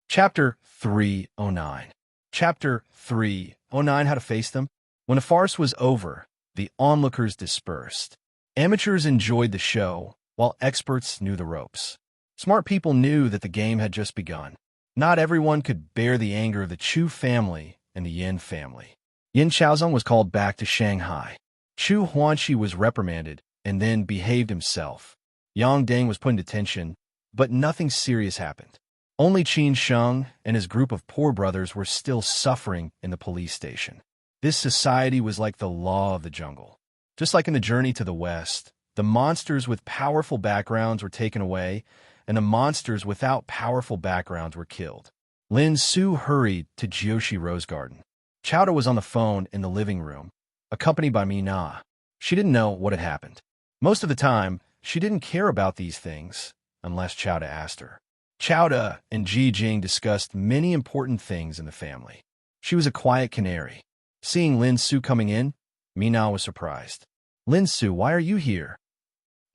Chapter 309. Chapter 309. How to face them. When the farce was over, the onlookers dispersed. Amateurs enjoyed the show, while experts knew the ropes. Smart people knew that the game had just begun. Not everyone could bear the anger of the Chu family and the Yin family. Yin Chaozong was called back to Shanghai. Chu Huanqi was reprimanded and then behaved himself. Yang Deng was put in detention, but nothing serious happened. Only Qin Sheng and his group of poor brothers were still suffering in the police station. This society was like the law of the jungle. Just like in the journey to the West, the monsters with powerful backgrounds were taken away, and the monsters without powerful backgrounds were killed. Lin Su hurried to Jiushi Rose Garden. Chowda was on the phone in the living room, accompanied by Mina. She didn't know what had happened. Most of the time, she didn't care about these things, unless Chowda asked her. Chowda and Ji Jing discussed many important things in the family. She was a quiet canary. Seeing Lin Su coming in, Mina was surprised. "Lin Su, why are you here?"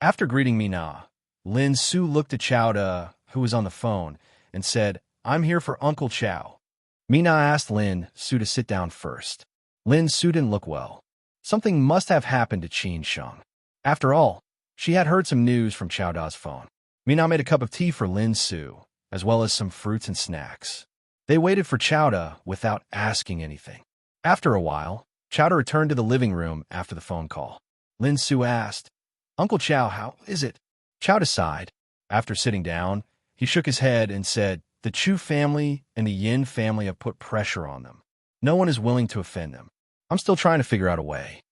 After greeting Mina, Lin Su looked at Chowda, who was on the phone, and said, "I'm here for Uncle Chow." Mina asked Lin Su to sit down first. Lin Su didn't look well. Something must have happened to Qin Sheng. After all, she had heard some news from Chowda's phone. Mina made a cup of tea for Lin Su, as well as some fruits and snacks. They waited for Chowda without asking anything. After a while, Chowda returned to the living room after the phone call. Lin Su asked, "Uncle Chow, how is it?" Chowda sighed. After sitting down, he shook his head and said, "The Chu family and the Yin family have put pressure on them. No one is willing to offend them. I'm still trying to figure out a way."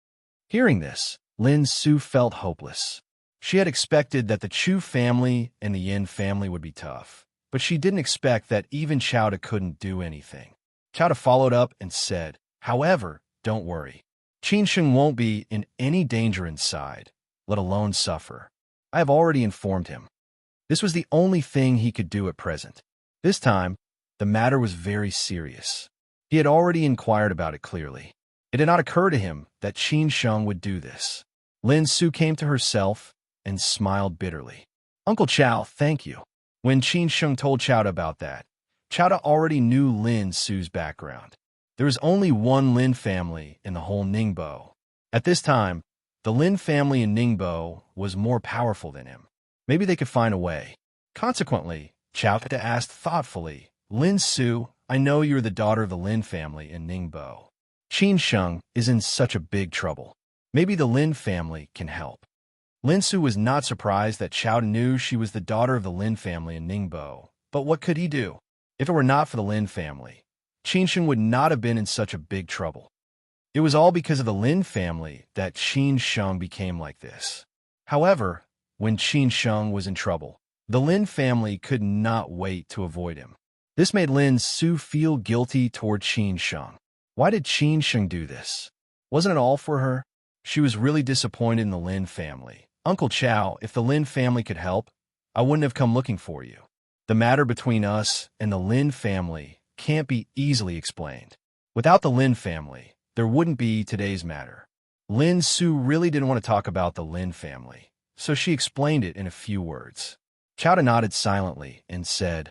Hearing this, Lin Su felt hopeless. She had expected that the Chu family and the Yin family would be tough, but she didn't expect that even Chowda couldn't do anything. Chowda followed up and said, "However, don't worry. Qin Sheng won't be in any danger inside, let alone suffer. I have already informed him." This was the only thing he could do at present. This time, the matter was very serious. He had already inquired about it clearly. It did not occur to him that Qin Sheng would do this. Lin Su came to herself and smiled bitterly. "Uncle Chow, thank you." When Qin Sheng told Chowda about that, Chowda already knew Lin Su's background. There was only one Lin family in the whole Ningbo. At this time, the Lin family in Ningbo was more powerful than him. Maybe they could find a way. Consequently, Chowda asked thoughtfully, "Lin Su, I know you're the daughter of the Lin family in Ningbo. Qin Sheng is in such a big trouble. Maybe the Lin family can help." Lin Su was not surprised that Chowda knew she was the daughter of the Lin family in Ningbo, but what could he do? If it were not for the Lin family, Qin Sheng would not have been in such a big trouble. It was all because of the Lin family that Qin Sheng became like this. However, when Qin Sheng was in trouble, the Lin family could not wait to avoid him. This made Lin Su feel guilty toward Qin Sheng. Why did Qin Sheng do this? Wasn't it all for her? She was really disappointed in the Lin family. "Uncle Chow, if the Lin family could help, I wouldn't have come looking for you. The matter between us and the Lin family can't be easily explained. Without the Lin family, there wouldn't be today's matter." Lin Su really didn't want to talk about the Lin family, so she explained it in a few words. Chowda nodded silently and said,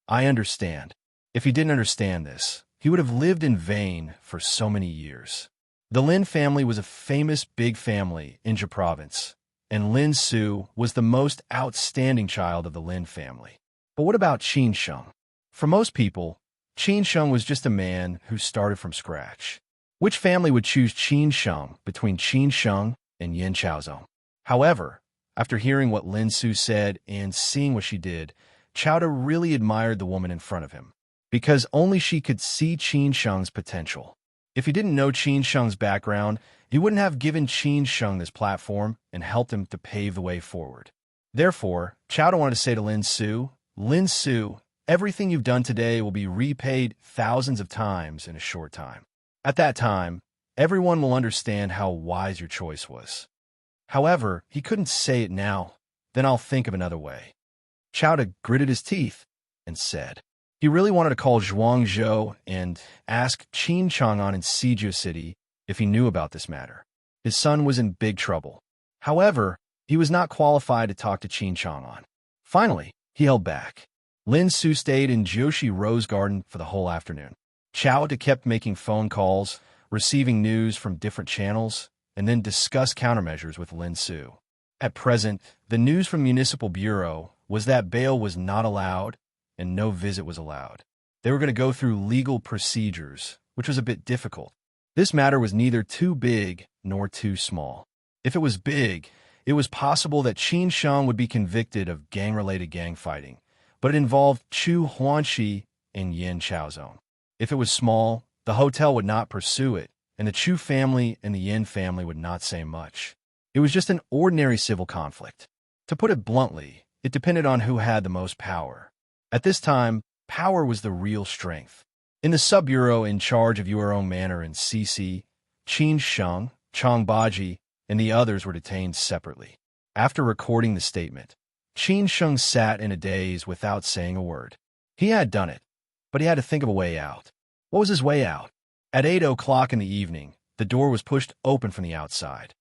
"I understand." If he didn't understand this, he would have lived in vain for so many years. The Lin family was a famous big family in Jia province, and Lin Su was the most outstanding child of the Lin family. But what about Qin Sheng? For most people, Qin Sheng was just a man who started from scratch. Which family would choose Qin Sheng between Qin Sheng and Yin Chaozong? However, after hearing what Lin Su said and seeing what she did, Chowda really admired the woman in front of him, because only she could see Qin Sheng's potential. If he didn't know Qin Sheng's background, he wouldn't have given Qin Sheng this platform and helped him to pave the way forward. Therefore, Chowda wanted to say to Lin Su, "Lin Su, everything you've done today will be repaid thousands of times in a short time. At that time, everyone will understand how wise your choice was." However, he couldn't say it now. "Then I'll think of another way." Chowda gritted his teeth and said, he really wanted to call Zhuangzhou and ask Qin Chang'an in Siju City if he knew about this matter. His son was in big trouble. However, he was not qualified to talk to Qin Chang'an. Finally, he held back. Lin Su stayed in Joshi Rose Garden for the whole afternoon. Chowda kept making phone calls, receiving news from different channels, and then discussed countermeasures with Lin Su. At present, the news from Municipal Bureau was that bail was not allowed and no visit was allowed. They were going to go through legal procedures, which was a bit difficult. This matter was neither too big nor too small. If it was big, it was possible that Qin Sheng would be convicted of gang-related gang fighting, but it involved Chu Huanxi and Yin Chaozong. If it was small, the hotel would not pursue it, and the Chu family and the Yin family would not say much. It was just an ordinary civil conflict. To put it bluntly, it depended on who had the most power. At this time, power was the real strength. In the sub-bureau in charge of Your Own Manor in Cc, Qin Sheng, Chang Baji, and the others were detained separately. After recording the statement, Qin Sheng sat in a daze without saying a word. He had done it, but he had to think of a way out. What was his way out? At 8 o'clock in the evening, the door was pushed open from the outside.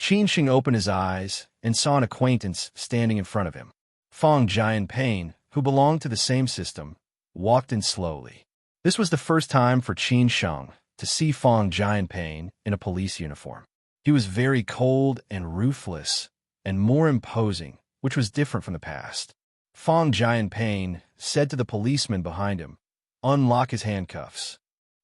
Qin Sheng opened his eyes and saw an acquaintance standing in front of him. Fong Jianping, who belonged to the same system, walked in slowly. This was the first time for Qin Sheng to see Fong Jianping in a police uniform. He was very cold and ruthless, and more imposing, which was different from the past. Fong Jianping said to the policeman behind him, "Unlock his handcuffs."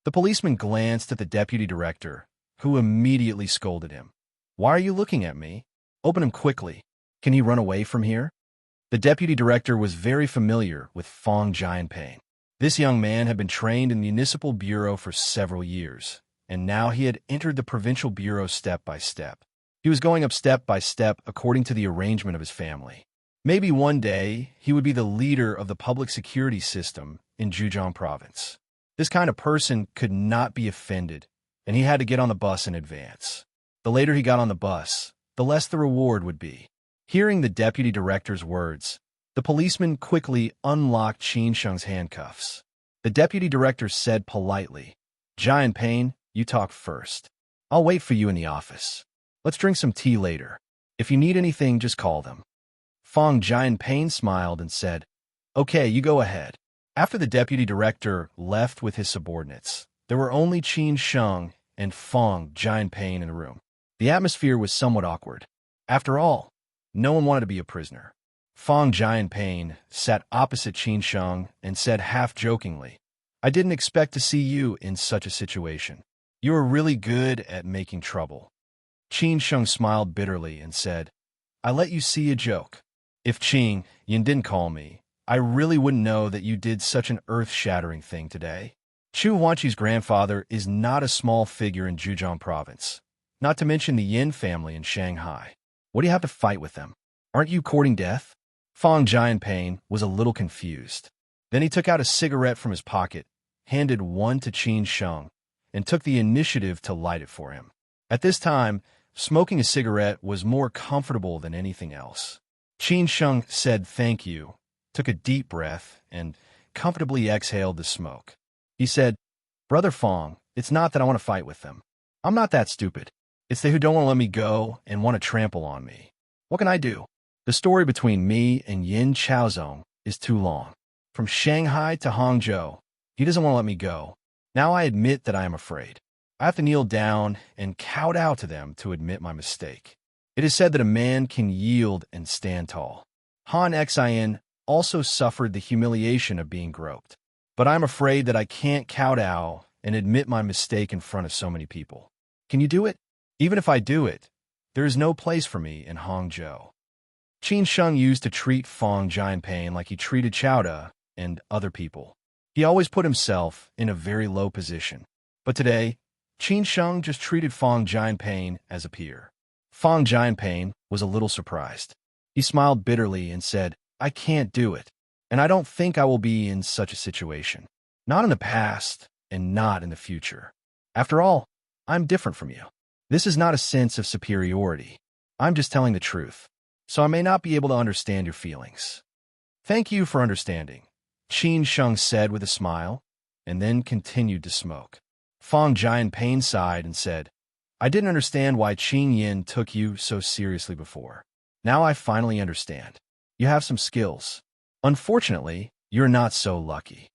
The policeman glanced at the deputy director, who immediately scolded him. "Why are you looking at me? Open him quickly. Can he run away from here?" The deputy director was very familiar with Fong Jianping. This young man had been trained in the Municipal Bureau for several years, and now he had entered the Provincial Bureau step by step. He was going up step by step according to the arrangement of his family. Maybe one day he would be the leader of the public security system in Zhejiang province. This kind of person could not be offended, and he had to get on the bus in advance. The later he got on the bus, the less the reward would be. Hearing the deputy director's words, the policeman quickly unlocked Qin Sheng's handcuffs. The deputy director said politely, "Jianping, you talk first. I'll wait for you in the office. Let's drink some tea later. If you need anything, just call them." Fong Jianping smiled and said, "Okay, you go ahead." After the deputy director left with his subordinates, there were only Qin Sheng and Fong Jianping in the room. The atmosphere was somewhat awkward. After all, no one wanted to be a prisoner. Fong Jianping sat opposite Qin Sheng and said half-jokingly, "I didn't expect to see you in such a situation. You are really good at making trouble." Qin Sheng smiled bitterly and said, "I let you see a joke. If Qing Yin didn't call me, I really wouldn't know that you did such an earth-shattering thing today." Chu Huanqi's grandfather is not a small figure in Zhejiang province, not to mention the Yin family in Shanghai. What do you have to fight with them? Aren't you courting death? Fong Jianping was a little confused. Then he took out a cigarette from his pocket, handed one to Qin Sheng, and took the initiative to light it for him. At this time, smoking a cigarette was more comfortable than anything else. Qin Sheng said thank you, took a deep breath, and comfortably exhaled the smoke. He said, "Brother Fong, it's not that I want to fight with them. I'm not that stupid. It's they who don't want to let me go and want to trample on me. What can I do? The story between me and Yin Chaozong is too long. From Shanghai to Hangzhou, he doesn't want to let me go. Now I admit that I am afraid. I have to kneel down and kowtow to them to admit my mistake. It is said that a man can yield and stand tall. Han Xin also suffered the humiliation of being groped. But I'm afraid that I can't kowtow and admit my mistake in front of so many people. Can you do it? Even if I do it, there is no place for me in Hangzhou." Qin Sheng used to treat Fong Jianping like he treated Chowda and other people. He always put himself in a very low position. But today, Qin Sheng just treated Fong Jianping as a peer. Fong Jianping was a little surprised. He smiled bitterly and said, "I can't do it, and I don't think I will be in such a situation. Not in the past, and not in the future. After all, I'm different from you. This is not a sense of superiority. I'm just telling the truth, so I may not be able to understand your feelings." "Thank you for understanding," Qin Sheng said with a smile, and then continued to smoke. Fong Jianping sighed and said, "I didn't understand why Qing Yin took you so seriously before. Now I finally understand. You have some skills. Unfortunately, You're not so lucky.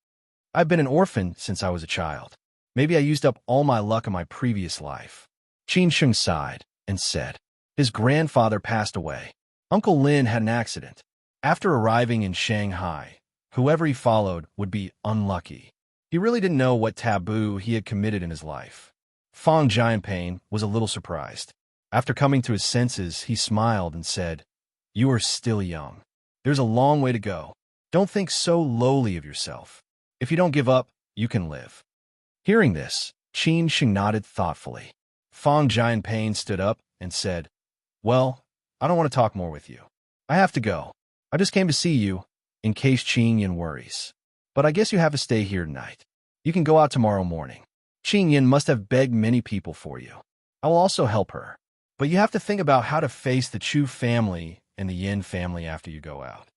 I've been an orphan since I was a child. Maybe I used up all my luck in my previous life. Qin Sheng sighed and said, his grandfather passed away. Uncle Lin had an accident. After arriving in Shanghai, whoever he followed would be unlucky. He really didn't know what taboo he had committed in his life. Fong Jianpain was a little surprised. After coming to his senses, he smiled and said, you are still young. There's a long way to go. Don't think so lowly of yourself. If you don't give up, you can live. Hearing this, Qin Sheng nodded thoughtfully. Fong Jianpain stood up and said, well, I don't want to talk more with you. I have to go. I just came to see you, in case Qin Yin worries. But I guess you have to stay here tonight. You can go out tomorrow morning. Qin Yin must have begged many people for you. I will also help her. But you have to think about how to face the Chu family and the Yin family after you go out.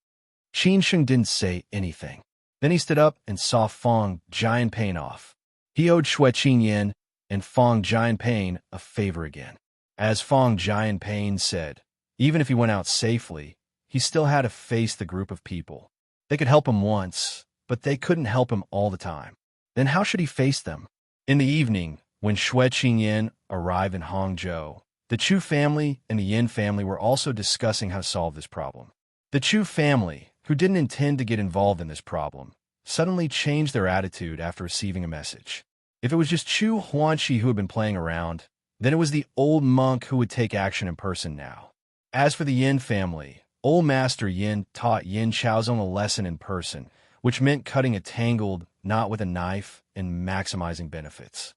Qin Sheng didn't say anything. Then he stood up and saw Fong Jianpain off. He owed Xue Qin Yin and Fong Jianpain a favor again. As Fong Jianpain said, even if he went out safely, he still had to face the group of people. They could help him once, but they couldn't help him all the time. Then how should he face them? In the evening, when Xue Qin Yin arrived in Hangzhou, the Chu family and the Yin family were also discussing how to solve this problem. The Chu family, who didn't intend to get involved in this problem, suddenly changed their attitude after receiving a message. If it was just Chu Huanqi who had been playing around, then it was the old monk who would take action in person now. As for the Yin family, old Master Yin taught Yin Chaozong a lesson in person, which meant cutting a tangled knot with a knife and maximizing benefits.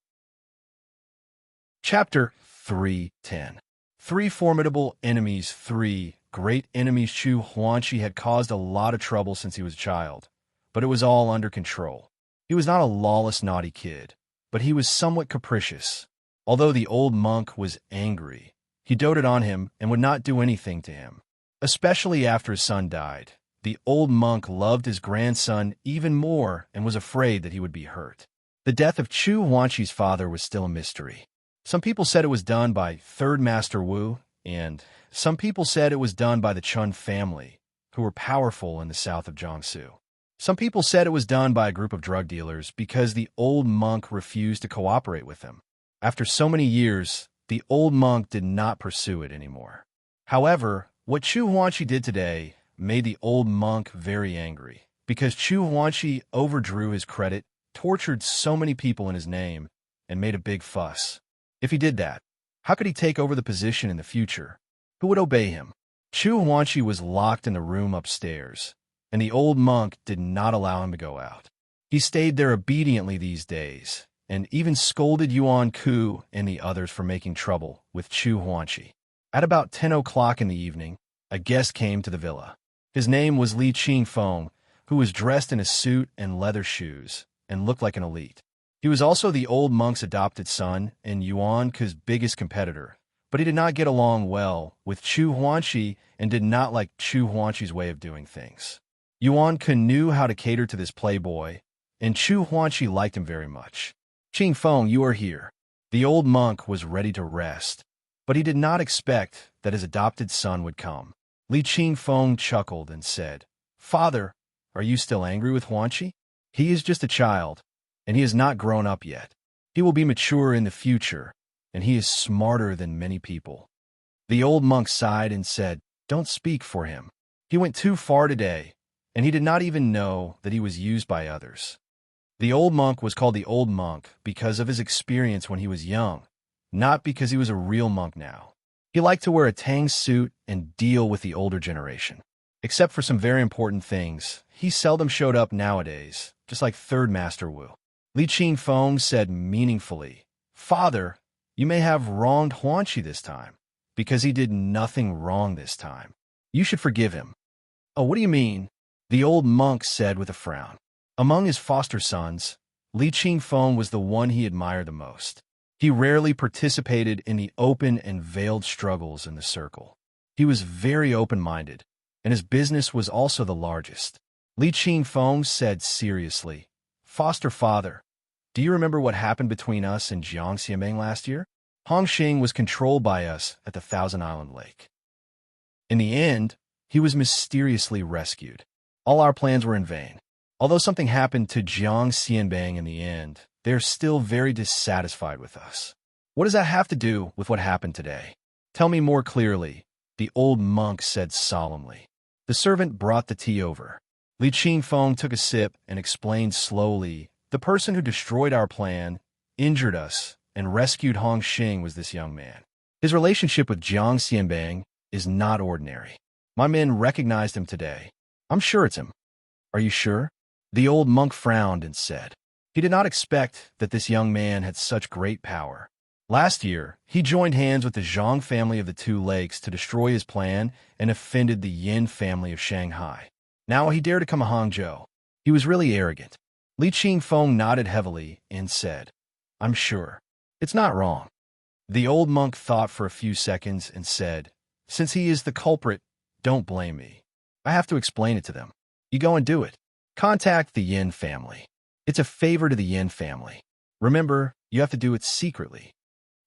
Chapter 3:10. Three formidable enemies. Three great enemies. Chu Huanqi had caused a lot of trouble since he was a child, but it was all under control. He was not a lawless, naughty kid, but he was somewhat capricious. Although the old monk was angry, he doted on him and would not do anything to him. Especially after his son died, the old monk loved his grandson even more and was afraid that he would be hurt. The death of Chu Huanqi's father was still a mystery. Some people said it was done by Third Master Wu, and some people said it was done by the Chun family, who were powerful in the south of Jiangsu. Some people said it was done by a group of drug dealers because the old monk refused to cooperate with them. After so many years, the old monk did not pursue it anymore. However, what Chu Huanqi did today made the old monk very angry, because Chu Huanqi overdrew his credit, tortured so many people in his name, and made a big fuss. If he did that, how could he take over the position in the future? Who would obey him? Chu Huanqi was locked in the room upstairs, and the old monk did not allow him to go out. He stayed there obediently these days, and even scolded Yuan Ku and the others for making trouble with Chu Huanqi. At about 10 o'clock in the evening, a guest came to the villa. His name was Li Qingfeng, who was dressed in a suit and leather shoes, and looked like an elite. He was also the old monk's adopted son and Yuan Ku's biggest competitor, but he did not get along well with Chu Huanqi and did not like Chu Huanqi's way of doing things. Yuan Ku knew how to cater to this playboy, and Chu Huanqi liked him very much. Qingfeng, you are here. The old monk was ready to rest, but he did not expect that his adopted son would come. Li Qingfeng chuckled and said, Father, are you still angry with Huanqi? He is just a child, and he has not grown up yet. He will be mature in the future, and he is smarter than many people. The old monk sighed and said, Don't speak for him. He went too far today, and he did not even know that he was used by others. The old monk was called the old monk because of his experience when he was young, not because he was a real monk now. He liked to wear a tang suit and deal with the older generation. Except for some very important things, he seldom showed up nowadays, just like Third Master Wu. Li Qingfeng said meaningfully, Father, you may have wronged Huanqi this time, because he did nothing wrong this time. You should forgive him. Oh, what do you mean? The old monk said with a frown. Among his foster sons, Li Qingfeng was the one he admired the most. He rarely participated in the open and veiled struggles in the circle. He was very open-minded, and his business was also the largest. Li Qingfeng said seriously, Foster father, do you remember what happened between us and Jiang Xiameng last year? Hongxing was controlled by us at the Thousand Island Lake. In the end, he was mysteriously rescued. All our plans were in vain. Although something happened to Jiang Xianbang in the end, they're still very dissatisfied with us. What does that have to do with what happened today? Tell me more clearly, the old monk said solemnly. The servant brought the tea over. Li Qingfeng took a sip and explained slowly, the person who destroyed our plan, injured us, and rescued Hong Xing was this young man. His relationship with Jiang Xianbang is not ordinary. My men recognized him today. I'm sure it's him. Are you sure? The old monk frowned and said. He did not expect that this young man had such great power. Last year, he joined hands with the Zhang family of the Two Lakes to destroy his plan and offended the Yin family of Shanghai. Now he dared to come to Hangzhou. He was really arrogant. Li Qingfeng nodded heavily and said, I'm sure. It's not wrong. The old monk thought for a few seconds and said, since he is the culprit, don't blame me. I have to explain it to them. You go and do it. Contact the Yin family. It's a favor to the Yin family. Remember, you have to do it secretly.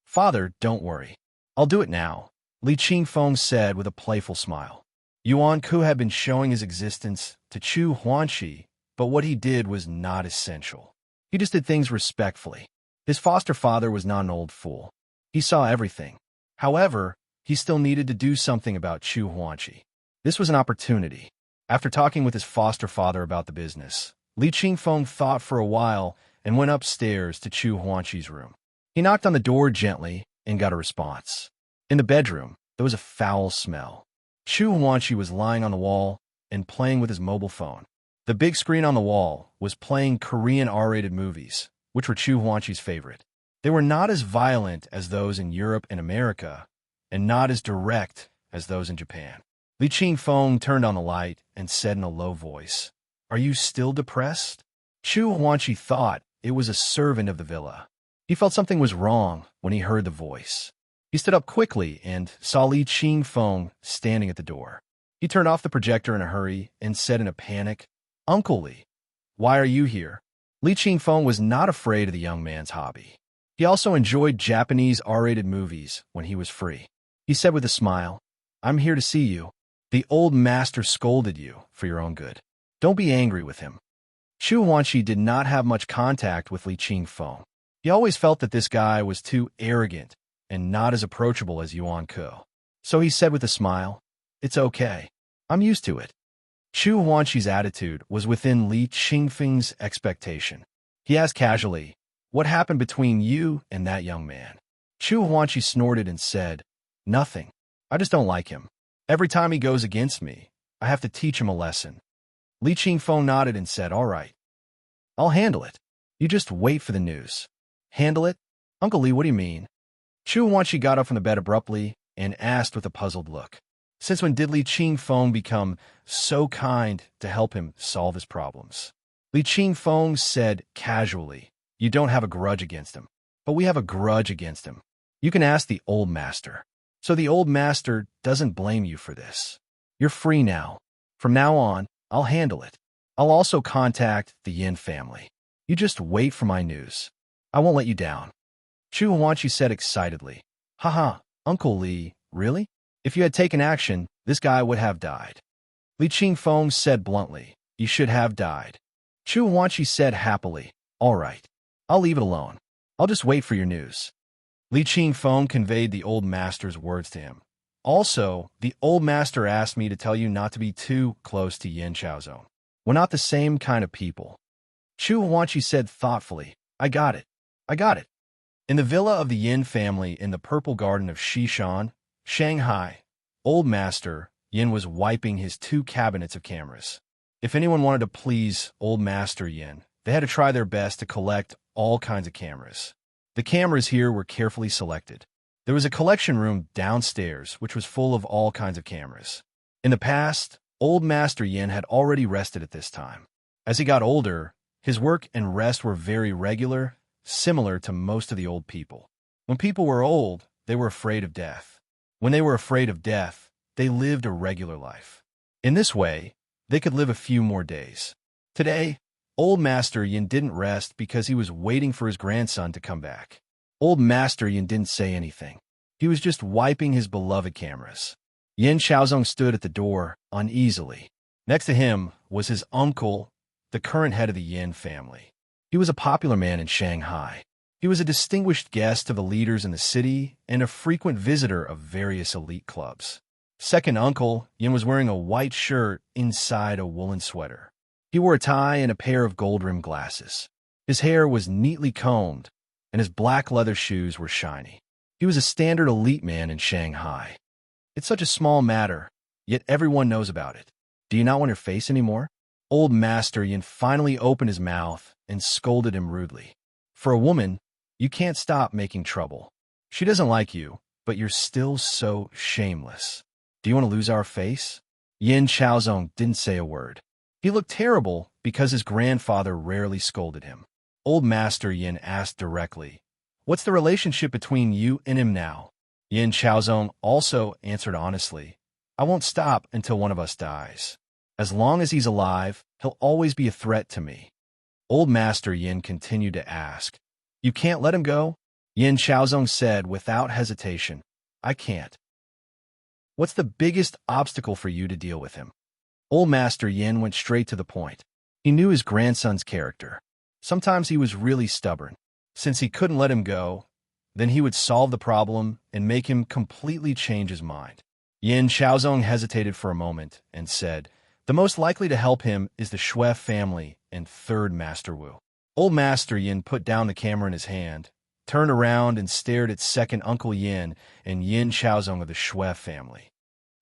Father, don't worry. I'll do it now, Li Qingfeng said with a playful smile. Yuan Ku had been showing his existence to Chu Huanqi, but what he did was not essential. He just did things respectfully. His foster father was not an old fool. He saw everything. However, he still needed to do something about Chu Huanqi. This was an opportunity. After talking with his foster father about the business, Li Qingfeng thought for a while and went upstairs to Chu Huanqi's room. He knocked on the door gently and got a response. In the bedroom, there was a foul smell. Chu Huanqi was lying on the wall and playing with his mobile phone. The big screen on the wall was playing Korean R-rated movies, which were Chu Huanqi's favorite. They were not as violent as those in Europe and America, and not as direct as those in Japan. Li Qingfeng turned on the light and said in a low voice, Are you still depressed? Chu Huanqi thought it was a servant of the villa. He felt something was wrong when he heard the voice. He stood up quickly and saw Li Qingfeng standing at the door. He turned off the projector in a hurry and said in a panic, Uncle Li, why are you here? Li Qingfeng was not afraid of the young man's hobby. He also enjoyed Japanese R-rated movies when he was free. He said with a smile, I'm here to see you. The old master scolded you for your own good. Don't be angry with him. Chu Huanqi did not have much contact with Li Qingfeng. He always felt that this guy was too arrogant and not as approachable as Yuan Ku. So he said with a smile, It's okay. I'm used to it. Chu Huanqi's attitude was within Li Qingfeng's expectation. He asked casually, What happened between you and that young man? Chu Huanqi snorted and said, Nothing. I just don't like him. Every time he goes against me, I have to teach him a lesson. Li Qingfeng nodded and said, All right. I'll handle it. You just wait for the news. Handle it? Uncle Li, what do you mean? Chu Huanqi got up from the bed abruptly and asked with a puzzled look. Since when did Li Qingfeng become so kind to help him solve his problems? Li Qingfeng said casually, You don't have a grudge against him, but we have a grudge against him. You can ask the old master. So the old master doesn't blame you for this. You're free now. From now on, I'll handle it. I'll also contact the Yin family. You just wait for my news. I won't let you down. Chu Huanqi said excitedly, Haha, Uncle Li, really? If you had taken action, this guy would have died. Li Qingfeng said bluntly, You should have died. Chu Huanqi said happily, All right. I'll leave it alone. I'll just wait for your news. Li Qingfeng conveyed the old master's words to him. Also, the old master asked me to tell you not to be too close to Yin Chaozong. We're not the same kind of people. Chu Huanqi said thoughtfully, I got it. I got it. In the villa of the Yin family in the Purple Garden of Xishan, Shanghai, old master Yin was wiping his 2 cabinets of cameras. If anyone wanted to please old master Yin, they had to try their best to collect all kinds of cameras. The cameras here were carefully selected. There was a collection room downstairs which was full of all kinds of cameras. In the past, old master Yin had already rested at this time. As he got older, his work and rest were very regular, similar to most of the old people. When people were old, they were afraid of death. When they were afraid of death, they lived a regular life. In this way, they could live a few more days. Today, old master Yin didn't rest because he was waiting for his grandson to come back. Old master Yin didn't say anything. He was just wiping his beloved cameras. Yin Chaozong stood at the door uneasily. Next to him was his uncle, the current head of the Yin family. He was a popular man in Shanghai. He was a distinguished guest of the leaders in the city and a frequent visitor of various elite clubs. Second uncle, Yin was wearing a white shirt inside a woolen sweater. He wore a tie and a pair of gold-rimmed glasses. His hair was neatly combed, and his black leather shoes were shiny. He was a standard elite man in Shanghai. It's such a small matter, yet everyone knows about it. Do you not want your face anymore? Old Master Yin finally opened his mouth and scolded him rudely. For a woman, you can't stop making trouble. She doesn't like you, but you're still so shameless. Do you want to lose our face? Yin Chaozong didn't say a word. He looked terrible because his grandfather rarely scolded him. Old Master Yin asked directly, "What's the relationship between you and him now?" Yin Chaozong also answered honestly, "I won't stop until one of us dies. As long as he's alive, he'll always be a threat to me." Old Master Yin continued to ask, "You can't let him go?" Yin Chaozong said without hesitation, "I can't." "What's the biggest obstacle for you to deal with him?" Old Master Yin went straight to the point. He knew his grandson's character. Sometimes he was really stubborn. Since he couldn't let him go, then he would solve the problem and make him completely change his mind. Yin Chaozong hesitated for a moment and said, "The most likely to help him is the Shui family and third Master Wu." Old Master Yin put down the camera in his hand, turned around and stared at second Uncle Yin and Yin Chaozong of the Shui family.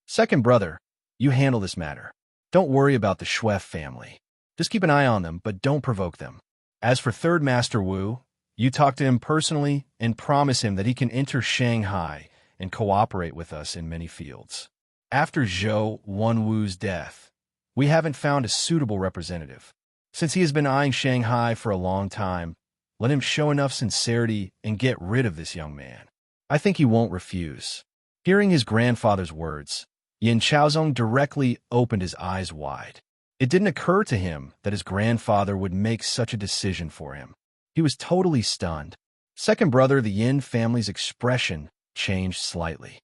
"Second brother, you handle this matter. Don't worry about the Shui family. Just keep an eye on them, but don't provoke them. As for third Master Wu, you talk to him personally and promise him that he can enter Shanghai and cooperate with us in many fields. After Zhou Wenwu's death, we haven't found a suitable representative. Since he has been eyeing Shanghai for a long time, let him show enough sincerity and get rid of this young man. I think he won't refuse." Hearing his grandfather's words, Yin Chaozong directly opened his eyes wide. It didn't occur to him that his grandfather would make such a decision for him. He was totally stunned. Second brother, the Yin family's expression changed slightly.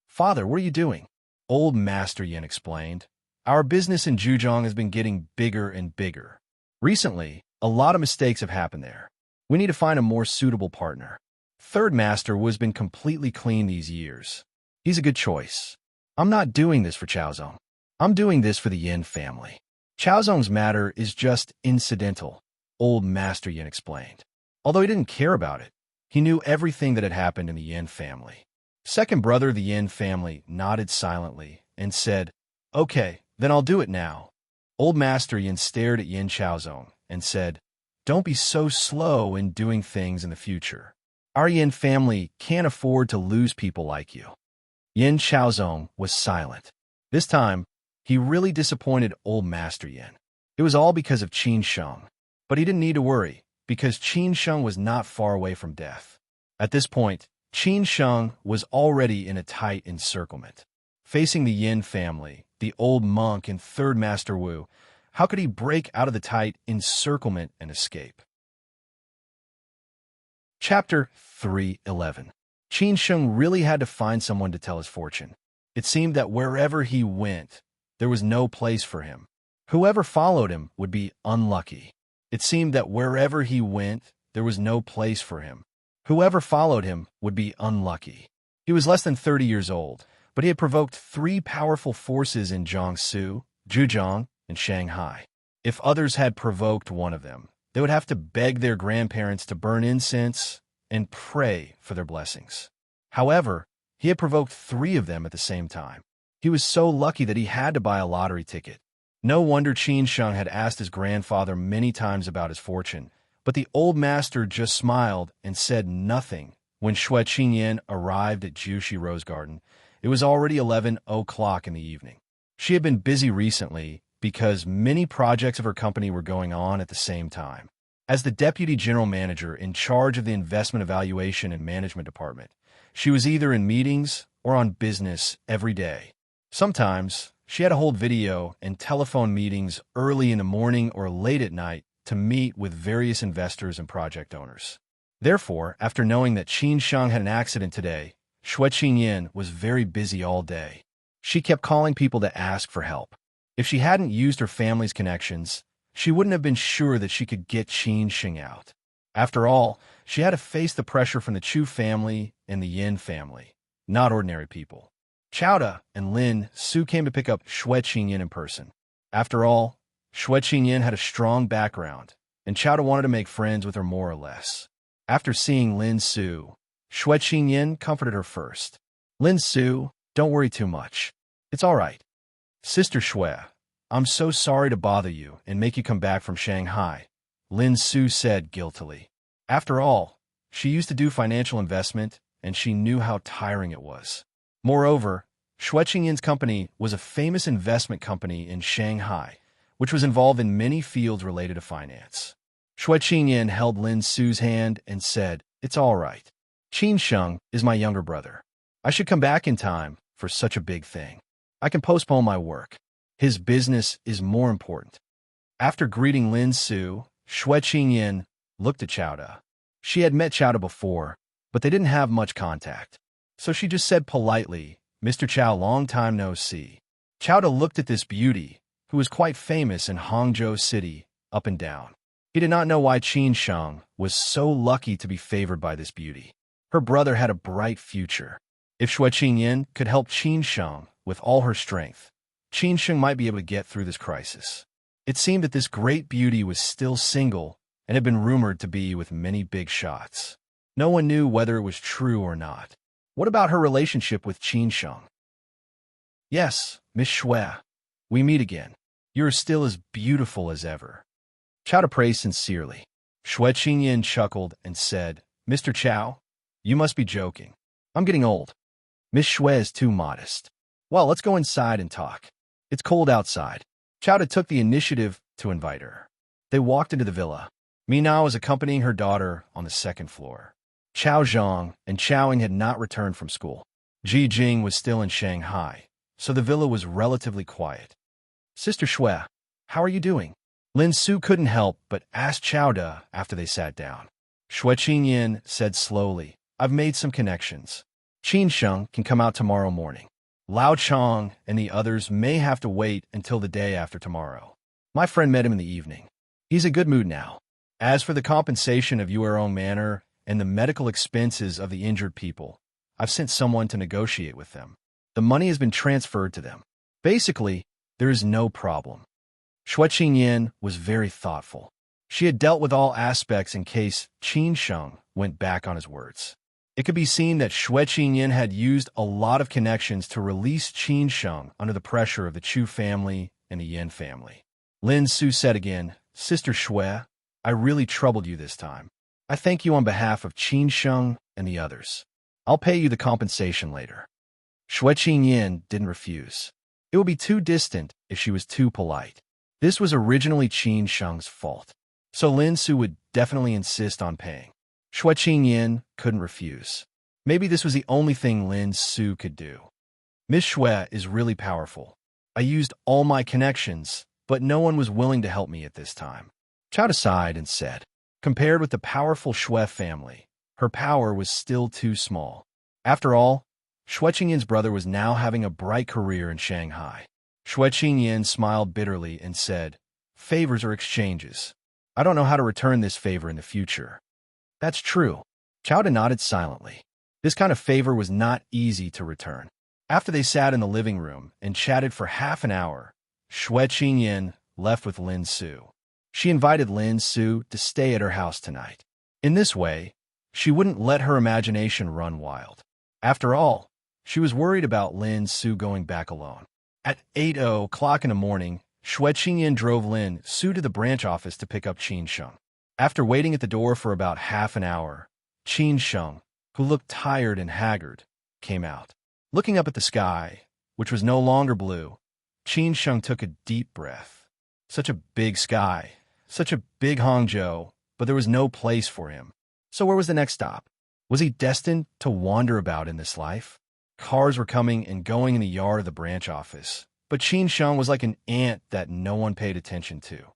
"Father, what are you doing?" Old Master Yin explained. "Our business in Zhejiang has been getting bigger and bigger. Recently, a lot of mistakes have happened there. We need to find a more suitable partner. Third Master Wu has been completely clean these years. He's a good choice. I'm not doing this for Chaozong. I'm doing this for the Yin family. Chaozong's matter is just incidental," Old Master Yin explained. Although he didn't care about it, he knew everything that had happened in the Yin family. Second brother, the Yin family, nodded silently and said, "Okay, then I'll do it now." Old Master Yin stared at Yin Chaozong and said, "Don't be so slow in doing things in the future. Our Yin family can't afford to lose people like you." Yin Chaozong was silent. This time, he really disappointed Old Master Yin. It was all because of Qin Sheng. But he didn't need to worry, because Qin Sheng was not far away from death. At this point, Qin Sheng was already in a tight encirclement. Facing the Yin family, the old monk and third Master Wu, how could he break out of the tight encirclement and escape? Chapter 3:11. Qin Sheng really had to find someone to tell his fortune. It seemed that wherever he went, there was no place for him. Whoever followed him would be unlucky. It seemed that wherever he went, there was no place for him. Whoever followed him would be unlucky. He was less than 30 years old, but he had provoked 3 powerful forces in Jiangsu, Zhejiang, and Shanghai. If others had provoked one of them, they would have to beg their grandparents to burn incense and pray for their blessings. However, he had provoked 3 of them at the same time. He was so lucky that he had to buy a lottery ticket. No wonder Qin Sheng had asked his grandfather many times about his fortune, but the old master just smiled and said nothing. When Shui Qingyan arrived at Jushi Rose Garden, it was already 11 o'clock in the evening. She had been busy recently because many projects of her company were going on at the same time. As the deputy general manager in charge of the investment evaluation and management department, she was either in meetings or on business every day. Sometimes, she had to hold video and telephone meetings early in the morning or late at night to meet with various investors and project owners. Therefore, after knowing that Qin Sheng had an accident today, Shui Qingyan was very busy all day. She kept calling people to ask for help. If she hadn't used her family's connections, she wouldn't have been sure that she could get Qin Sheng out. After all, she had to face the pressure from the Chu family and the Yin family, not ordinary people. Chowda and Lin Su came to pick up Xue Qingyin in person. After all, Xue Qingyin had a strong background, and Chowda wanted to make friends with her more or less. After seeing Lin Su, Xue Qingyin comforted her first. Lin Su, don't worry too much. It's all right. Sister Xue, I'm so sorry to bother you and make you come back from Shanghai, Lin Su said guiltily. After all, she used to do financial investment, and she knew how tiring it was. Moreover, Xue Qingyin's company was a famous investment company in Shanghai, which was involved in many fields related to finance. Xue Qingyin held Lin Su's hand and said, "It's all right. Qin Sheng is my younger brother. I should come back in time for such a big thing. I can postpone my work. His business is more important." After greeting Lin Su, Xue Qingyin looked at Chowda. She had met Chowda before, but they didn't have much contact. So she just said politely, "Mr. Chow, long time no see." Chowda looked at this beauty, who was quite famous in Hangzhou City, up and down. He did not know why Qin Sheng was so lucky to be favored by this beauty. Her brother had a bright future. If Xue Qingyin could help Qin Sheng with all her strength, Qin Sheng might be able to get through this crisis. It seemed that this great beauty was still single and had been rumored to be with many big shots. No one knew whether it was true or not. What about her relationship with Qin Sheng? "Yes, Miss Xue, we meet again. You are still as beautiful as ever." Chowda praised sincerely. Xue Qingyin chuckled and said, "Mr. Chow, you must be joking. I'm getting old. Miss Xue is too modest. Well, let's go inside and talk. It's cold outside." Chowda took the initiative to invite her. They walked into the villa. Minao was accompanying her daughter on the second floor. Chao Zhang and Chao Ying had not returned from school. Ji Jing was still in Shanghai, so the villa was relatively quiet. "Sister Xue, how are you doing?" Lin Su couldn't help but ask Chowda after they sat down. Xue Qingyin said slowly, "I've made some connections. Qin Sheng can come out tomorrow morning. Lao Chong and the others may have to wait until the day after tomorrow. My friend met him in the evening. He's in a good mood now. As for the compensation of Yuerong Manor and the medical expenses of the injured people, I've sent someone to negotiate with them. The money has been transferred to them. Basically, there is no problem." Xue Qingyin was very thoughtful. She had dealt with all aspects in case Qin Sheng went back on his words. It could be seen that Xue Qingyin had used a lot of connections to release Qin Sheng under the pressure of the Chu family and the Yin family. Lin Su said again, "Sister Xue, I really troubled you this time. I thank you on behalf of Qin Sheng and the others. I'll pay you the compensation later." Xue Qingyin didn't refuse. It would be too distant if she was too polite. This was originally Qin Sheng's fault, so Lin Su would definitely insist on paying. Xue Qingyin couldn't refuse. Maybe this was the only thing Lin Su could do. "Miss Xue is really powerful. I used all my connections, but no one was willing to help me at this time." Chowda sighed and said, compared with the powerful Xue family, her power was still too small. After all, Xue Qingyin's brother was now having a bright career in Shanghai. Xue Qingyin smiled bitterly and said, "Favors are exchanges. I don't know how to return this favor in the future." "That's true." Chowda nodded silently. This kind of favor was not easy to return. After they sat in the living room and chatted for half an hour, Xue Qingyin left with Lin Su. She invited Lin Su to stay at her house tonight. In this way, she wouldn't let her imagination run wild. After all, she was worried about Lin Su going back alone. At 8:00 in the morning, Xue Qingyin drove Lin Su to the branch office to pick up Qin Sheng. After waiting at the door for about half an hour, Qin Sheng, who looked tired and haggard, came out. Looking up at the sky, which was no longer blue, Qin Sheng took a deep breath. Such a big sky, such a big Hangzhou, but there was no place for him. So where was the next stop? Was he destined to wander about in this life? Cars were coming and going in the yard of the branch office, but Qin Sheng was like an ant that no one paid attention to.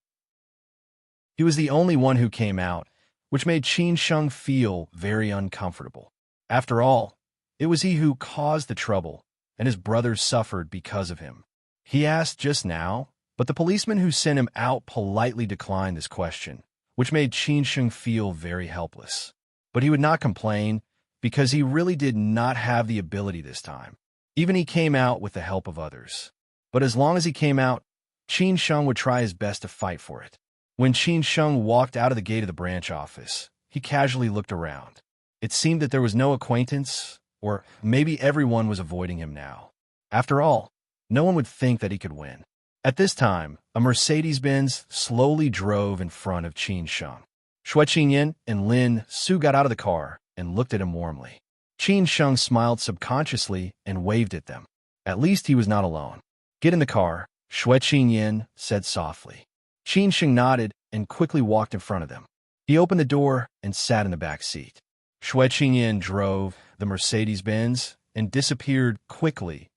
He was the only one who came out, which made Qin Sheng feel very uncomfortable. After all, it was he who caused the trouble, and his brothers suffered because of him. He asked just now, But the policeman who sent him out politely declined this question, which made Qin Sheng feel very helpless. But he would not complain, because he really did not have the ability this time. Even he came out with the help of others. But as long as he came out, Qin Sheng would try his best to fight for it. When Qin Sheng walked out of the gate of the branch office, he casually looked around. It seemed that there was no acquaintance, or maybe everyone was avoiding him now. After all, no one would think that he could win. At this time, a Mercedes-Benz slowly drove in front of Qin Sheng. Xue Qingyan and Lin Su got out of the car and looked at him warmly. Qin Sheng smiled subconsciously and waved at them. At least he was not alone. "Get in the car," Xue Qingyan said softly. Qin Sheng nodded and quickly walked in front of them. He opened the door and sat in the back seat. Xue Qingyan drove the Mercedes-Benz and disappeared quickly.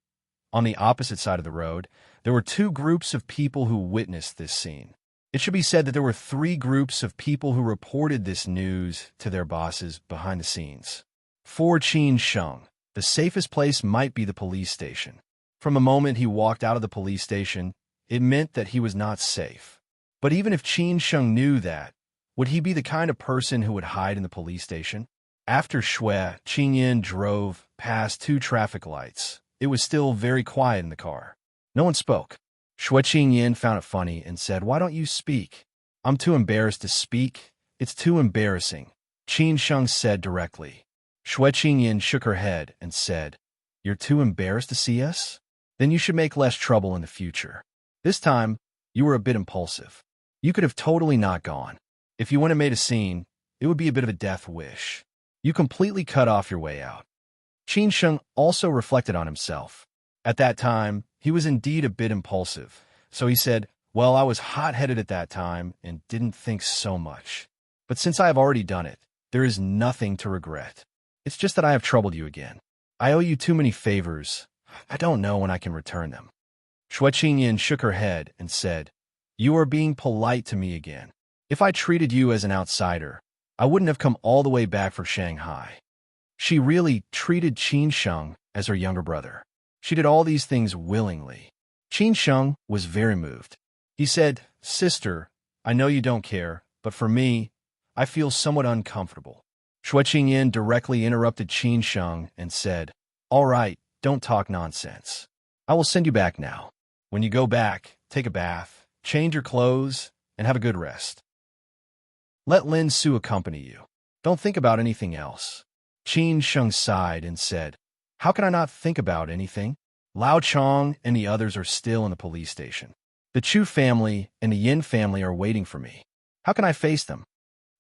On the opposite side of the road, there were two groups of people who witnessed this scene. It should be said that there were three groups of people who reported this news to their bosses behind the scenes. For Qin Sheng, the safest place might be the police station. From the moment he walked out of the police station, it meant that he was not safe. But even if Qin Sheng knew that, would he be the kind of person who would hide in the police station? After Xue Qingyan drove past two traffic lights, it was still very quiet in the car. No one spoke. Xue Qingyan found it funny and said, "Why don't you speak?" "I'm too embarrassed to speak. It's too embarrassing," Qin Sheng said directly. Xue Qingyan shook her head and said, "You're too embarrassed to see us? Then you should make less trouble in the future. This time, you were a bit impulsive. You could have totally not gone. If you went and made a scene, it would be a bit of a death wish. You completely cut off your way out." Qin Sheng also reflected on himself. At that time, he was indeed a bit impulsive, so he said, "Well, I was hot-headed at that time and didn't think so much. But since I have already done it, there is nothing to regret. It's just that I have troubled you again. I owe you too many favors. I don't know when I can return them." Xue Qingyan shook her head and said, "You are being polite to me again. If I treated you as an outsider, I wouldn't have come all the way back for Shanghai." She really treated Qin Sheng as her younger brother. She did all these things willingly. Qin Sheng was very moved. He said, "Sister, I know you don't care, but for me, I feel somewhat uncomfortable." Xue Qingyan directly interrupted Qin Sheng and said, "All right, don't talk nonsense. I will send you back now. When you go back, take a bath, change your clothes, and have a good rest. Let Lin Su accompany you. Don't think about anything else." Qin Sheng sighed and said, "How can I not think about anything? Lao Chong and the others are still in the police station. The Chu family and the Yin family are waiting for me. How can I face them?"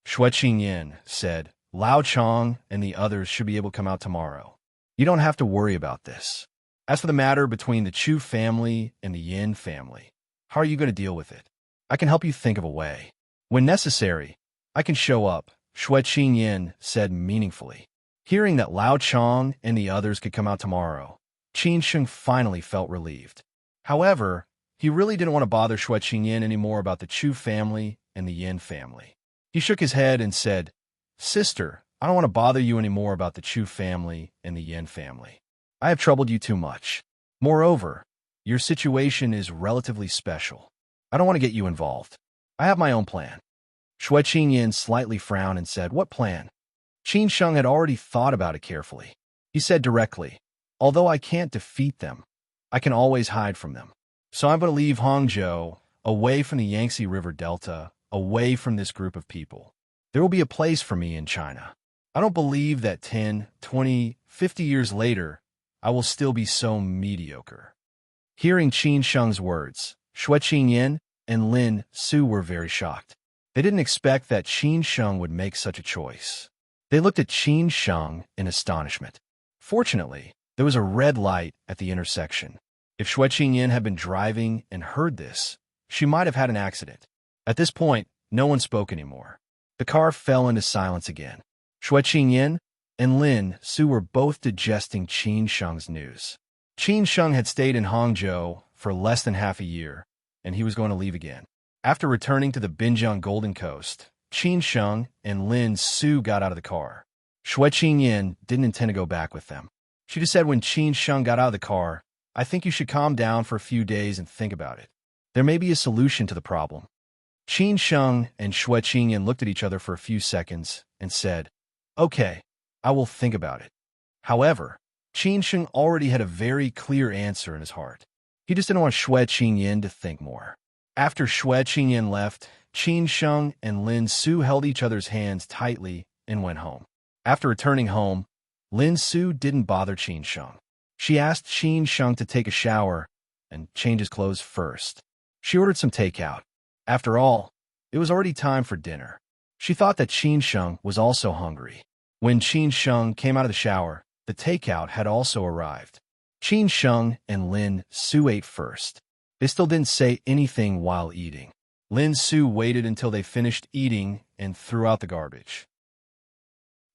Xue Qingyan said, "Lao Chong and the others should be able to come out tomorrow. You don't have to worry about this. As for the matter between the Chu family and the Yin family, how are you going to deal with it? I can help you think of a way. When necessary, I can show up," Xue Qingyan said meaningfully. Hearing that Lao Chong and the others could come out tomorrow, Qin Sheng finally felt relieved. However, he really didn't want to bother Xue Qingyan anymore about the Chu family and the Yin family. He shook his head and said, "Sister, I don't want to bother you anymore about the Chu family and the Yin family. I have troubled you too much. Moreover, your situation is relatively special. I don't want to get you involved. I have my own plan." Xue Qingyan slightly frowned and said, "What plan?" Qin Sheng had already thought about it carefully. He said directly, "Although I can't defeat them, I can always hide from them. So I'm going to leave Hangzhou, away from the Yangtze River Delta, away from this group of people. There will be a place for me in China. I don't believe that 10, 20, 50 years later, I will still be so mediocre." Hearing Qin Sheng's words, Xue Qingyan and Lin Su were very shocked. They didn't expect that Qin Sheng would make such a choice. They looked at Qin Sheng in astonishment. Fortunately, there was a red light at the intersection. If Xue Qingyan had been driving and heard this, she might have had an accident. At this point, no one spoke anymore. The car fell into silence again. Xue Qingyan and Lin Su were both digesting Qin Sheng's news. Qin Sheng had stayed in Hangzhou for less than half a year, and he was going to leave again. After returning to the Binjiang Golden Coast, Qin Sheng and Lin Su got out of the car. Xue Qingyan didn't intend to go back with them. She just said when Qin Sheng got out of the car, "I think you should calm down for a few days and think about it. There may be a solution to the problem. Qin Sheng and Xue Qingyan looked at each other for a few seconds and said, "Okay, I will think about it." However, Qin Sheng already had a very clear answer in his heart. He just didn't want Xue Qingyan to think more. After Xue Qingyan left, Qin Sheng and Lin Su held each other's hands tightly and went home. After returning home, Lin Su didn't bother Qin Sheng. She asked Qin Sheng to take a shower and change his clothes first. She ordered some takeout. After all, it was already time for dinner. She thought that Qin Sheng was also hungry. When Qin Sheng came out of the shower, the takeout had also arrived. Qin Sheng and Lin Su ate first. They still didn't say anything while eating. Lin Su waited until they finished eating and threw out the garbage.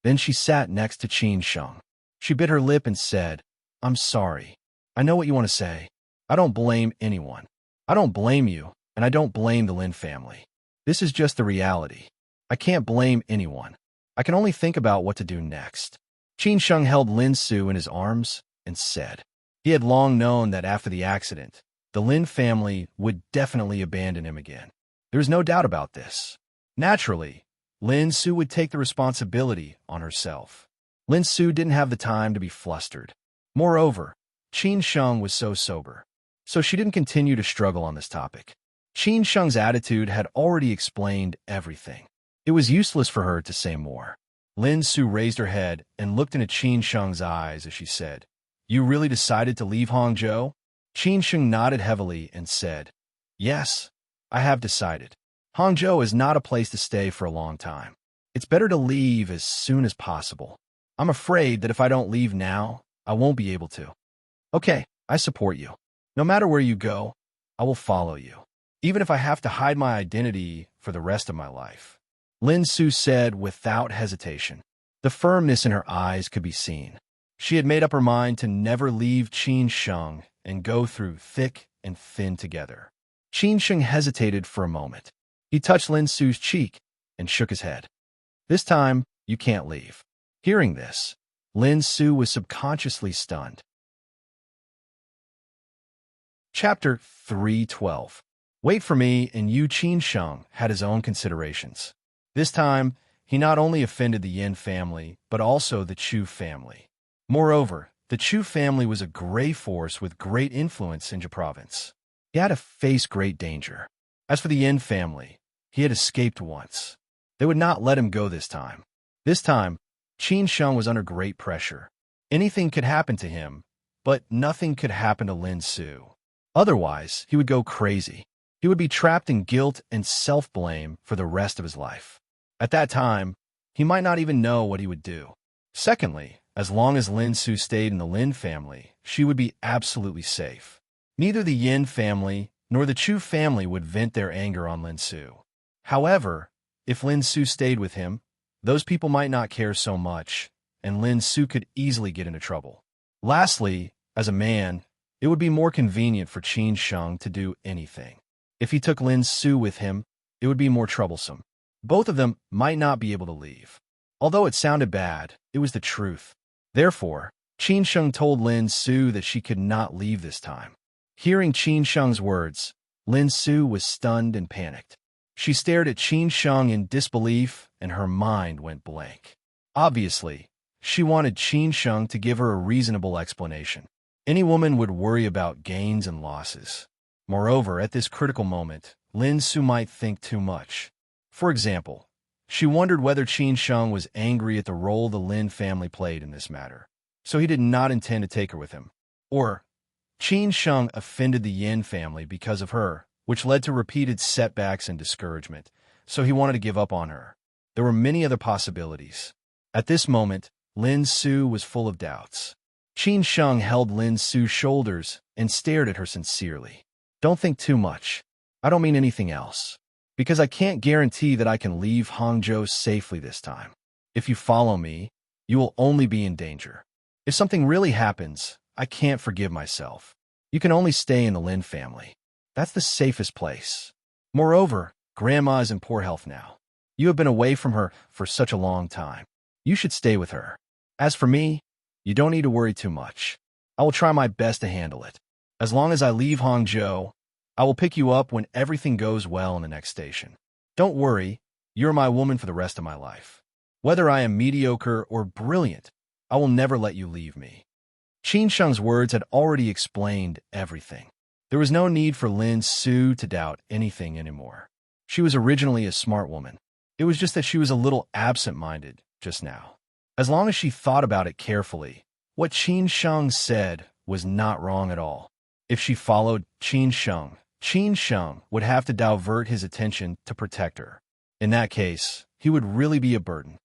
Then she sat next to Qin Sheng. She bit her lip and said, "I'm sorry. I know what you want to say. I don't blame anyone. I don't blame you, and I don't blame the Lin family. This is just the reality. I can't blame anyone. I can only think about what to do next." Qin Sheng held Lin Su in his arms and said, he had long known that after the accident, the Lin family would definitely abandon him again. There was no doubt about this. Naturally, Lin Su would take the responsibility on herself. Lin Su didn't have the time to be flustered. Moreover, Qin Sheng was so sober, so she didn't continue to struggle on this topic. Qin Sheng's attitude had already explained everything. It was useless for her to say more. Lin Su raised her head and looked into Qin Sheng's eyes as she said, "You really decided to leave Hangzhou?" Qin Sheng nodded heavily and said, "Yes, I have decided. Hangzhou is not a place to stay for a long time. It's better to leave as soon as possible. I'm afraid that if I don't leave now, I won't be able to." "Okay, I support you. No matter where you go, I will follow you, even if I have to hide my identity for the rest of my life," Lin Su said without hesitation. The firmness in her eyes could be seen. She had made up her mind to never leave Qin Sheng and go through thick and thin together. Qin Sheng hesitated for a moment. He touched Lin Su's cheek and shook his head. "This time, you can't leave." Hearing this, Lin Su was subconsciously stunned. Chapter 3:12. Wait for me, and Yu Qin Sheng had his own considerations. This time, he not only offended the Yin family, but also the Chu family. Moreover, the Chu family was a gray force with great influence in Jia province. He had to face great danger. As for the Yin family, he had escaped once. They would not let him go this time. This time, Qin Sheng was under great pressure. Anything could happen to him, but nothing could happen to Lin Su. Otherwise, he would go crazy. He would be trapped in guilt and self-blame for the rest of his life. At that time, he might not even know what he would do. Secondly, as long as Lin Su stayed in the Lin family, she would be absolutely safe. Neither the Yin family nor the Chu family would vent their anger on Lin Su. However, if Lin Su stayed with him, those people might not care so much, and Lin Su could easily get into trouble. Lastly, as a man, it would be more convenient for Qin Sheng to do anything. If he took Lin Su with him, it would be more troublesome. Both of them might not be able to leave. Although it sounded bad, it was the truth. Therefore, Qin Sheng told Lin Su that she could not leave this time. Hearing Qin Sheng's words, Lin Su was stunned and panicked. She stared at Qin Sheng in disbelief, and her mind went blank. Obviously, she wanted Qin Sheng to give her a reasonable explanation. Any woman would worry about gains and losses. Moreover, at this critical moment, Lin Su might think too much. For example, she wondered whether Qin Sheng was angry at the role the Lin family played in this matter, so he did not intend to take her with him. Or, Qin Sheng offended the Yin family because of her, which led to repeated setbacks and discouragement, so he wanted to give up on her. There were many other possibilities. At this moment, Lin Su was full of doubts. Qin Sheng held Lin Su's shoulders and stared at her sincerely. "Don't think too much. I don't mean anything else. Because I can't guarantee that I can leave Hangzhou safely this time. If you follow me, you will only be in danger. If something really happens, I can't forgive myself. You can only stay in the Lin family. That's the safest place. Moreover, Grandma is in poor health now. You have been away from her for such a long time. You should stay with her. As for me, you don't need to worry too much. I will try my best to handle it. As long as I leave Hangzhou, I will pick you up when everything goes well in the next station. Don't worry, you're my woman for the rest of my life. Whether I am mediocre or brilliant, I will never let you leave me." Qin Sheng's words had already explained everything. There was no need for Lin Su to doubt anything anymore. She was originally a smart woman. It was just that she was a little absent-minded just now. As long as she thought about it carefully, what Qin Sheng said was not wrong at all. If she followed Qin Sheng would have to divert his attention to protect her. In that case, he would really be a burden.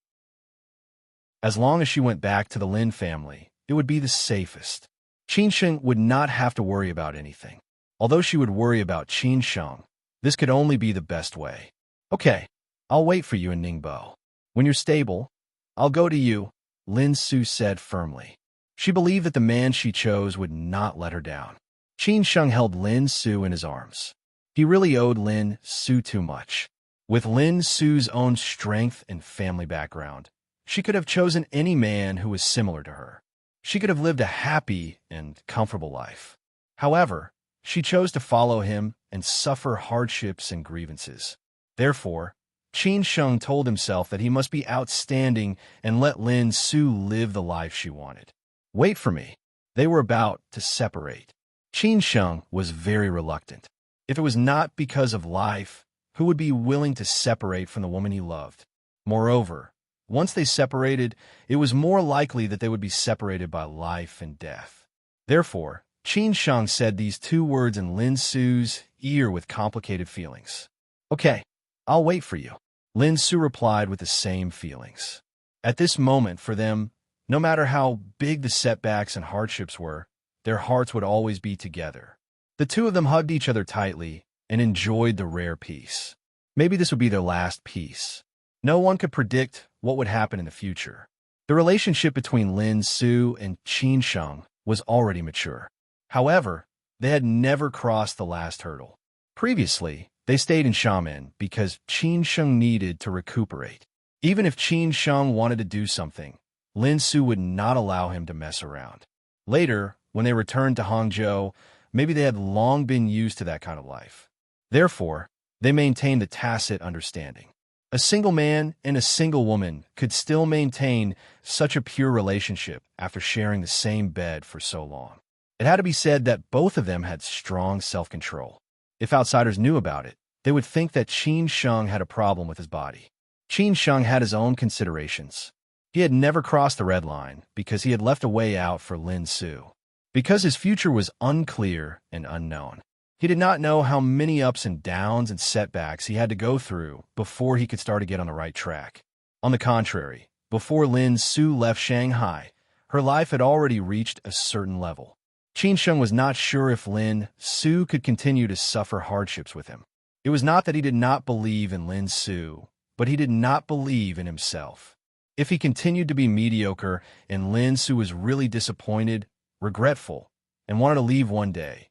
As long as she went back to the Lin family, it would be the safest. Qin Sheng would not have to worry about anything. Although she would worry about Qin Sheng, this could only be the best way. "Okay, I'll wait for you in Ningbo. When you're stable, I'll go to you," Lin Su said firmly. She believed that the man she chose would not let her down. Qin Sheng held Lin Su in his arms. He really owed Lin Su too much. With Lin Su's own strength and family background, she could have chosen any man who was similar to her. She could have lived a happy and comfortable life. However, she chose to follow him and suffer hardships and grievances. Therefore, Qin Sheng told himself that he must be outstanding and let Lin Su live the life she wanted. "Wait for me." They were about to separate. Qin Sheng was very reluctant. If it was not because of life, who would be willing to separate from the woman he loved? Moreover, once they separated, it was more likely that they would be separated by life and death. Therefore, Qin Sheng said these two words in Lin Su's ear with complicated feelings. "Okay, I'll wait for you." Lin Su replied with the same feelings. At this moment, for them, no matter how big the setbacks and hardships were, their hearts would always be together. The two of them hugged each other tightly and enjoyed the rare peace. Maybe this would be their last peace. No one could predict what would happen in the future. The relationship between Lin Su and Qin Sheng was already mature. However, they had never crossed the last hurdle. Previously, they stayed in Xiamen because Qin Sheng needed to recuperate. Even if Qin Sheng wanted to do something, Lin Su would not allow him to mess around. Later, when they returned to Hangzhou, maybe they had long been used to that kind of life. Therefore, they maintained a tacit understanding. A single man and a single woman could still maintain such a pure relationship after sharing the same bed for so long. It had to be said that both of them had strong self-control. If outsiders knew about it, they would think that Qin Sheng had a problem with his body. Qin Sheng had his own considerations. He had never crossed the red line because he had left a way out for Lin Su. Because his future was unclear and unknown. He did not know how many ups and downs and setbacks he had to go through before he could start to get on the right track. On the contrary, before Lin Su left Shanghai, her life had already reached a certain level. Qin Sheng was not sure if Lin Su could continue to suffer hardships with him. It was not that he did not believe in Lin Su, but he did not believe in himself. If he continued to be mediocre and Lin Su was really disappointed, regretful, and wanted to leave one day,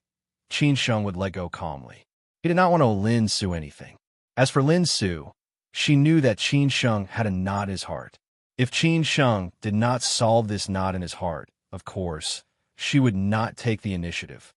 Qin Sheng would let go calmly. He did not want to Lin Su anything. As for Lin Su, she knew that Qin Sheng had a knot in his heart. If Qin Sheng did not solve this knot in his heart, of course, she would not take the initiative.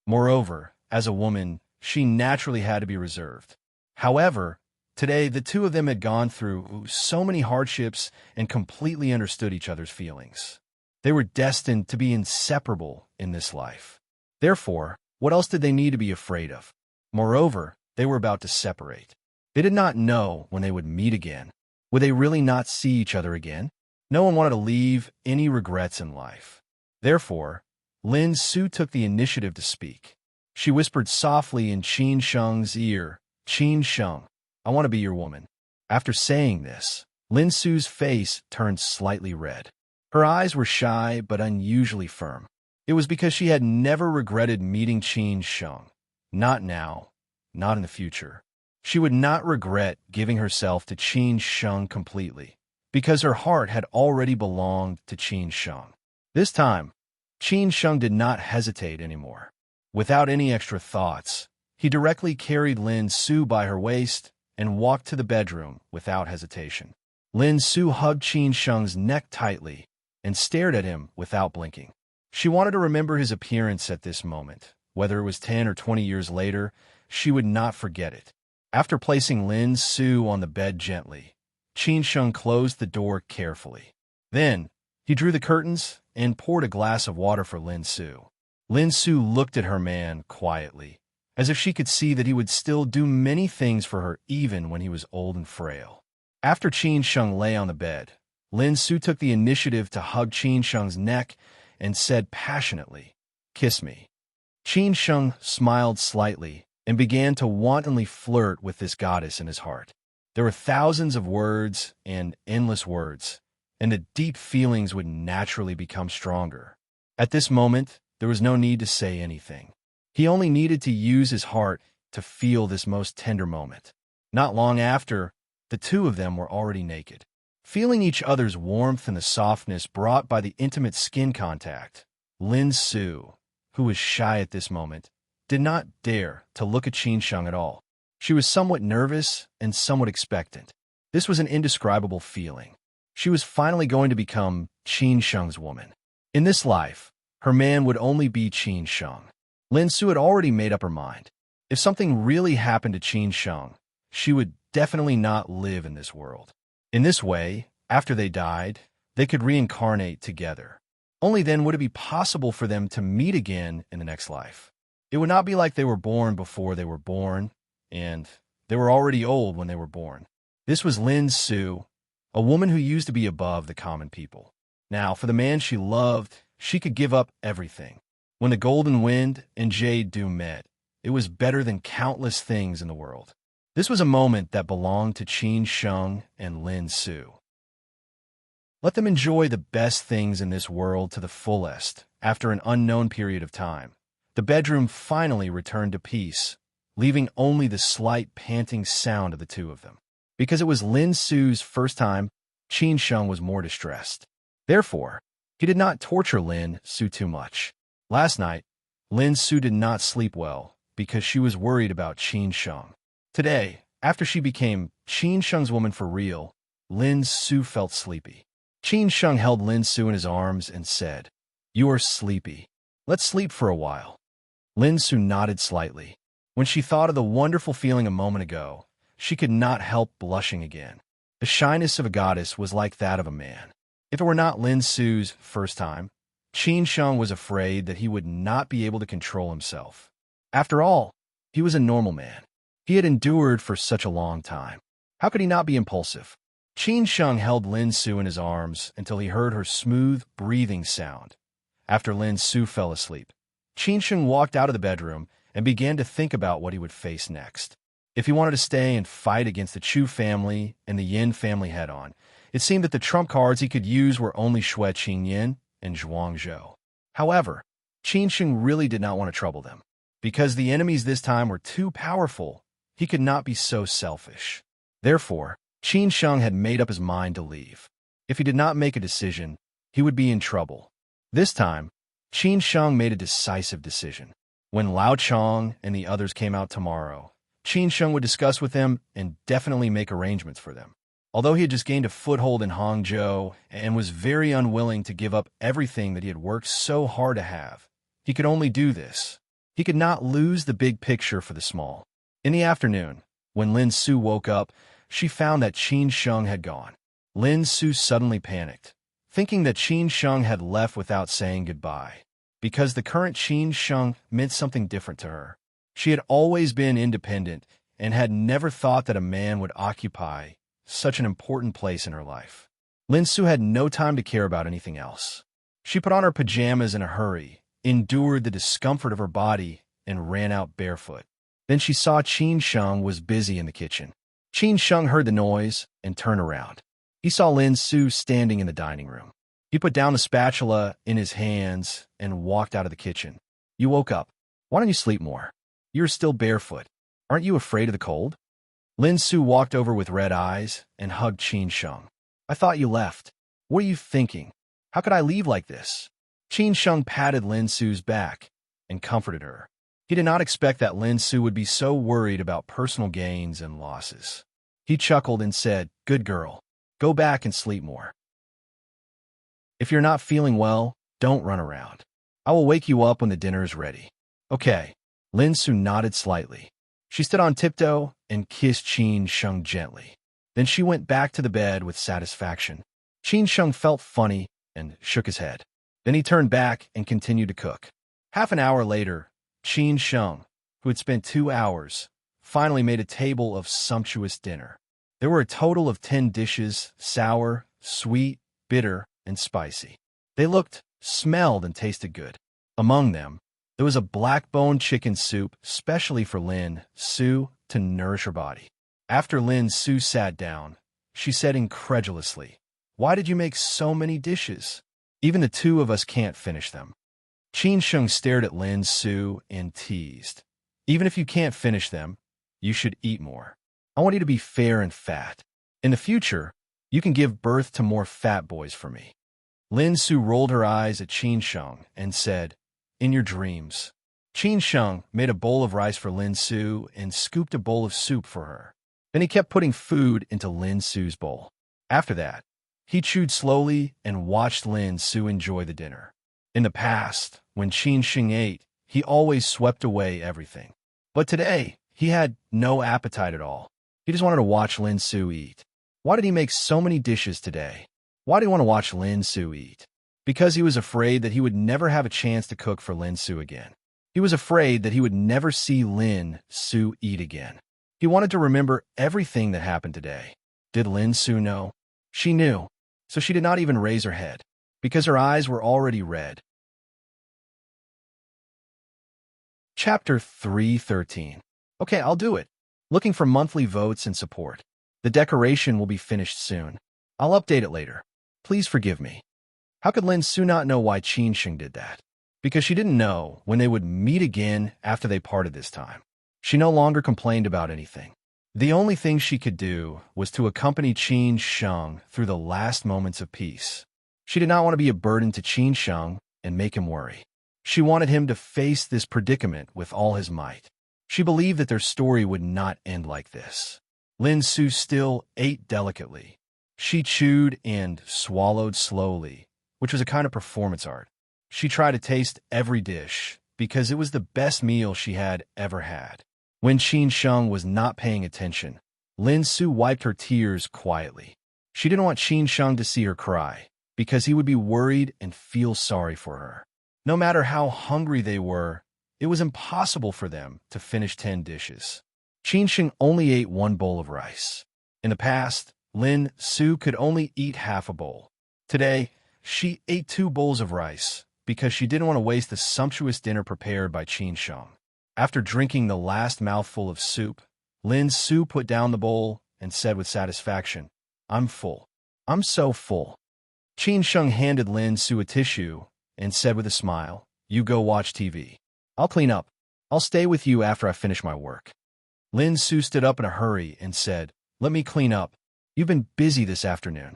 Moreover, as a woman, she naturally had to be reserved. However, today the two of them had gone through so many hardships and completely understood each other's feelings. They were destined to be inseparable in this life. Therefore, what else did they need to be afraid of? Moreover, they were about to separate. They did not know when they would meet again. Would they really not see each other again? No one wanted to leave any regrets in life. Therefore, Lin Su took the initiative to speak. She whispered softly in Qin Sheng's ear, "Qin Sheng, I want to be your woman." After saying this, Lin Su's face turned slightly red. Her eyes were shy but unusually firm. It was because she had never regretted meeting Qin Sheng. Not now, not in the future. She would not regret giving herself to Qin Sheng completely, because her heart had already belonged to Qin Sheng. This time, Qin Sheng did not hesitate anymore. Without any extra thoughts, he directly carried Lin Su by her waist and walked to the bedroom without hesitation. Lin Su hugged Qin Sheng's neck tightly and stared at him without blinking. She wanted to remember his appearance at this moment, Whether it was 10 or 20 years later, she would not forget it. After placing Lin Su on the bed gently, Qin Sheng closed the door carefully. Then, he drew the curtains and poured a glass of water for Lin Su. Lin Su looked at her man quietly, as if she could see that he would still do many things for her even when he was old and frail. After Qin Sheng lay on the bed, Lin Su took the initiative to hug Qin Sheng's neck and said passionately, "Kiss me." Qin Sheng smiled slightly and began to wantonly flirt with this goddess in his heart. There were thousands of words and endless words, and the deep feelings would naturally become stronger. At this moment, there was no need to say anything. He only needed to use his heart to feel this most tender moment. Not long after, the two of them were already naked. Feeling each other's warmth and the softness brought by the intimate skin contact, Lin Su, who was shy at this moment, did not dare to look at Qin Sheng at all. She was somewhat nervous and somewhat expectant. This was an indescribable feeling. She was finally going to become Qin Sheng's woman. In this life, her man would only be Qin Sheng. Lin Su had already made up her mind. If something really happened to Qin Sheng, she would definitely not live in this world. In this way, after they died, they could reincarnate together. Only then would it be possible for them to meet again in the next life. It would not be like they were born before they were born, and they were already old when they were born. This was Lin Su, a woman who used to be above the common people. Now, for the man she loved, she could give up everything. When the golden wind and jade dew met, it was better than countless things in the world. This was a moment that belonged to Qin Sheng and Lin Su. Let them enjoy the best things in this world to the fullest. After an unknown period of time, the bedroom finally returned to peace, leaving only the slight panting sound of the two of them. Because it was Lin Su's first time, Qin Sheng was more distressed. Therefore, he did not torture Lin Su too much. Last night, Lin Su did not sleep well because she was worried about Qin Sheng. Today, after she became Qin Sheng's woman for real, Lin Su felt sleepy. Qin Sheng held Lin Su in his arms and said, "You are sleepy. Let's sleep for a while." Lin Su nodded slightly. When she thought of the wonderful feeling a moment ago, she could not help blushing again. The shyness of a goddess was like that of a man. If it were not Lin Su's first time, Qin Sheng was afraid that he would not be able to control himself. After all, he was a normal man. He had endured for such a long time. How could he not be impulsive? Qin Sheng held Lin Su in his arms until he heard her smooth breathing sound. After Lin Su fell asleep, Qin Sheng walked out of the bedroom and began to think about what he would face next. If he wanted to stay and fight against the Chu family and the Yin family head-on, it seemed that the trump cards he could use were only Xue Qingyin and Zhuang Zhou. However, Qin Sheng really did not want to trouble them. Because the enemies this time were too powerful, he could not be so selfish. Therefore, Qin Sheng had made up his mind to leave. If he did not make a decision, he would be in trouble. This time, Qin Sheng made a decisive decision. When Lao Chong and the others came out tomorrow, Qin Sheng would discuss with them and definitely make arrangements for them. Although he had just gained a foothold in Hangzhou and was very unwilling to give up everything that he had worked so hard to have, he could only do this. He could not lose the big picture for the small. In the afternoon, when Lin Su woke up, she found that Qin Sheng had gone. Lin Su suddenly panicked, thinking that Qin Sheng had left without saying goodbye. Because the current Qin Sheng meant something different to her. She had always been independent and had never thought that a man would occupy such an important place in her life. Lin Su had no time to care about anything else. She put on her pajamas in a hurry, endured the discomfort of her body, and ran out barefoot. Then she saw Qin Sheng was busy in the kitchen. Qin Sheng heard the noise and turned around. He saw Lin Su standing in the dining room. He put down the spatula in his hands and walked out of the kitchen. "You woke up. Why don't you sleep more? You're still barefoot. Aren't you afraid of the cold?" Lin Su walked over with red eyes and hugged Qin Sheng. "I thought you left. What are you thinking? How could I leave like this?" Qin Sheng patted Lin Su's back and comforted her. He did not expect that Lin Su would be so worried about personal gains and losses. He chuckled and said, "Good girl. Go back and sleep more. If you're not feeling well, don't run around. I will wake you up when the dinner is ready." Okay. Lin Su nodded slightly. She stood on tiptoe and kissed Qin Sheng gently. Then she went back to the bed with satisfaction. Qin Sheng felt funny and shook his head. Then he turned back and continued to cook. Half an hour later, Qin Sheng, who had spent 2 hours, finally made a table of sumptuous dinner. There were a total of 10 dishes, sour, sweet, bitter, and spicy. They looked, smelled, and tasted good. Among them, there was a black-bone chicken soup specially for Lin Su to nourish her body. After Lin Su sat down, she said incredulously, "Why did you make so many dishes? Even the two of us can't finish them." Qin Sheng stared at Lin Su and teased, "Even if you can't finish them, you should eat more. I want you to be fair and fat. In the future, you can give birth to more fat boys for me." Lin Su rolled her eyes at Qin Sheng and said, "In your dreams." Qin Sheng made a bowl of rice for Lin Su and scooped a bowl of soup for her. Then he kept putting food into Lin Su's bowl. After that, he chewed slowly and watched Lin Su enjoy the dinner. In the past, when Qin Sheng ate, he always swept away everything. But today, he had no appetite at all. He just wanted to watch Lin Su eat. Why did he make so many dishes today? Why did he want to watch Lin Su eat? Because he was afraid that he would never have a chance to cook for Lin Su again. He was afraid that he would never see Lin Su eat again. He wanted to remember everything that happened today. Did Lin Su know? She knew, so she did not even raise her head, because her eyes were already red. Chapter 3:13. Okay, I'll do it. Looking for monthly votes and support. The decoration will be finished soon. I'll update it later. Please forgive me. How could Lin Su not know why Qin Sheng did that? Because she didn't know when they would meet again after they parted this time. She no longer complained about anything. The only thing she could do was to accompany Qin Sheng through the last moments of peace. She did not want to be a burden to Qin Sheng and make him worry. She wanted him to face this predicament with all his might. She believed that their story would not end like this. Lin Su still ate delicately. She chewed and swallowed slowly, which was a kind of performance art. She tried to taste every dish because it was the best meal she had ever had. When Qin Sheng was not paying attention, Lin Su wiped her tears quietly. She didn't want Qin Sheng to see her cry because he would be worried and feel sorry for her. No matter how hungry they were, it was impossible for them to finish 10 dishes. Qin Sheng only ate 1 bowl of rice. In the past, Lin Su could only eat half a bowl. Today, she ate 2 bowls of rice because she didn't want to waste the sumptuous dinner prepared by Qin Sheng. After drinking the last mouthful of soup, Lin Su put down the bowl and said with satisfaction, "I'm full. I'm so full." Qin Sheng handed Lin Su a tissue and said with a smile, "You go watch TV. I'll clean up. I'll stay with you after I finish my work." Lin Su stood up in a hurry and said, "Let me clean up. You've been busy this afternoon.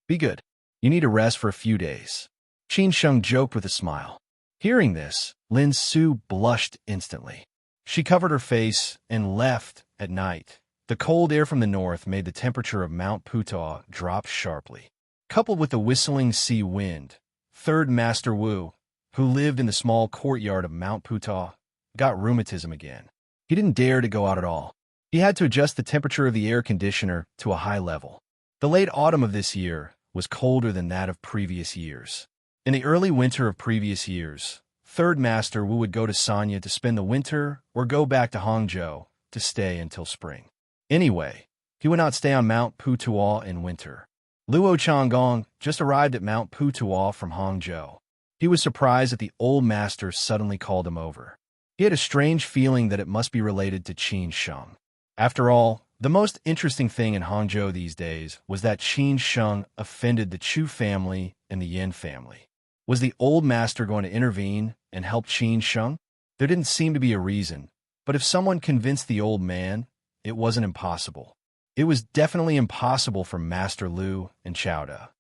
Be good. You need a rest for a few days." Qin Sheng joked with a smile. Hearing this, Lin Su blushed instantly. She covered her face and left at night. The cold air from the north made the temperature of Mount Putah drop sharply. Coupled with the whistling sea wind, Third Master Wu, who lived in the small courtyard of Mount Putah, got rheumatism again. He didn't dare to go out at all. He had to adjust the temperature of the air conditioner to a high level. The late autumn of this year was colder than that of previous years. In the early winter of previous years, Third Master Wu would go to Sanya to spend the winter or go back to Hangzhou to stay until spring. Anyway, he would not stay on Mount Putah in winter. Luo Changgong just arrived at Mount Putah from Hangzhou. He was surprised that the old master suddenly called him over. He had a strange feeling that it must be related to Qin Sheng. After all, the most interesting thing in Hangzhou these days was that Qin Sheng offended the Chu family and the Yin family. Was the old master going to intervene and help Qin Sheng? There didn't seem to be a reason, but if someone convinced the old man, it wasn't impossible. It was definitely impossible for Master Lu and Chowda.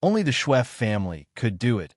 Only the Xuef family could do it.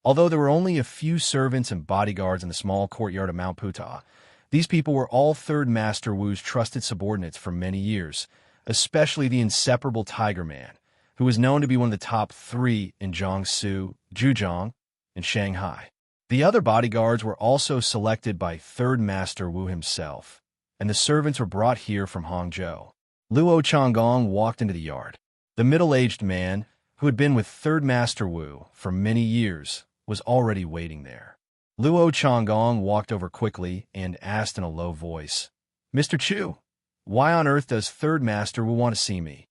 Although there were only a few servants and bodyguards in the small courtyard of Mount Putah, these people were all Third Master Wu's trusted subordinates for many years, especially the inseparable Tiger Man, who was known to be one of the top 3 in Jiangsu, Zhejiang, and Shanghai. The other bodyguards were also selected by Third Master Wu himself, and the servants were brought here from Hangzhou. Luo Changgong walked into the yard. The middle-aged man, who had been with Third Master Wu for many years, was already waiting there. Luo Changgong walked over quickly and asked in a low voice, "Mr. Chu, why on earth does Third Master Wu want to see me?"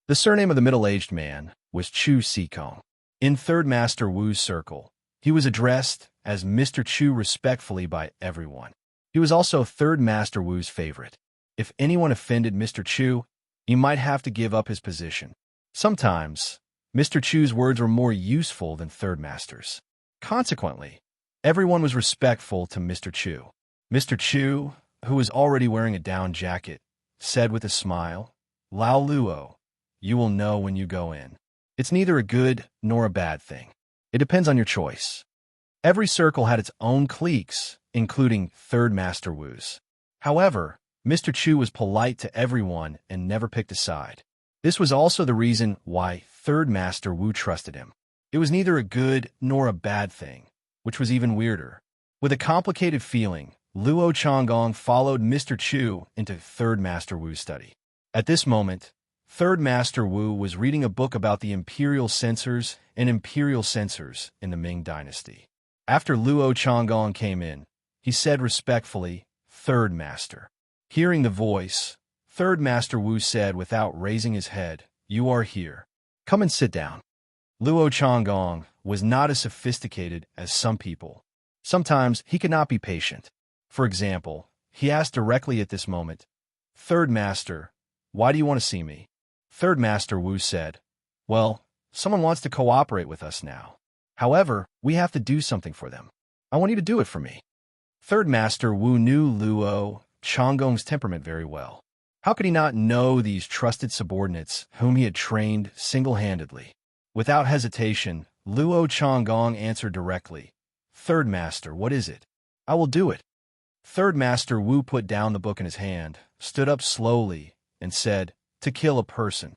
The surname of the middle-aged man was Chu Sikong. In Third Master Wu's circle, he was addressed as Mr. Chu respectfully by everyone. He was also Third Master Wu's favorite. If anyone offended Mr. Chu, he might have to give up his position. Sometimes, Mr. Chu's words were more useful than Third Master's. Consequently, everyone was respectful to Mr. Chu. Mr. Chu, who was already wearing a down jacket, said with a smile, "Lao Luo, you will know when you go in. It's neither a good nor a bad thing. It depends on your choice." Every circle had its own cliques, including Third Master Wu's. However, Mr. Chu was polite to everyone and never picked a side. This was also the reason why Third Master Wu trusted him. It was neither a good nor a bad thing, which was even weirder. With a complicated feeling, Luo Changgong followed Mr. Chu into Third Master Wu's study. At this moment, Third Master Wu was reading a book about the imperial censors and imperial censors in the Ming Dynasty. After Luo Changgong came in, he said respectfully, "Third Master." Hearing the voice, Third Master Wu said without raising his head, "You are here. Come and sit down." Luo Changgong was not as sophisticated as some people. Sometimes he could not be patient. For example, he asked directly at this moment, "Third Master, why do you want to see me?" Third Master Wu said, "Well, someone wants to cooperate with us now. However, we have to do something for them. I want you to do it for me." Third Master Wu knew Luo Changgong's temperament very well. How could he not know these trusted subordinates whom he had trained single-handedly? Without hesitation, Luo Changgong answered directly, "Third Master, what is it? I will do it." Third Master Wu put down the book in his hand, stood up slowly, and said, "To kill a person."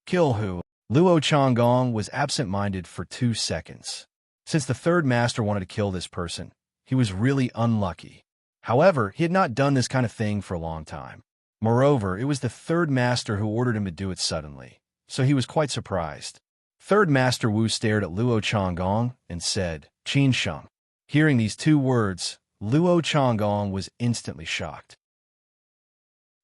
"Kill who?" Luo Changgong was absent-minded for 2 seconds. Since the Third Master wanted to kill this person, he was really unlucky. However, he had not done this kind of thing for a long time. Moreover, it was the Third Master who ordered him to do it suddenly, so he was quite surprised. Third Master Wu stared at Luo Changgong and said, "Qin Sheng." Hearing these 2 words, Luo Changgong was instantly shocked.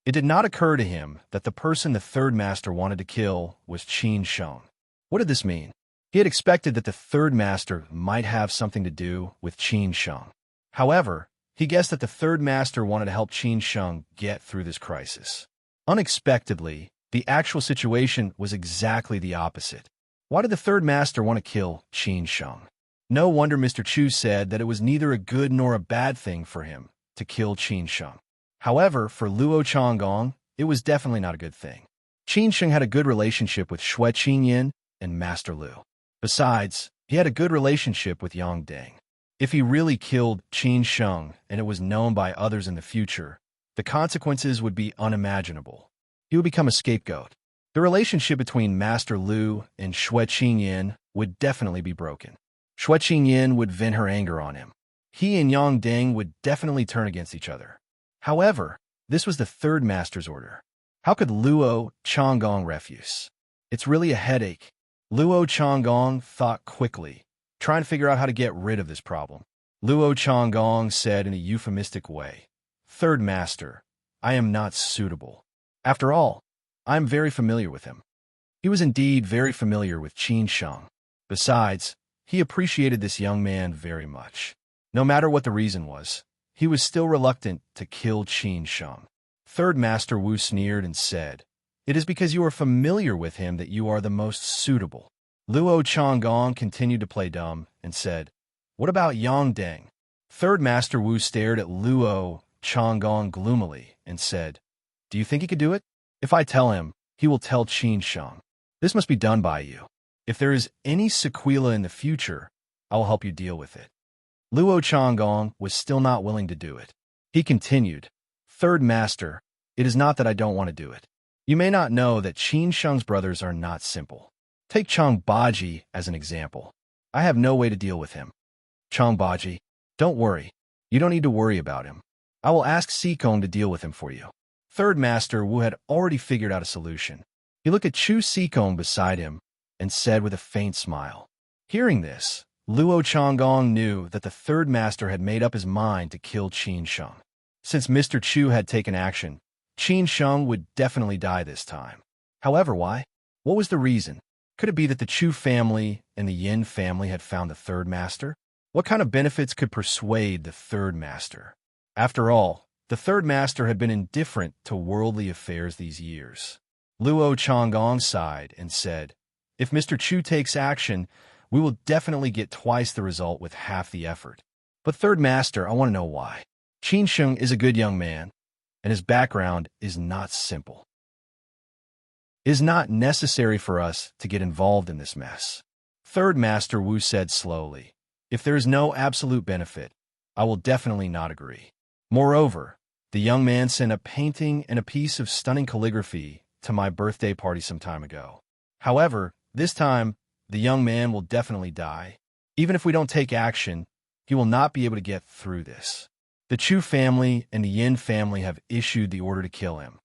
It did not occur to him that the person the Third Master wanted to kill was Qin Sheng. What did this mean? He had expected that the Third Master might have something to do with Qin Sheng. However, he guessed that the Third Master wanted to help Qin Sheng get through this crisis. Unexpectedly, the actual situation was exactly the opposite. Why did the Third Master want to kill Qin Sheng? No wonder Mr. Chu said that it was neither a good nor a bad thing for him to kill Qin Sheng. However, for Luo Changgong, it was definitely not a good thing. Qin Sheng had a good relationship with Xue Qinyin and Master Lu. Besides, he had a good relationship with Yang Deng. If he really killed Qin Sheng and it was known by others in the future, the consequences would be unimaginable. He would become a scapegoat. The relationship between Master Lu and Xue Qinyin would definitely be broken. Xue Qinyin would vent her anger on him. He and Yang Deng would definitely turn against each other. However, this was the Third Master's order. How could Luo Changgong refuse? It's really a headache. Luo Changgong thought quickly, trying to figure out how to get rid of this problem. Luo Changgong said in a euphemistic way, "Third Master, I am not suitable. After all, I am very familiar with him." He was indeed very familiar with Qin Sheng. Besides, he appreciated this young man very much. No matter what the reason was, he was still reluctant to kill Qin Sheng. Third Master Wu sneered and said, "It is because you are familiar with him that you are the most suitable." Luo Changgong continued to play dumb and said, "What about Yang Deng?" Third Master Wu stared at Luo Changgong gloomily and said, "Do you think he could do it? If I tell him, he will tell Qin Sheng. This must be done by you. If there is any sequela in the future, I will help you deal with it." Luo Changgong was still not willing to do it. He continued, "Third Master, it is not that I don't want to do it. You may not know that Qin Sheng's brothers are not simple. Take Chang Baji as an example. I have no way to deal with him. Changbaji, don't worry. You don't need to worry about him. I will ask Sikong to deal with him for you. Third Master Wu had already figured out a solution. He looked at Chu Sikong beside him and said with a faint smile. Hearing this, Luo Changgong knew that the third master had made up his mind to kill Qin Sheng. Since Mr. Chu had taken action, Qin Sheng would definitely die this time. However, why? What was the reason? Could it be that the Chu family and the Yin family had found the third master? What kind of benefits could persuade the third master? After all, the third master had been indifferent to worldly affairs these years. Luo Changgong sighed and said, if Mr. Chu takes action, we will definitely get twice the result with half the effort. But third master, I want to know why. Qin Sheng is a good young man, and his background is not simple. It is not necessary for us to get involved in this mess. Third Master Wu said slowly, if there is no absolute benefit, I will definitely not agree. Moreover, the young man sent a painting and a piece of stunning calligraphy to my birthday party some time ago. However, this time, the young man will definitely die. Even if we don't take action, he will not be able to get through this. The Chu family and the Yin family have issued the order to kill him.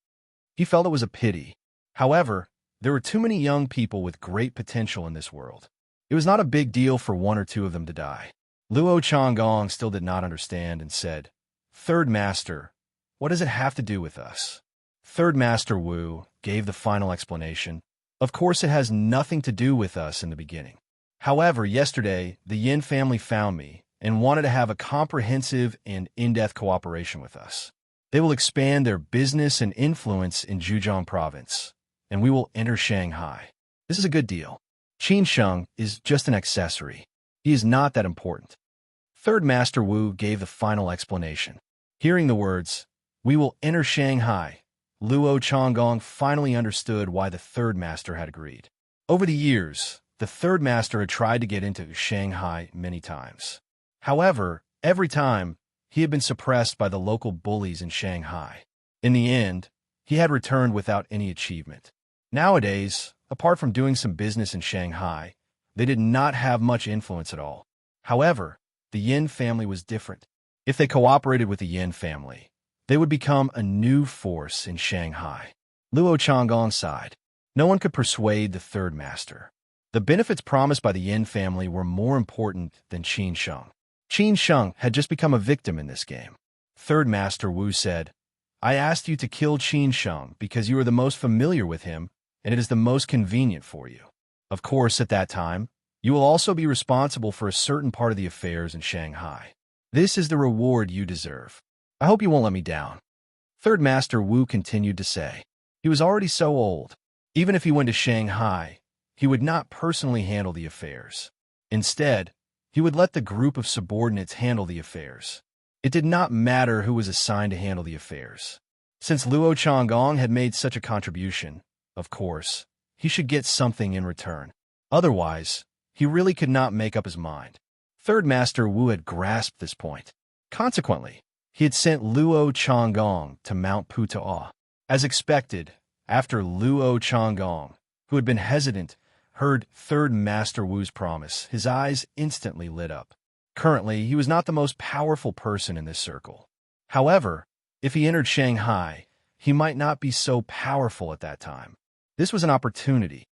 He felt it was a pity. However, there were too many young people with great potential in this world. It was not a big deal for one or two of them to die. Luo Changgong still did not understand and said, Third Master, what does it have to do with us? Third Master Wu gave the final explanation. Of course, it has nothing to do with us in the beginning. However, yesterday, the Yin family found me and wanted to have a comprehensive and in-depth cooperation with us. They will expand their business and influence in Zhejiang province, and we will enter Shanghai. This is a good deal. Qin Sheng is just an accessory. He is not that important. Third Master Wu gave the final explanation. Hearing the words, we will enter Shanghai, Luo Changgong finally understood why the third master had agreed. Over the years, the third master had tried to get into Shanghai many times. However, every time, he had been suppressed by the local bullies in Shanghai. In the end, he had returned without any achievement. Nowadays, apart from doing some business in Shanghai, they did not have much influence at all. However, the Yin family was different. If they cooperated with the Yin family, they would become a new force in Shanghai. Luo Changgong sighed. No one could persuade the third master. The benefits promised by the Yin family were more important than Qin Sheng. Qin Sheng had just become a victim in this game. Third Master Wu said, I asked you to kill Qin Sheng because you are the most familiar with him, and it is the most convenient for you. Of course, at that time, you will also be responsible for a certain part of the affairs in Shanghai. This is the reward you deserve. I hope you won't let me down. Third Master Wu continued to say. He was already so old. Even if he went to Shanghai, he would not personally handle the affairs. Instead, he would let the group of subordinates handle the affairs. It did not matter who was assigned to handle the affairs. Since Luo Changgong had made such a contribution, of course, he should get something in return. Otherwise, he really could not make up his mind. Third Master Wu had grasped this point. Consequently, he had sent Luo Changgong to Mount Putao. As expected, after Luo Changgong, who had been hesitant, heard Third Master Wu's promise, his eyes instantly lit up. Currently, he was not the most powerful person in this circle. However, if he entered Shanghai, he might not be so powerful at that time. This was an opportunity.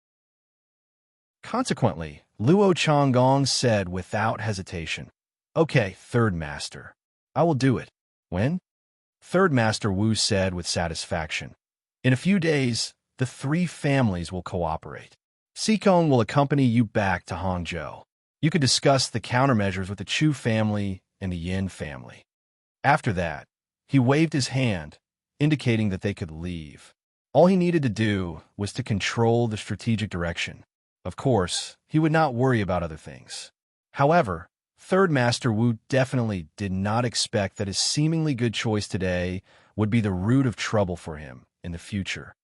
Consequently, Luo Changgong said without hesitation, Okay, Third Master, I will do it. When? Third Master Wu said with satisfaction. In a few days, the three families will cooperate. Sikong will accompany you back to Hangzhou. You could discuss the countermeasures with the Chu family and the Yin family. After that, he waved his hand, indicating that they could leave. All he needed to do was to control the strategic direction. Of course, he would not worry about other things. However, Third Master Wu definitely did not expect that his seemingly good choice today would be the root of trouble for him in the future.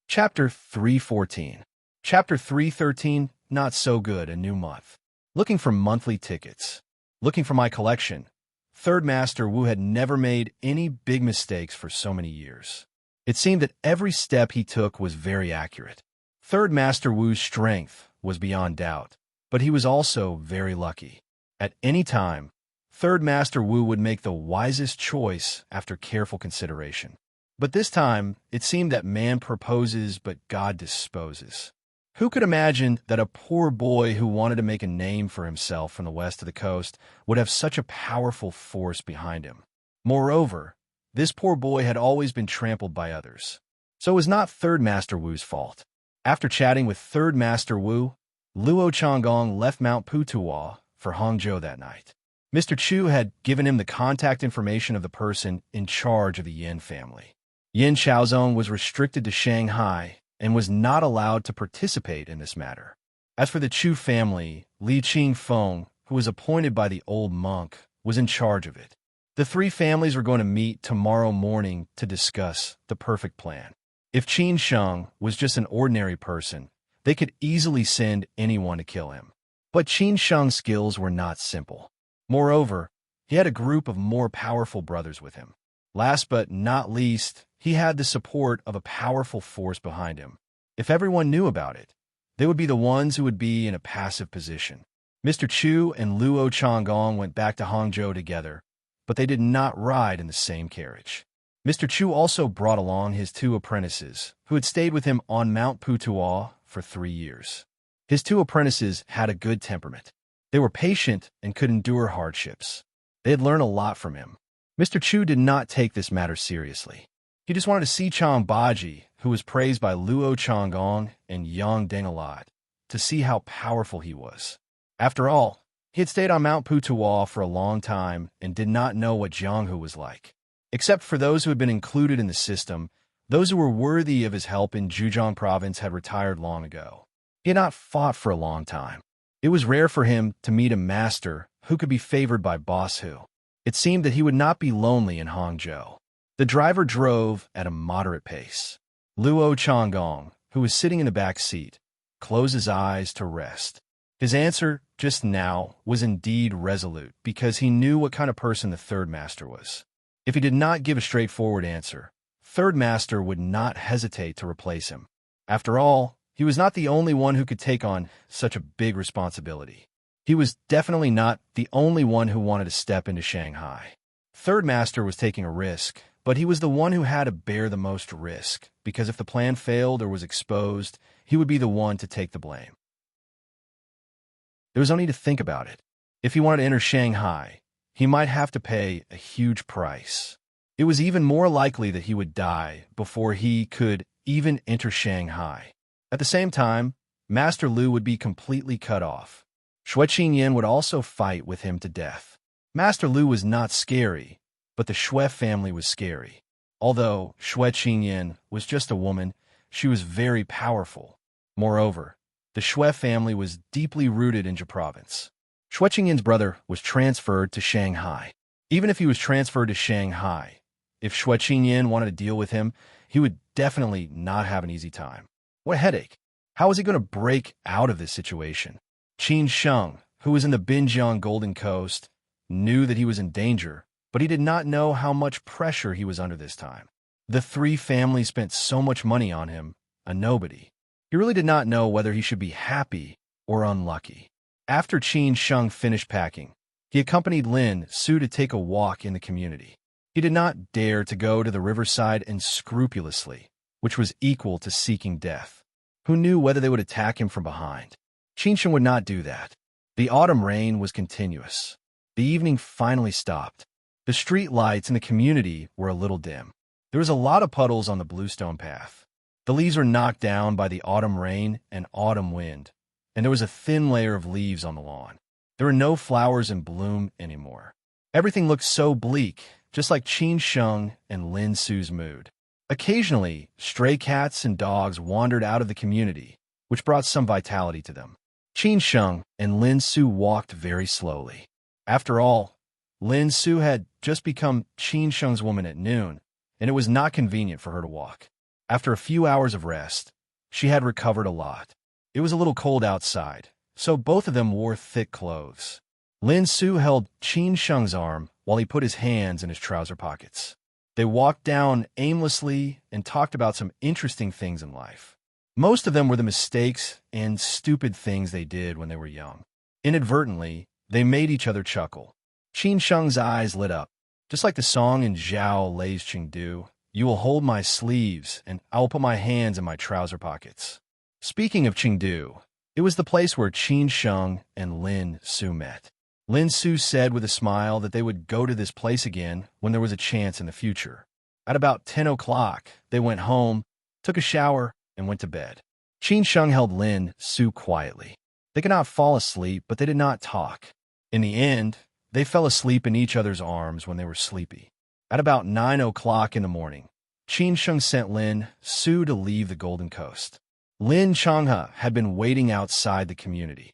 Chapter 314. Chapter 313, Not So Good, a New Month. Looking for monthly tickets. Looking for my collection. Third Master Wu had never made any big mistakes for so many years. It seemed that every step he took was very accurate. Third Master Wu's strength was beyond doubt, but he was also very lucky. At any time, Third Master Wu would make the wisest choice after careful consideration. But this time, it seemed that man proposes, but God disposes. Who could imagine that a poor boy who wanted to make a name for himself from the west of the coast would have such a powerful force behind him? Moreover, this poor boy had always been trampled by others. So it was not Third Master Wu's fault. After chatting with Third Master Wu, Luo Changgong left Mount Putuo for Hangzhou that night. Mr. Chu had given him the contact information of the person in charge of the Yin family. Yin Xiaozong was restricted to Shanghai and was not allowed to participate in this matter. As for the Chu family, Li Qingfeng, who was appointed by the old monk, was in charge of it. The three families were going to meet tomorrow morning to discuss the perfect plan. If Qin Sheng was just an ordinary person, they could easily send anyone to kill him. But Qin Sheng's skills were not simple. Moreover, he had a group of more powerful brothers with him. Last but not least, he had the support of a powerful force behind him. If everyone knew about it, they would be the ones who would be in a passive position. Mr. Chu and Luo Changgong went back to Hangzhou together, but they did not ride in the same carriage. Mr. Chu also brought along his two apprentices, who had stayed with him on Mount Putuo for 3 years. His two apprentices had a good temperament. They were patient and could endure hardships. They had learned a lot from him. Mr. Chu did not take this matter seriously. He just wanted to see Chang Baji, who was praised by Luo Changgong and Yang Deng a lot, to see how powerful he was. After all, he had stayed on Mount Putuo for a long time and did not know what Jianghu was like. Except for those who had been included in the system, those who were worthy of his help in Zhejiang province had retired long ago. He had not fought for a long time. It was rare for him to meet a master who could be favored by Boss Hu. It seemed that he would not be lonely in Hangzhou. The driver drove at a moderate pace. Luo Changgong, who was sitting in the back seat, closed his eyes to rest. His answer just now was indeed resolute because he knew what kind of person the Third Master was. If he did not give a straightforward answer, Third Master would not hesitate to replace him. After all, he was not the only one who could take on such a big responsibility. He was definitely not the only one who wanted to step into Shanghai. Third Master was taking a risk, but he was the one who had to bear the most risk, because if the plan failed or was exposed, he would be the one to take the blame. There was no need to think about it. If he wanted to enter Shanghai, he might have to pay a huge price. It was even more likely that he would die before he could even enter Shanghai. At the same time, Master Lu would be completely cut off. Xue Qingyan would also fight with him to death. Master Lu was not scary, but the Xue family was scary. Although Xue Qingyan was just a woman, she was very powerful. Moreover, the Xue family was deeply rooted in Zhe province. Xue Qingyan's brother was transferred to Shanghai. Even if he was transferred to Shanghai, if Xue Qingyan wanted to deal with him, he would definitely not have an easy time. What a headache! How was he going to break out of this situation? Qin Sheng, who was in the Binjiang Golden Coast, knew that he was in danger, but he did not know how much pressure he was under this time. The three families spent so much money on him, a nobody. He really did not know whether he should be happy or unlucky. After Qin Sheng finished packing, he accompanied Lin Su to take a walk in the community. He did not dare to go to the riverside unscrupulously, which was equal to seeking death. Who knew whether they would attack him from behind? Qin Sheng would not do that. The autumn rain was continuous. The evening finally stopped. The street lights in the community were a little dim. There was a lot of puddles on the bluestone path. The leaves were knocked down by the autumn rain and autumn wind, and there was a thin layer of leaves on the lawn. There were no flowers in bloom anymore. Everything looked so bleak, just like Qin Sheng and Lin Su's mood. Occasionally, stray cats and dogs wandered out of the community, which brought some vitality to them. Qin Sheng and Lin Su walked very slowly. After all, Lin Su had just become Qin Sheng's woman at noon, and it was not convenient for her to walk. After a few hours of rest, she had recovered a lot. It was a little cold outside, so both of them wore thick clothes. Lin Su held Qin Sheng's arm while he put his hands in his trouser pockets. They walked down aimlessly and talked about some interesting things in life. Most of them were the mistakes and stupid things they did when they were young. Inadvertently, they made each other chuckle. Qin Sheng's eyes lit up. Just like the song in Zhao Lei's Chengdu, "You will hold my sleeves, and I will put my hands in my trouser pockets." Speaking of Chengdu, it was the place where Qin Sheng and Lin Su met. Lin Su said with a smile that they would go to this place again when there was a chance in the future. At about 10 o'clock, they went home, took a shower, and went to bed. Qin Sheng held Lin Su quietly. They could not fall asleep, but they did not talk. In the end, they fell asleep in each other's arms when they were sleepy. At about 9 o'clock in the morning, Qin Sheng sent Lin Su to leave the Golden Coast. Lin Changhe had been waiting outside the community.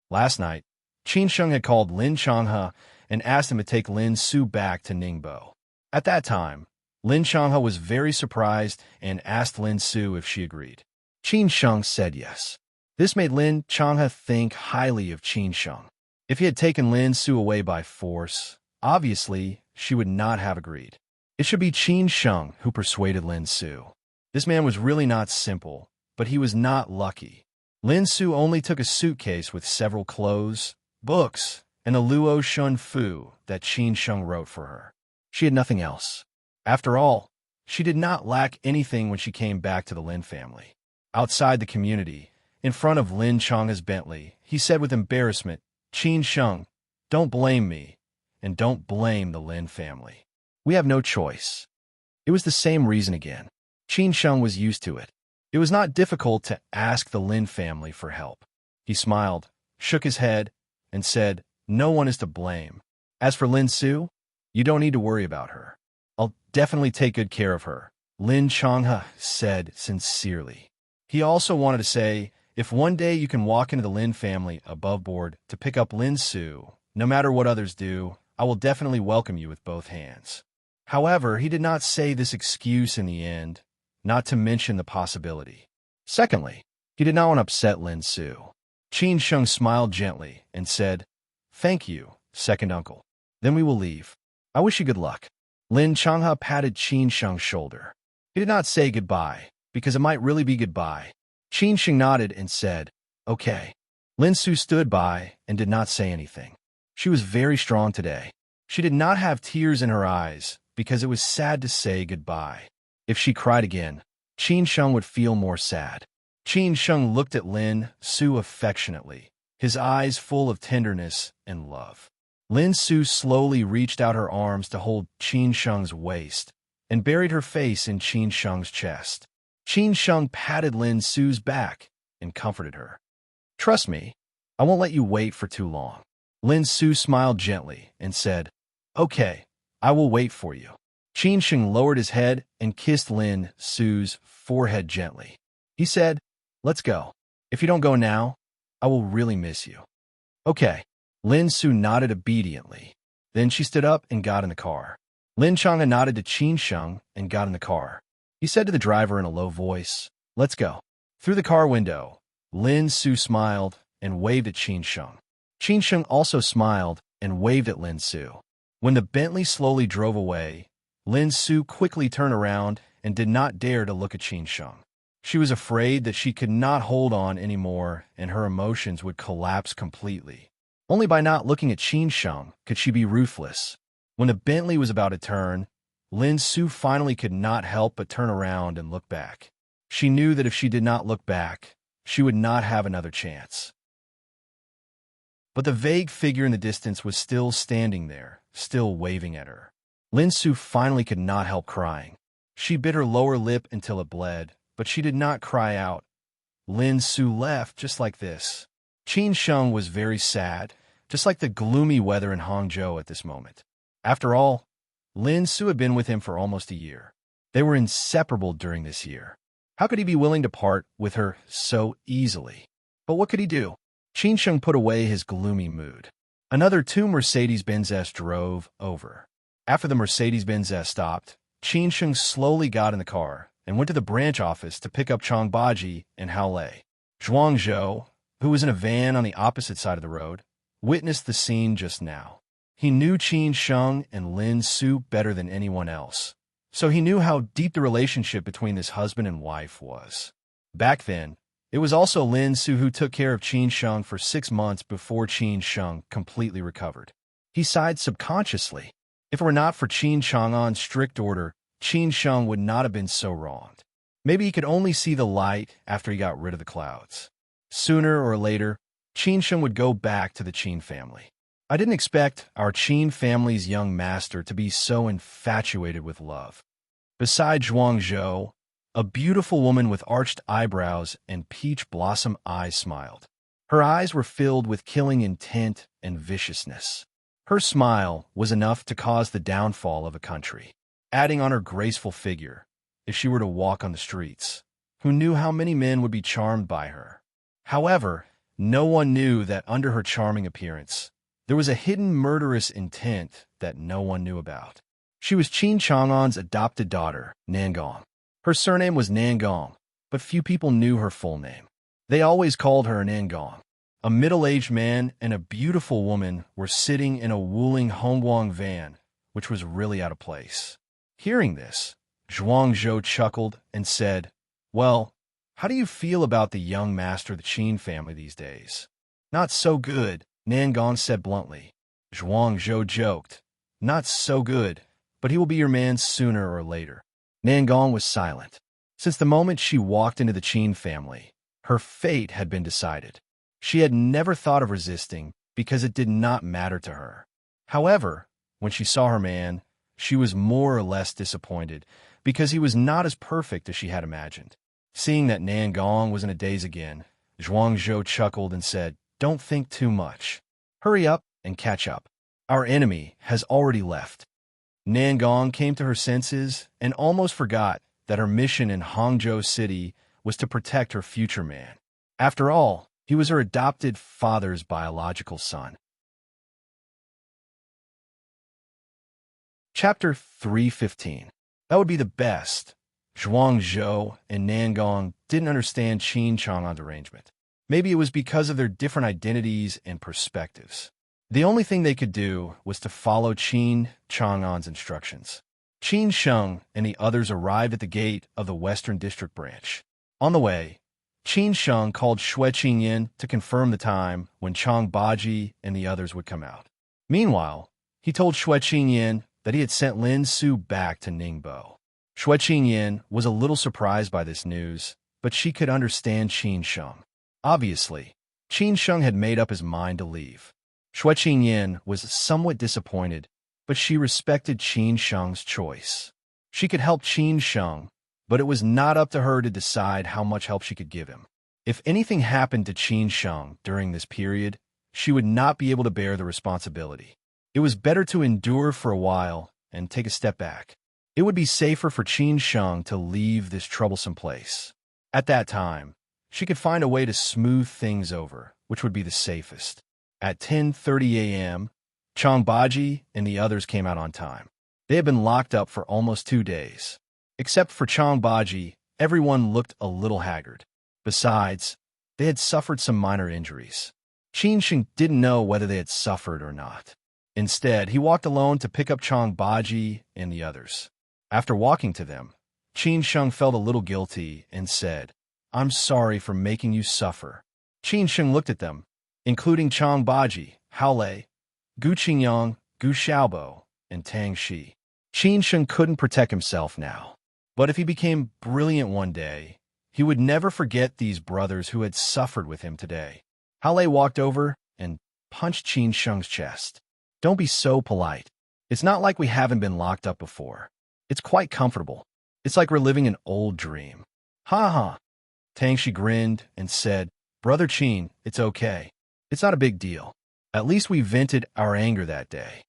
Last night, Qin Sheng had called Lin Changhe and asked him to take Lin Su back to Ningbo. At that time, Lin Changhe was very surprised and asked Lin Su if she agreed. Qin Sheng said yes. This made Lin Changhe think highly of Qin Sheng. If he had taken Lin Su away by force, obviously, she would not have agreed. It should be Qin Sheng who persuaded Lin Su. This man was really not simple, but he was not lucky. Lin Su only took a suitcase with several clothes, books, and a Luo Shun Fu that Qin Sheng wrote for her. She had nothing else. After all, she did not lack anything when she came back to the Lin family. Outside the community, in front of Lin Changhe's Bentley, he said with embarrassment, "Qin Sheng, don't blame me, and don't blame the Lin family. We have no choice." It was the same reason again. Qin Sheng was used to it. It was not difficult to ask the Lin family for help. He smiled, shook his head, and said, "No one is to blame. As for Lin Su, you don't need to worry about her. I'll definitely take good care of her," Lin Changhe said sincerely. He also wanted to say, if one day you can walk into the Lin family above board to pick up Lin Su, no matter what others do, I will definitely welcome you with both hands. However, he did not say this excuse in the end, not to mention the possibility. Secondly, he did not want to upset Lin Su. Qin Sheng smiled gently and said, "Thank you, second uncle. Then we will leave. I wish you good luck." Lin Changhe patted Qin Sheng's shoulder. He did not say goodbye, because it might really be goodbye. Qin Sheng nodded and said, "Okay." Lin Su stood by and did not say anything. She was very strong today. She did not have tears in her eyes because it was sad to say goodbye. If she cried again, Qin Sheng would feel more sad. Qin Sheng looked at Lin Su affectionately, his eyes full of tenderness and love. Lin Su slowly reached out her arms to hold Qin Sheng's waist and buried her face in Qin Sheng's chest. Qin Sheng patted Lin Su's back and comforted her. "Trust me, I won't let you wait for too long." Lin Su smiled gently and said, "Okay, I will wait for you." Qin Sheng lowered his head and kissed Lin Su's forehead gently. He said, "Let's go. If you don't go now, I will really miss you." "Okay." Lin Su nodded obediently. Then she stood up and got in the car. Lin Changhe nodded to Qin Sheng and got in the car. He said to the driver in a low voice, "Let's go." Through the car window, Lin Su smiled and waved at Qin Sheng. Qin Sheng also smiled and waved at Lin Su. When the Bentley slowly drove away, Lin Su quickly turned around and did not dare to look at Qin Sheng. She was afraid that she could not hold on anymore and her emotions would collapse completely. Only by not looking at Qin Sheng could she be ruthless. When the Bentley was about to turn, Lin Su finally could not help but turn around and look back. She knew that if she did not look back, she would not have another chance. But the vague figure in the distance was still standing there, still waving at her. Lin Su finally could not help crying. She bit her lower lip until it bled, but she did not cry out. Lin Su left just like this. Qin Sheng was very sad, just like the gloomy weather in Hangzhou at this moment. After all, Lin Su had been with him for almost a year. They were inseparable during this year. How could he be willing to part with her so easily? But what could he do? Qin Sheng put away his gloomy mood. Another 2 Mercedes-Benz drove over. After the Mercedes-Benz stopped, Qin Sheng slowly got in the car and went to the branch office to pick up Chang Baji and Hao Lei. Zhuangzhou, who was in a van on the opposite side of the road, witnessed the scene just now. He knew Qin Sheng and Lin Su better than anyone else, so he knew how deep the relationship between this husband and wife was. Back then, it was also Lin Su who took care of Qin Sheng for 6 months before Qin Sheng completely recovered. He sighed subconsciously. If it were not for Qin Chang'an's strict order, Qin Sheng would not have been so wronged. Maybe he could only see the light after he got rid of the clouds. Sooner or later, Qin Sheng would go back to the Qin family. I didn't expect our Qin family's young master to be so infatuated with love. Beside Zhuang Zhou, a beautiful woman with arched eyebrows and peach blossom eyes smiled. Her eyes were filled with killing intent and viciousness. Her smile was enough to cause the downfall of a country. Adding on her graceful figure, if she were to walk on the streets, who knew how many men would be charmed by her? However, no one knew that under her charming appearance, there was a hidden murderous intent that no one knew about. She was Qin Chang'an's adopted daughter, Nangong. Her surname was Nangong, but few people knew her full name. They always called her Nangong. A middle-aged man and a beautiful woman were sitting in a Wuling Hongguang van, which was really out of place. Hearing this, Zhuang Zhou chuckled and said, "Well, how do you feel about the young master of the Qin family these days?" "Not so good," Nangong said bluntly. Zhuang Zhou joked, "Not so good, but he will be your man sooner or later." Nangong was silent. Since the moment she walked into the Qin family, her fate had been decided. She had never thought of resisting because it did not matter to her. However, when she saw her man, she was more or less disappointed because he was not as perfect as she had imagined. Seeing that Nangong was in a daze again, Zhuang Zhou chuckled and said, "Don't think too much. Hurry up and catch up. Our enemy has already left." Nangong came to her senses and almost forgot that her mission in Hangzhou City was to protect her future man. After all, he was her adopted father's biological son. Chapter 315. That would be the best. Zhuang Zhou and Nangong didn't understand Qin Chang'an's arrangement. Maybe it was because of their different identities and perspectives. The only thing they could do was to follow Qin Chang'an's instructions. Qin Sheng and the others arrived at the gate of the Western District Branch. On the way, Qin Sheng called Xue Qingyan to confirm the time when Chang Baji and the others would come out. Meanwhile, he told Xue Qingyan that he had sent Lin Su back to Ningbo. Xue Qingyan was a little surprised by this news, but she could understand Qin Sheng. Obviously, Qin Sheng had made up his mind to leave. Xue Qingyan was somewhat disappointed, but she respected Qin Sheng's choice. She could help Qin Sheng, but it was not up to her to decide how much help she could give him. If anything happened to Qin Sheng during this period, she would not be able to bear the responsibility. It was better to endure for a while and take a step back. It would be safer for Qin Sheng to leave this troublesome place. At that time, she could find a way to smooth things over, which would be the safest. At 10:30 a.m., Chang Baji and the others came out on time. They had been locked up for almost 2 days. Except for Chang Baji, everyone looked a little haggard. Besides, they had suffered some minor injuries. Qin Sheng didn't know whether they had suffered or not. Instead, he walked alone to pick up Chang Baji and the others. After walking to them, Qin Sheng felt a little guilty and said, "I'm sorry for making you suffer." Qin Sheng looked at them, including Chang Baji, Hao Lei, Gu Qingyang, Gu Xiaobo, and Tang Shi. Qin Sheng couldn't protect himself now. But if he became brilliant one day, he would never forget these brothers who had suffered with him today. Hao Lei walked over and punched Qin Sheng's chest. "Don't be so polite. It's not like we haven't been locked up before. It's quite comfortable. It's like reliving an old dream." "Ha ha." Tang Shi grinned and said, "Brother Qin, it's okay. It's not a big deal. At least we vented our anger that day."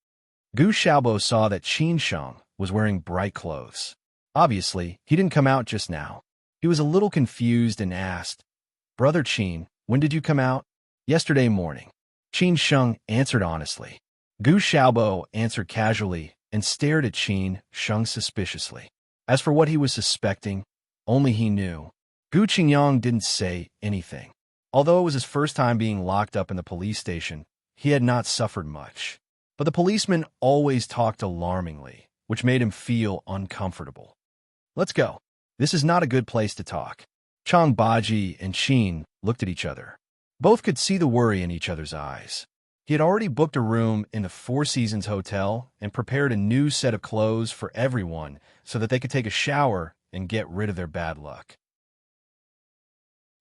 Gu Xiaobo saw that Qin Sheng was wearing bright clothes. Obviously, he didn't come out just now. He was a little confused and asked, "Brother Qin, when did you come out?" "Yesterday morning." Qin Sheng answered honestly. Gu Xiaobo answered casually and stared at Qin Sheng suspiciously. As for what he was suspecting, only he knew. Gu Qingyang didn't say anything. Although it was his first time being locked up in the police station, he had not suffered much. But the policeman always talked alarmingly, which made him feel uncomfortable. Let's go. This is not a good place to talk. Chang Baji and Qin looked at each other. Both could see the worry in each other's eyes. He had already booked a room in the Four Seasons Hotel and prepared a new set of clothes for everyone so that they could take a shower and get rid of their bad luck.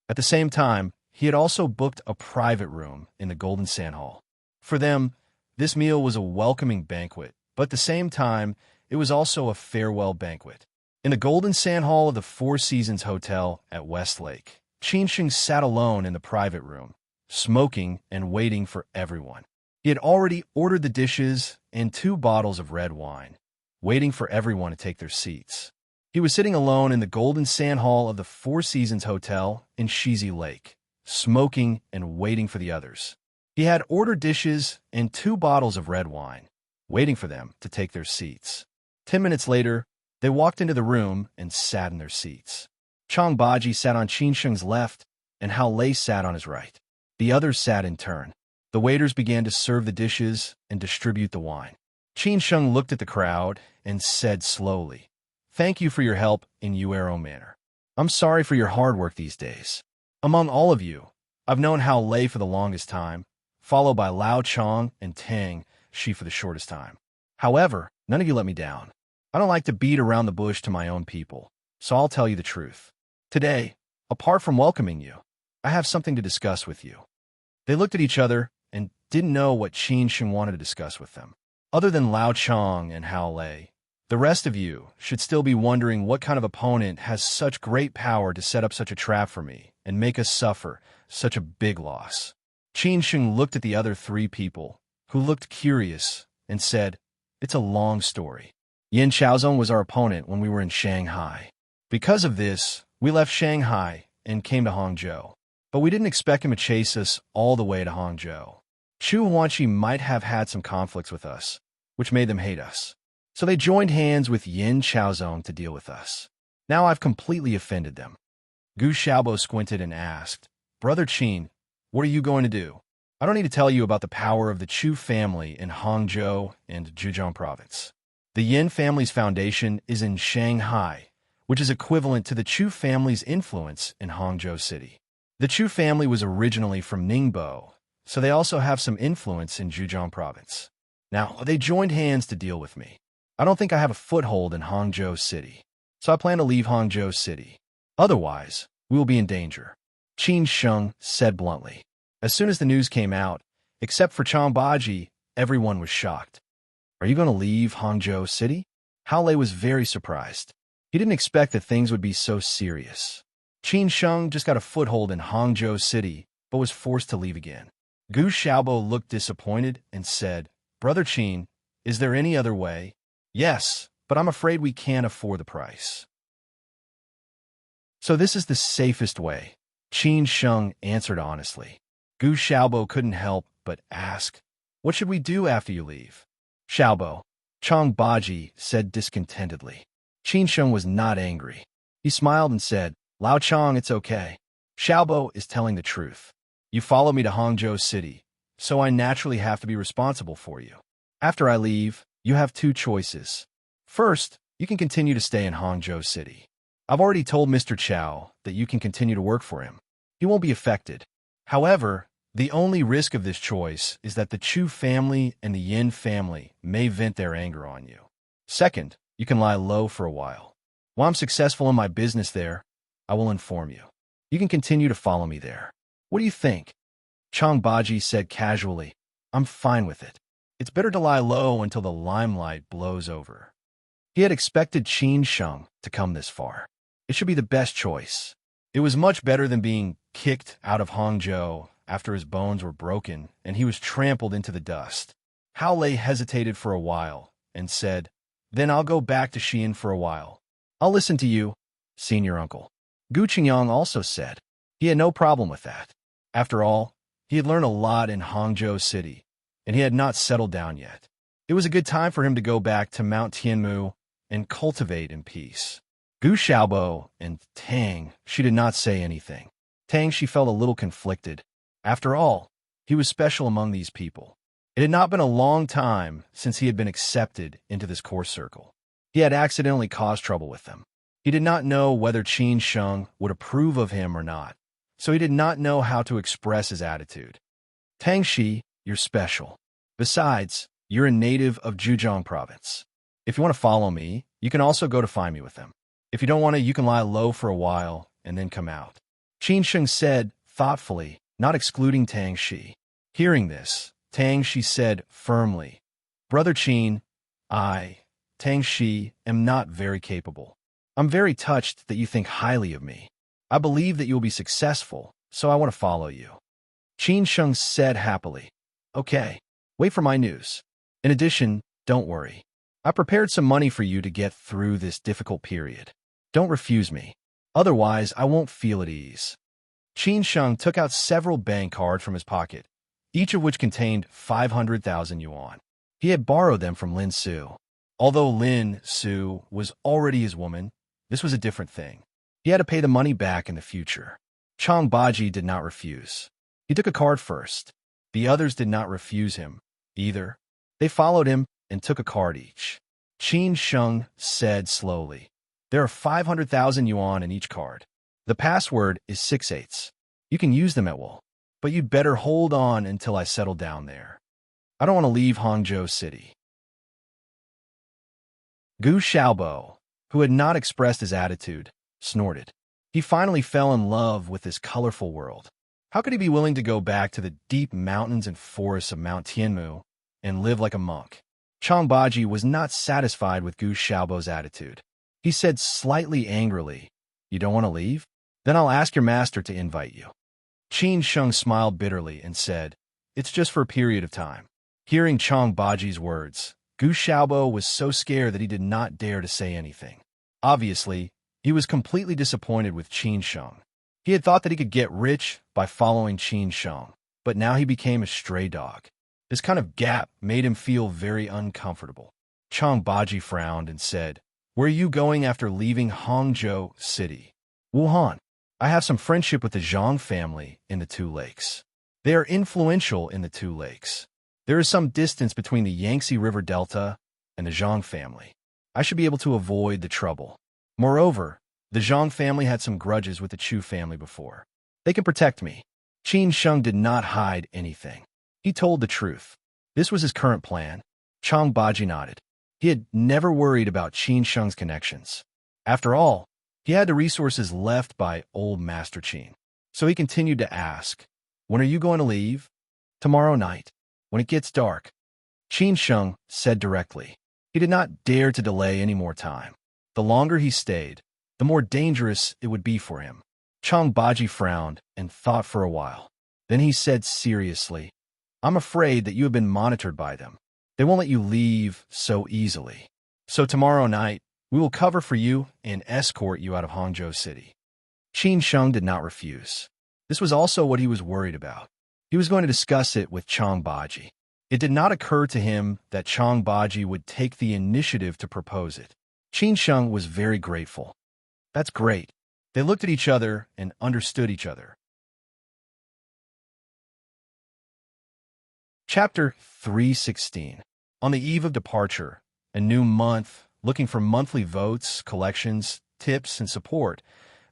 At the same time, he had also booked a private room in the Golden Sand Hall. For them, this meal was a welcoming banquet, but at the same time, it was also a farewell banquet. In the Golden Sand Hall of the Four Seasons Hotel at Westlake, Qin sat alone in the private room, smoking and waiting for everyone. He had already ordered the dishes and 2 bottles of red wine, waiting for everyone to take their seats. He was sitting alone in the Golden Sand Hall of the Four Seasons Hotel in Shizi Lake, smoking and waiting for the others. He had ordered dishes and 2 bottles of red wine, waiting for them to take their seats. 10 minutes later, they walked into the room and sat in their seats. Chang Baji sat on Qin left, and Hao Lei sat on his right. The others sat in turn. The waiters began to serve the dishes and distribute the wine. Qin looked at the crowd and said slowly, "Thank you for your help in Yuero Manor. I'm sorry for your hard work these days. Among all of you, I've known Hao Lei for the longest time, followed by Lao Chong and Tang Shi for the shortest time. However, none of you let me down. I don't like to beat around the bush to my own people, so I'll tell you the truth. Today, apart from welcoming you, I have something to discuss with you." They looked at each other and didn't know what Qin wanted to discuss with them. Other than Lao Chong and Hao Lei, the rest of you should still be wondering what kind of opponent has such great power to set up such a trap for me and make us suffer such a big loss. Qin looked at the other 3 people, who looked curious, and said, "It's a long story. Yin Chaozong was our opponent when we were in Shanghai. Because of this, we left Shanghai and came to Hangzhou. But we didn't expect him to chase us all the way to Hangzhou. Chu Huanqi might have had some conflicts with us, which made them hate us. So they joined hands with Yin Chaozong to deal with us. Now I've completely offended them." Gu Xiaobo squinted and asked, "Brother Qin, what are you going to do? I don't need to tell you about the power of the Chu family in Hangzhou and Zhejiang province. The Yin family's foundation is in Shanghai, which is equivalent to the Chu family's influence in Hangzhou City. The Chu family was originally from Ningbo, so they also have some influence in Zhejiang province. Now, they joined hands to deal with me. I don't think I have a foothold in Hangzhou City, so I plan to leave Hangzhou City. Otherwise, we will be in danger," Qin said bluntly. As soon as the news came out, except for Chang Baji, everyone was shocked. "Are you going to leave Hangzhou City?" Hao Lei was very surprised. He didn't expect that things would be so serious. Qin just got a foothold in Hangzhou City, but was forced to leave again. Gu Xiaobo looked disappointed and said, "Brother Qin, is there any other way?" "Yes, but I'm afraid we can't afford the price." "So this is the safest way," Qin answered honestly. Gu Xiaobo couldn't help but ask, "What should we do after you leave?" "Xiaobo," Chang Baji said discontentedly. Qin was not angry. He smiled and said, "Lao Chong, it's okay. Xiaobo is telling the truth. You follow me to Hangzhou City, so I naturally have to be responsible for you. After I leave, you have 2 choices. First, you can continue to stay in Hangzhou City. I've already told Mr. Chow that you can continue to work for him. He won't be affected. However, the only risk of this choice is that the Chu family and the Yin family may vent their anger on you. Second, you can lie low for a while. While I'm successful in my business there, I will inform you. You can continue to follow me there. What do you think?" Chang Baji said casually, "I'm fine with it. It's better to lie low until the limelight blows over." He had expected Qin to come this far. It should be the best choice. It was much better than being kicked out of Hangzhou after his bones were broken and he was trampled into the dust. Hao Lei hesitated for a while and said, "Then I'll go back to Xi'an for a while. I'll listen to you, senior uncle." Gu Qingyang also said he had no problem with that. After all, he had learned a lot in Hangzhou City, and he had not settled down yet. It was a good time for him to go back to Mount Tianmu and cultivate in peace. Gu Xiaobo and Tang, she did not say anything. Tang, she felt a little conflicted. After all, he was special among these people. It had not been a long time since he had been accepted into this core circle. He had accidentally caused trouble with them. He did not know whether Qin Sheng would approve of him or not, so he did not know how to express his attitude. Tang Shi, you're special. Besides, you're a native of Zhejiang province. If you want to follow me, you can also go to find me with them. If you don't want to, you can lie low for a while and then come out. Qin Sheng said, thoughtfully, not excluding Tang Shi. Hearing this, Tang Shi said firmly, Brother Qin, I, Tang Shi, am not very capable. I'm very touched that you think highly of me. I believe that you will be successful, so I want to follow you. Qin Sheng said happily, Okay, wait for my news. In addition, don't worry. I prepared some money for you to get through this difficult period. Don't refuse me. Otherwise, I won't feel at ease. Qin Sheng took out several bank cards from his pocket, each of which contained 500,000 yuan. He had borrowed them from Lin Su. Although Lin Su was already his woman, this was a different thing. He had to pay the money back in the future. Chang Baji did not refuse. He took a card first. The others did not refuse him, either. They followed him and took a card each. Qin Sheng said slowly, There are 500,000 yuan in each card. The password is 6/8. You can use them at will, but you'd better hold on until I settle down there. I don't want to leave Hangzhou City. Gu Xiaobo, who had not expressed his attitude, snorted. He finally fell in love with this colorful world. How could he be willing to go back to the deep mountains and forests of Mount Tianmu and live like a monk? Chang Baji was not satisfied with Gu Xiaobo's attitude. He said slightly angrily, You don't want to leave? Then I'll ask your master to invite you. Qin Sheng smiled bitterly and said, It's just for a period of time. Hearing Chang Baji's words, Gu Xiaobo was so scared that he did not dare to say anything. Obviously, he was completely disappointed with Qin Sheng. He had thought that he could get rich by following Qin Sheng, but now he became a stray dog. This kind of gap made him feel very uncomfortable. Chang Baji frowned and said, Where are you going after leaving Hangzhou City? Wuhan. I have some friendship with the Zhang family in the Two Lakes. They are influential in the Two Lakes. There is some distance between the Yangtze River Delta and the Zhang family. I should be able to avoid the trouble. Moreover, the Zhang family had some grudges with the Chu family before. They can protect me. Qin Sheng did not hide anything. He told the truth. This was his current plan. Chang Baji nodded. He had never worried about Qin Sheng's connections. After all, he had the resources left by old Master Qin. So he continued to ask, When are you going to leave? Tomorrow night, when it gets dark. Qin Sheng said directly. He did not dare to delay any more time. The longer he stayed, the more dangerous it would be for him. Chang Baji frowned and thought for a while. Then he said seriously, I'm afraid that you have been monitored by them. They won't let you leave so easily. So tomorrow night, we will cover for you and escort you out of Hangzhou City. Qin Sheng did not refuse. This was also what he was worried about. He was going to discuss it with Chang Baji. It did not occur to him that Chang Baji would take the initiative to propose it. Qin Sheng was very grateful. That's great. They looked at each other and understood each other. Chapter 316. On the eve of departure, a new month, looking for monthly votes, collections, tips, and support.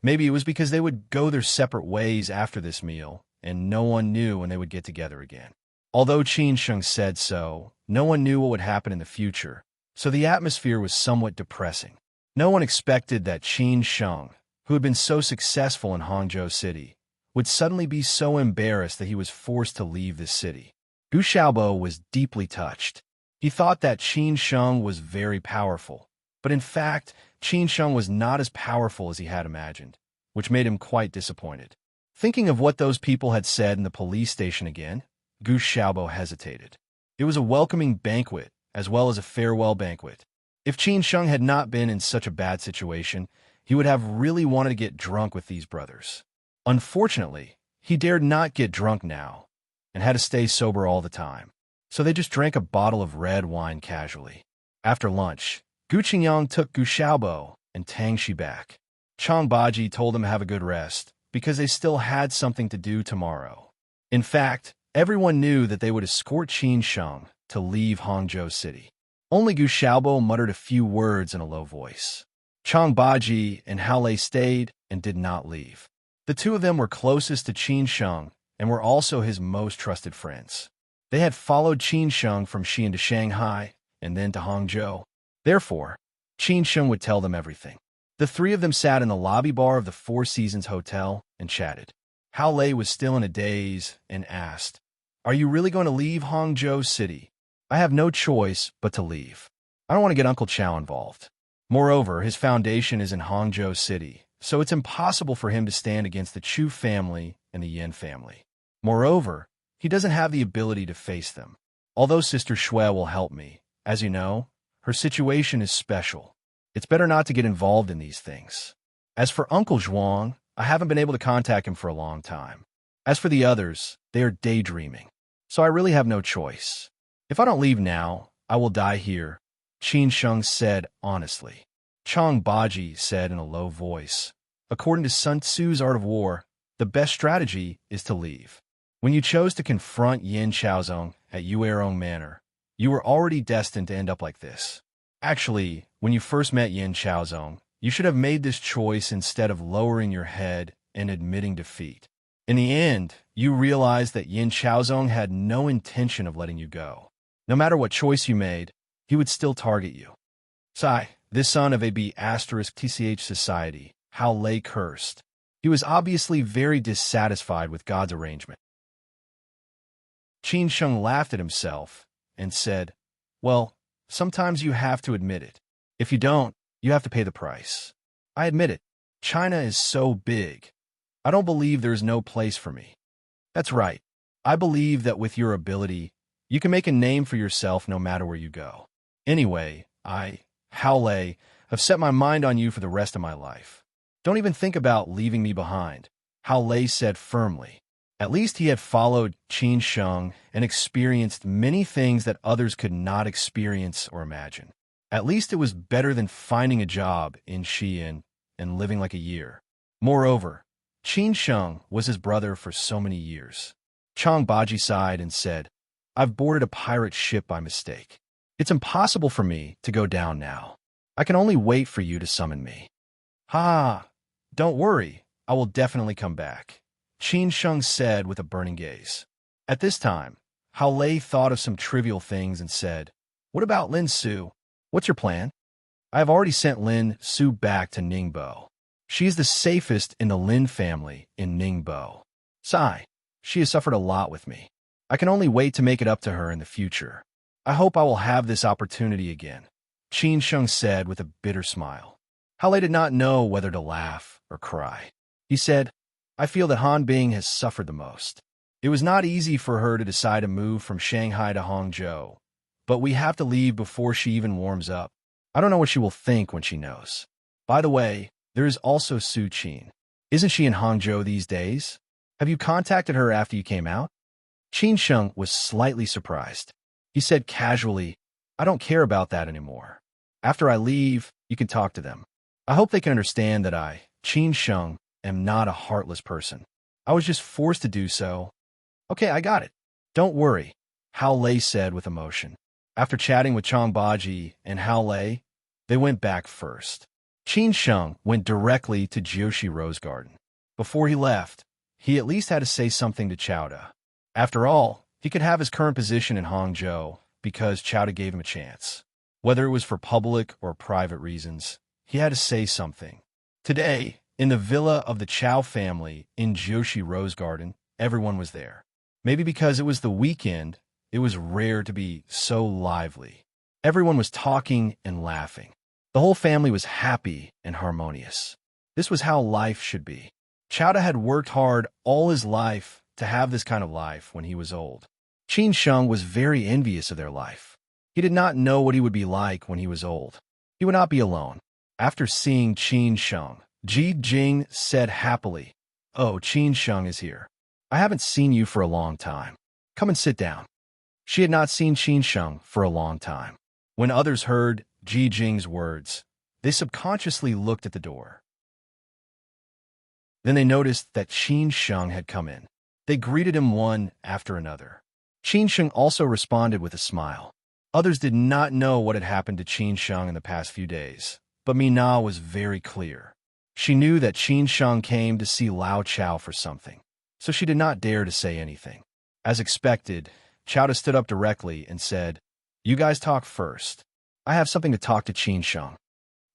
Maybe it was because they would go their separate ways after this meal, and no one knew when they would get together again. Although Qin Sheng said so, no one knew what would happen in the future, so the atmosphere was somewhat depressing. No one expected that Qin Sheng, who had been so successful in Hangzhou City, would suddenly be so embarrassed that he was forced to leave the city. Gu Xiaobo was deeply touched. He thought that Qin Sheng was very powerful, but in fact, Qin Sheng was not as powerful as he had imagined, which made him quite disappointed. Thinking of what those people had said in the police station again, Gu Xiaobo hesitated. It was a welcoming banquet, as well as a farewell banquet. If Qin Sheng had not been in such a bad situation, he would have really wanted to get drunk with these brothers. Unfortunately, he dared not get drunk now, and had to stay sober all the time. So they just drank a bottle of red wine casually. After lunch, Gu Qingyang took Gu Xiaobo and Tang Shi back. Chang Baji told them to have a good rest, because they still had something to do tomorrow. In fact, everyone knew that they would escort Qin Sheng to leave Hangzhou City. Only Gu Xiaobo muttered a few words in a low voice. Chang Baji and Hao Lei stayed and did not leave. The two of them were closest to Qin Sheng and were also his most trusted friends. They had followed Qin Sheng from Xi'an to Shanghai and then to Hangzhou. Therefore, Qin Sheng would tell them everything. The three of them sat in the lobby bar of the Four Seasons Hotel and chatted. Hao Lei was still in a daze and asked, "Are you really going to leave Hangzhou City?" "I have no choice but to leave. I don't want to get Uncle Chow involved. Moreover, his foundation is in Hangzhou City, so it's impossible for him to stand against the Chu family and the Yin family. Moreover, he doesn't have the ability to face them. Although Sister Shui will help me, as you know, her situation is special. It's better not to get involved in these things. As for Uncle Zhuang, I haven't been able to contact him for a long time. As for the others, they are daydreaming, so I really have no choice. If I don't leave now, I will die here," Qin Sheng said honestly. Chang Baji said in a low voice, "According to Sun Tzu's Art of War, the best strategy is to leave. When you chose to confront Yin Chaozong at Yuerong Manor, you were already destined to end up like this. Actually, when you first met Yin Chaozong, you should have made this choice instead of lowering your head and admitting defeat. In the end, you realized that Yin Chaozong had no intention of letting you go. No matter what choice you made, he would still target you." Sai, this son of a B***TCH society, Hao Lei cursed. He was obviously very dissatisfied with God's arrangement. Qin Sheng laughed at himself and said, "Well, sometimes you have to admit it. If you don't, you have to pay the price. I admit it. China is so big. I don't believe there is no place for me. That's right. I believe that with your ability, you can make a name for yourself no matter where you go. Anyway, I, Hao Lei, have set my mind on you for the rest of my life. Don't even think about leaving me behind," Hao Lei said firmly. At least he had followed Qin Sheng and experienced many things that others could not experience or imagine. At least it was better than finding a job in Xi'an and living like a year. Moreover, Qin Sheng was his brother for so many years. Chang Baji sighed and said, "I've boarded a pirate ship by mistake. It's impossible for me to go down now. I can only wait for you to summon me." "Ha! Don't worry, I will definitely come back," Qin Sheng said with a burning gaze. At this time, Hao Lei thought of some trivial things and said, "What about Lin Su? What's your plan?" "I have already sent Lin Su back to Ningbo. She is the safest in the Lin family in Ningbo. Sai, she has suffered a lot with me. I can only wait to make it up to her in the future. I hope I will have this opportunity again," Qin Sheng said with a bitter smile. Hao Lei did not know whether to laugh or cry. He said, "I feel that Han Bing has suffered the most. It was not easy for her to decide to move from Shanghai to Hangzhou, but we have to leave before she even warms up. I don't know what she will think when she knows. By the way, there is also Su Qin. Isn't she in Hangzhou these days? Have you contacted her after you came out?" Qin Sheng was slightly surprised. He said casually, "I don't care about that anymore. After I leave, you can talk to them. I hope they can understand that I, Qin Sheng, am not a heartless person. I was just forced to do so." "Okay, I got it. Don't worry," Hao Lei said with emotion. After chatting with Chang Baji and Hao Lei, they went back first. Qin Sheng went directly to Jiushi Rose Garden. Before he left, he at least had to say something to Chowda. After all, he could have his current position in Hangzhou because Chowda gave him a chance. Whether it was for public or private reasons, he had to say something. Today, in the villa of the Chow family in Jiushi Rose Garden, everyone was there. Maybe because it was the weekend, it was rare to be so lively. Everyone was talking and laughing. The whole family was happy and harmonious. This was how life should be. Chowda had worked hard all his life to have this kind of life when he was old. Qin Sheng was very envious of their life. He did not know what he would be like when he was old. He would not be alone. After seeing Qin Sheng, Ji Jing said happily, "Oh, Qin Sheng is here. I haven't seen you for a long time. Come and sit down." She had not seen Qin Sheng for a long time. When others heard Ji Jing's words, they subconsciously looked at the door. Then they noticed that Qin Sheng had come in. They greeted him one after another. Qin Sheng also responded with a smile. Others did not know what had happened to Qin Sheng in the past few days, but Mina was very clear. She knew that Qin Sheng came to see Lao Chao for something, so she did not dare to say anything. As expected, Chowda stood up directly and said, "You guys talk first. I have something to talk to Qin Sheng."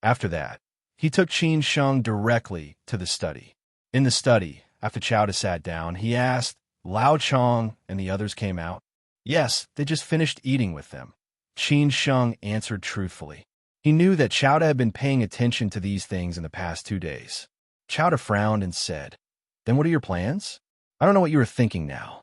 After that, he took Qin Sheng directly to the study. In the study, after Chowda sat down, he asked, "Lao Chong and the others came out?" "Yes, they just finished eating with them." Qin Sheng answered truthfully. He knew that Chowda had been paying attention to these things in the past 2 days. Chowda frowned and said, "Then what are your plans? I don't know what you were thinking now."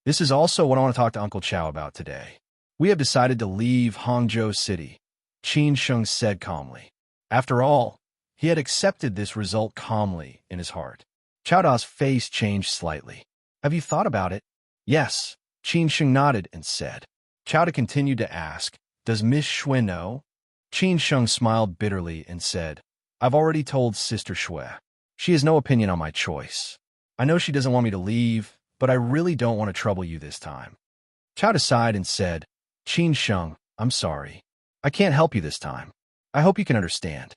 "This is also what I want to talk to Uncle Chow about today. We have decided to leave Hangzhou City," Qin Sheng said calmly. After all, he had accepted this result calmly in his heart. Chowda's face changed slightly. "Have you thought about it?" "Yes," Qin Sheng nodded and said. Chowda continued to ask, "Does Miss Shui know?" Qin Sheng smiled bitterly and said, "I've already told Sister Shui. She has no opinion on my choice. I know she doesn't want me to leave, but I really don't want to trouble you this time." Chowda sighed and said, "Qin Sheng, I'm sorry. I can't help you this time. I hope you can understand."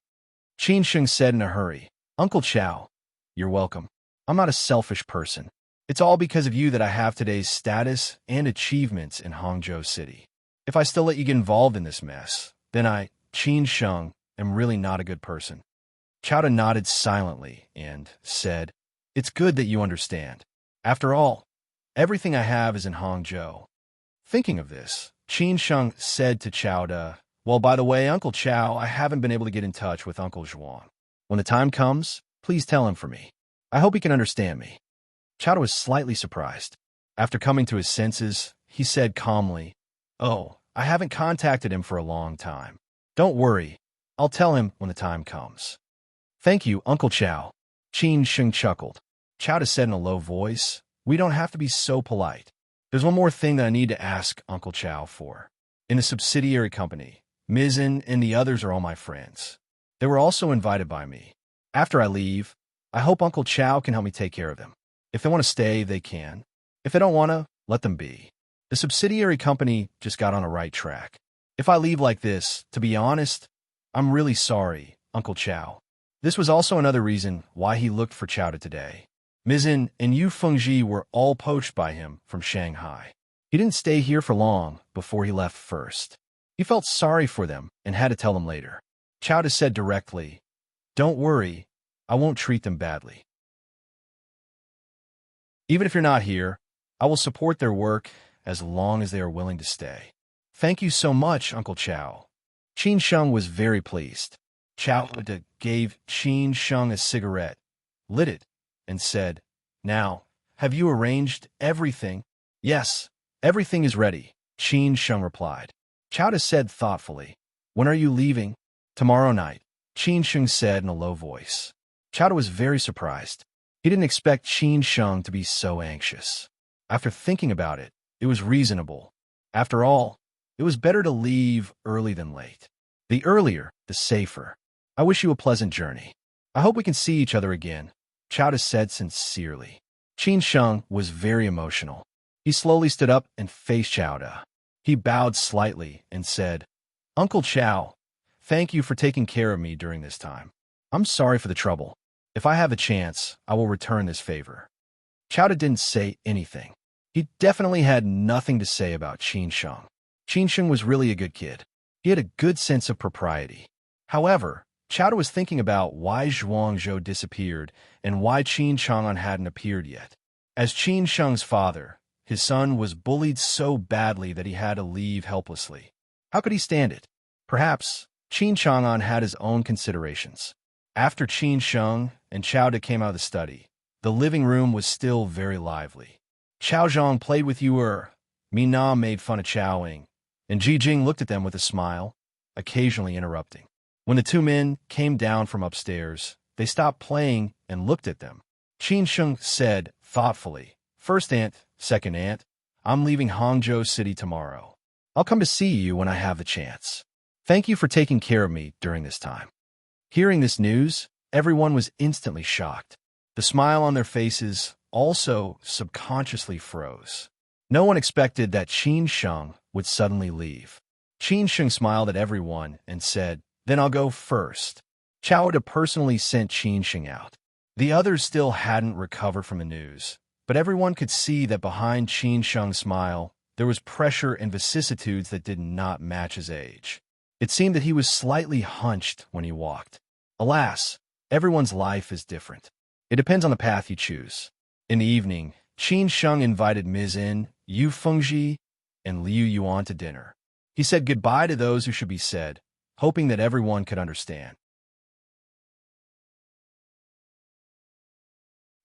Qin Sheng said in a hurry, "Uncle Chow, you're welcome. I'm not a selfish person. It's all because of you that I have today's status and achievements in Hangzhou City. If I still let you get involved in this mess, then I, Qin Sheng, am really not a good person." Chowda nodded silently and said, "It's good that you understand. After all, everything I have is in Hangzhou." Thinking of this, Qin Sheng said to Chowda, "Well, by the way, Uncle Chow, I haven't been able to get in touch with Uncle Zhuang. When the time comes, please tell him for me. I hope he can understand me." Chowda was slightly surprised. After coming to his senses, he said calmly, "Oh, I haven't contacted him for a long time. Don't worry, I'll tell him when the time comes." "Thank you, Uncle Chow." Qin Sheng chuckled. Chowda said in a low voice, "We don't have to be so polite. There's one more thing that I need to ask Uncle Chow for. In the subsidiary company, Mizzen and the others are all my friends. They were also invited by me. After I leave, I hope Uncle Chow can help me take care of them. If they want to stay, they can. If they don't want to, let them be. The subsidiary company just got on a right track. If I leave like this, to be honest, I'm really sorry, Uncle Chow." This was also another reason why he looked for Chowda today. Mizzen and Yu Fengji were all poached by him from Shanghai. He didn't stay here for long before he left first. He felt sorry for them and had to tell them later. Chowda said directly, "Don't worry, I won't treat them badly. Even if you're not here, I will support their work as long as they are willing to stay." "Thank you so much, Uncle Chow." Qin Sheng was very pleased. Chowda gave Qin Sheng a cigarette, lit it, and said, "Now, have you arranged everything?" "Yes, everything is ready," Qin Sheng replied. Chowda said thoughtfully, "When are you leaving?" "Tomorrow night," Qin Sheng said in a low voice. Chowda was very surprised. He didn't expect Qin Sheng to be so anxious. After thinking about it, it was reasonable. After all, it was better to leave early than late. The earlier, the safer. "I wish you a pleasant journey. I hope we can see each other again," Chowda said sincerely. Qin Sheng was very emotional. He slowly stood up and faced Chowda. He bowed slightly and said, "Uncle Chow, thank you for taking care of me during this time. I'm sorry for the trouble. If I have a chance, I will return this favor." Chowda didn't say anything. He definitely had nothing to say about Qin Sheng. Qin Sheng was really a good kid. He had a good sense of propriety. However, Chowda was thinking about why Zhuang Zhou disappeared and why Qin Chang'an hadn't appeared yet. As Qin Sheng's father, his son was bullied so badly that he had to leave helplessly. How could he stand it? Perhaps Qin Chang'an had his own considerations. After Qin Sheng and Chowda came out of the study, the living room was still very lively. Chao Zhang played with Yu'er, Mina made fun of Chowing, and Ji Jing looked at them with a smile, occasionally interrupting. When the two men came down from upstairs, they stopped playing and looked at them. Qin Sheng said thoughtfully, "First aunt, second aunt, I'm leaving Hangzhou City tomorrow. I'll come to see you when I have the chance. Thank you for taking care of me during this time." Hearing this news, everyone was instantly shocked. The smile on their faces also subconsciously froze. No one expected that Qin Sheng would suddenly leave. Qin Sheng smiled at everyone and said, "Then I'll go first." Chao had personally sent Qin Sheng out. The others still hadn't recovered from the news, but everyone could see that behind Qin Sheng's smile, there was pressure and vicissitudes that did not match his age. It seemed that he was slightly hunched when he walked. Alas, everyone's life is different. It depends on the path you choose. In the evening, Qin Sheng invited Ms. In, Yu Fengji, and Liu Yuan to dinner. He said goodbye to those who should be said, hoping that everyone could understand.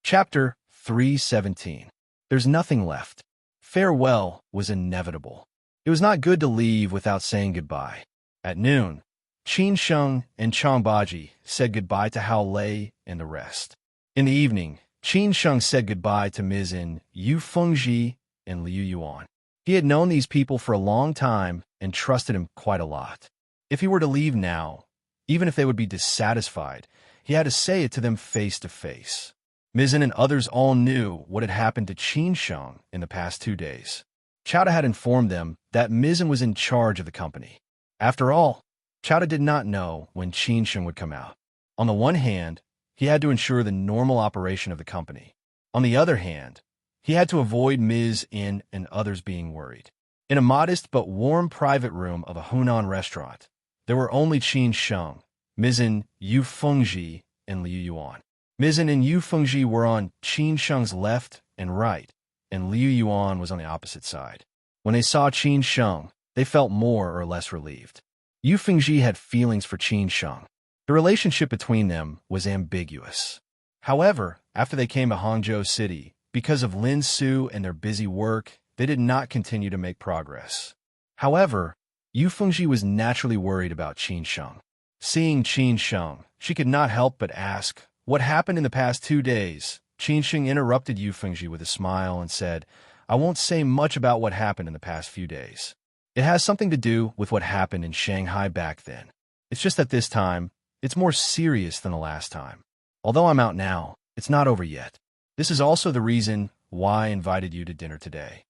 Chapter 3:17. There's nothing left. Farewell was inevitable. It was not good to leave without saying goodbye. At noon, Qin Sheng and Chang Baji said goodbye to Hao Lei and the rest. In the evening, Qin Sheng said goodbye to Ms. In, Yu Fengji, and Liu Yuan. He had known these people for a long time and trusted him quite a lot. If he were to leave now, even if they would be dissatisfied, he had to say it to them face to face. Mizzen and others all knew what had happened to Qin Sheng in the past 2 days. Chowda had informed them that Mizzen was in charge of the company. After all, Chowda did not know when Qin Sheng would come out. On the one hand, he had to ensure the normal operation of the company. On the other hand, he had to avoid Ms. In and others being worried. In a modest but warm private room of a Hunan restaurant, there were only Qin Sheng, Ms. In, Yu Fengji, and Liu Yuan. Ms. In and Yu Fengji were on Qin Sheng's left and right, and Liu Yuan was on the opposite side. When they saw Qin Sheng, they felt more or less relieved. Yu Fengji had feelings for Qin Sheng. The relationship between them was ambiguous. However, after they came to Hangzhou City, because of Lin Su and their busy work, they did not continue to make progress. However, Yu Fengji was naturally worried about Qin Sheng. Seeing Qin Sheng, she could not help but ask, "What happened in the past 2 days?" Qin Sheng interrupted Yu Fengji with a smile and said, "I won't say much about what happened in the past few days. It has something to do with what happened in Shanghai back then. It's just that this time, it's more serious than the last time. Although I'm out now, it's not over yet. This is also the reason why I invited you to dinner today."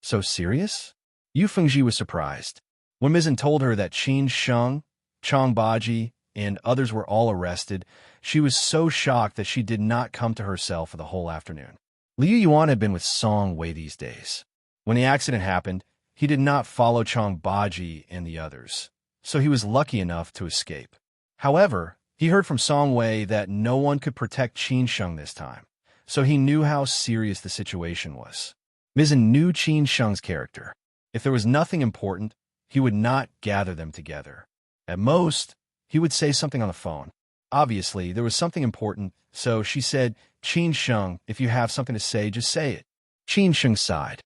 "So serious?" Yu Fengji was surprised. When Mizzen told her that Qin Sheng, Chang Baji, and others were all arrested, she was so shocked that she did not come to herself for the whole afternoon. Liu Yuan had been with Song Wei these days. When the accident happened, he did not follow Chang Baji and the others, so he was lucky enough to escape. However, he heard from Song Wei that no one could protect Qin Sheng this time, so he knew how serious the situation was. Mizzen knew Qin Sheng's character. If there was nothing important, he would not gather them together. At most, he would say something on the phone. Obviously, there was something important, so she said, "Qin Sheng, if you have something to say, just say it." Qin Sheng sighed.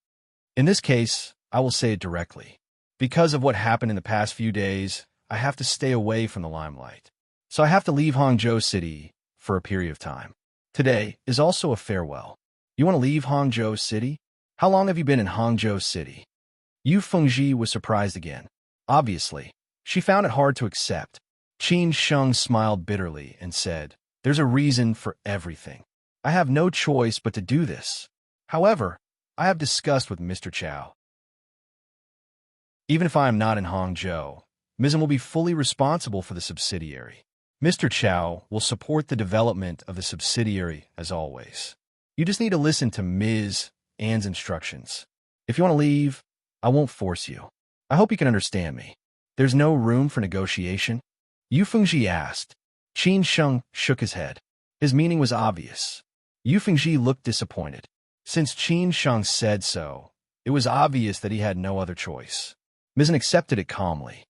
"In this case, I will say it directly. Because of what happened in the past few days, I have to stay away from the limelight. So I have to leave Hangzhou City for a period of time. Today is also a farewell. You want to leave Hangzhou City? How long have you been in Hangzhou City?" Yu Fengji was surprised again. Obviously, she found it hard to accept. Qin Sheng smiled bitterly and said, "There's a reason for everything. I have no choice but to do this. However, I have discussed with Mr. Chao. Even if I am not in Hangzhou, Mizzen will be fully responsible for the subsidiary. Mr. Chao will support the development of the subsidiary as always. You just need to listen to Ms. Anne's instructions. If you want to leave, I won't force you. I hope you can understand me. There's no room for negotiation?" Yu Fengji asked. Qin Sheng shook his head. His meaning was obvious. Yu Fengji looked disappointed. Since Qin Sheng said so, it was obvious that he had no other choice. Mizzen accepted it calmly.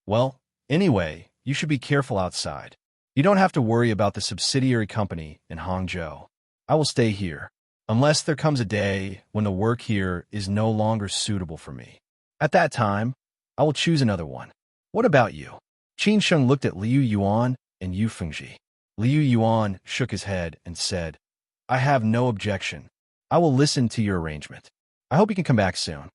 "Well, anyway, you should be careful outside. You don't have to worry about the subsidiary company in Hangzhou. I will stay here, unless there comes a day when the work here is no longer suitable for me. At that time, I will choose another one. What about you?" Qin Sheng looked at Liu Yuan and Yu Fengji. Liu Yuan shook his head and said, "I have no objection. I will listen to your arrangement. I hope you can come back soon."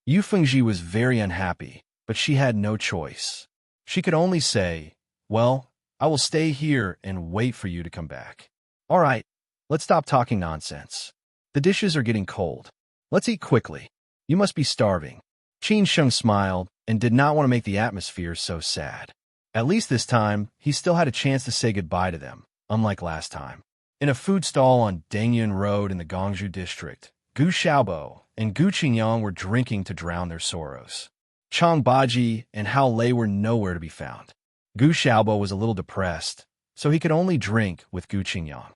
Yu Fengji was very unhappy, but she had no choice. She could only say, "Well, I will stay here and wait for you to come back. All right, let's stop talking nonsense. The dishes are getting cold. Let's eat quickly. You must be starving." Qin Sheng smiled and did not want to make the atmosphere so sad. At least this time, he still had a chance to say goodbye to them, unlike last time. In a food stall on Dangyun Road in the Gongju district, Gu Xiaobo and Gu Qingyang were drinking to drown their sorrows. Chang Baji and Hao Lei were nowhere to be found. Gu Xiaobo was a little depressed, so he could only drink with Gu Qingyang.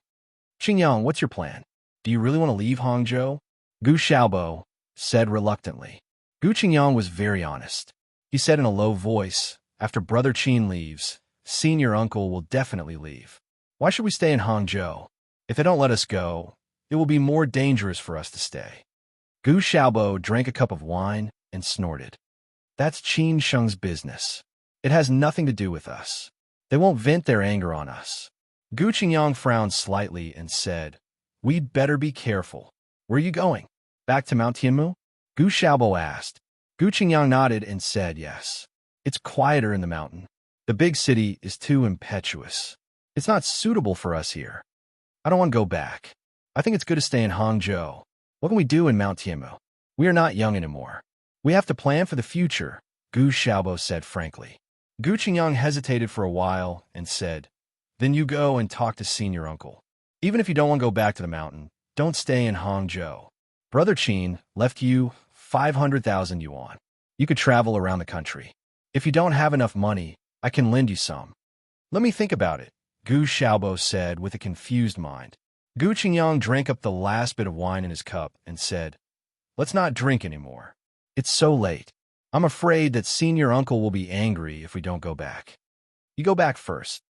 Qingyang, what's your plan? Do you really want to leave Hangzhou? Gu Xiaobo said reluctantly. Gu Qingyang was very honest. He said in a low voice, after Brother Qin leaves, senior uncle will definitely leave. Why should we stay in Hangzhou? If they don't let us go, it will be more dangerous for us to stay. Gu Xiaobo drank a cup of wine and snorted. That's Qin Sheng's business. It has nothing to do with us. They won't vent their anger on us. Gu Qingyang frowned slightly and said, We'd better be careful. Where are you going? Back to Mount Tianmu? Gu Xiaobo asked. Gu Qingyang nodded and said yes. It's quieter in the mountain. The big city is too impetuous. It's not suitable for us here. I don't want to go back. I think it's good to stay in Hangzhou. What can we do in Mount Tianmu? We are not young anymore. We have to plan for the future, Gu Xiaobo said frankly. Gu Qingyang hesitated for a while and said, Then you go and talk to senior uncle. Even if you don't want to go back to the mountain, don't stay in Hangzhou. Brother Qin left you 500,000 yuan. You could travel around the country. If you don't have enough money, I can lend you some. Let me think about it, Gu Xiaobo said with a confused mind. Gu Qingyang drank up the last bit of wine in his cup and said, Let's not drink anymore. It's so late. I'm afraid that senior uncle will be angry if we don't go back. You go back first.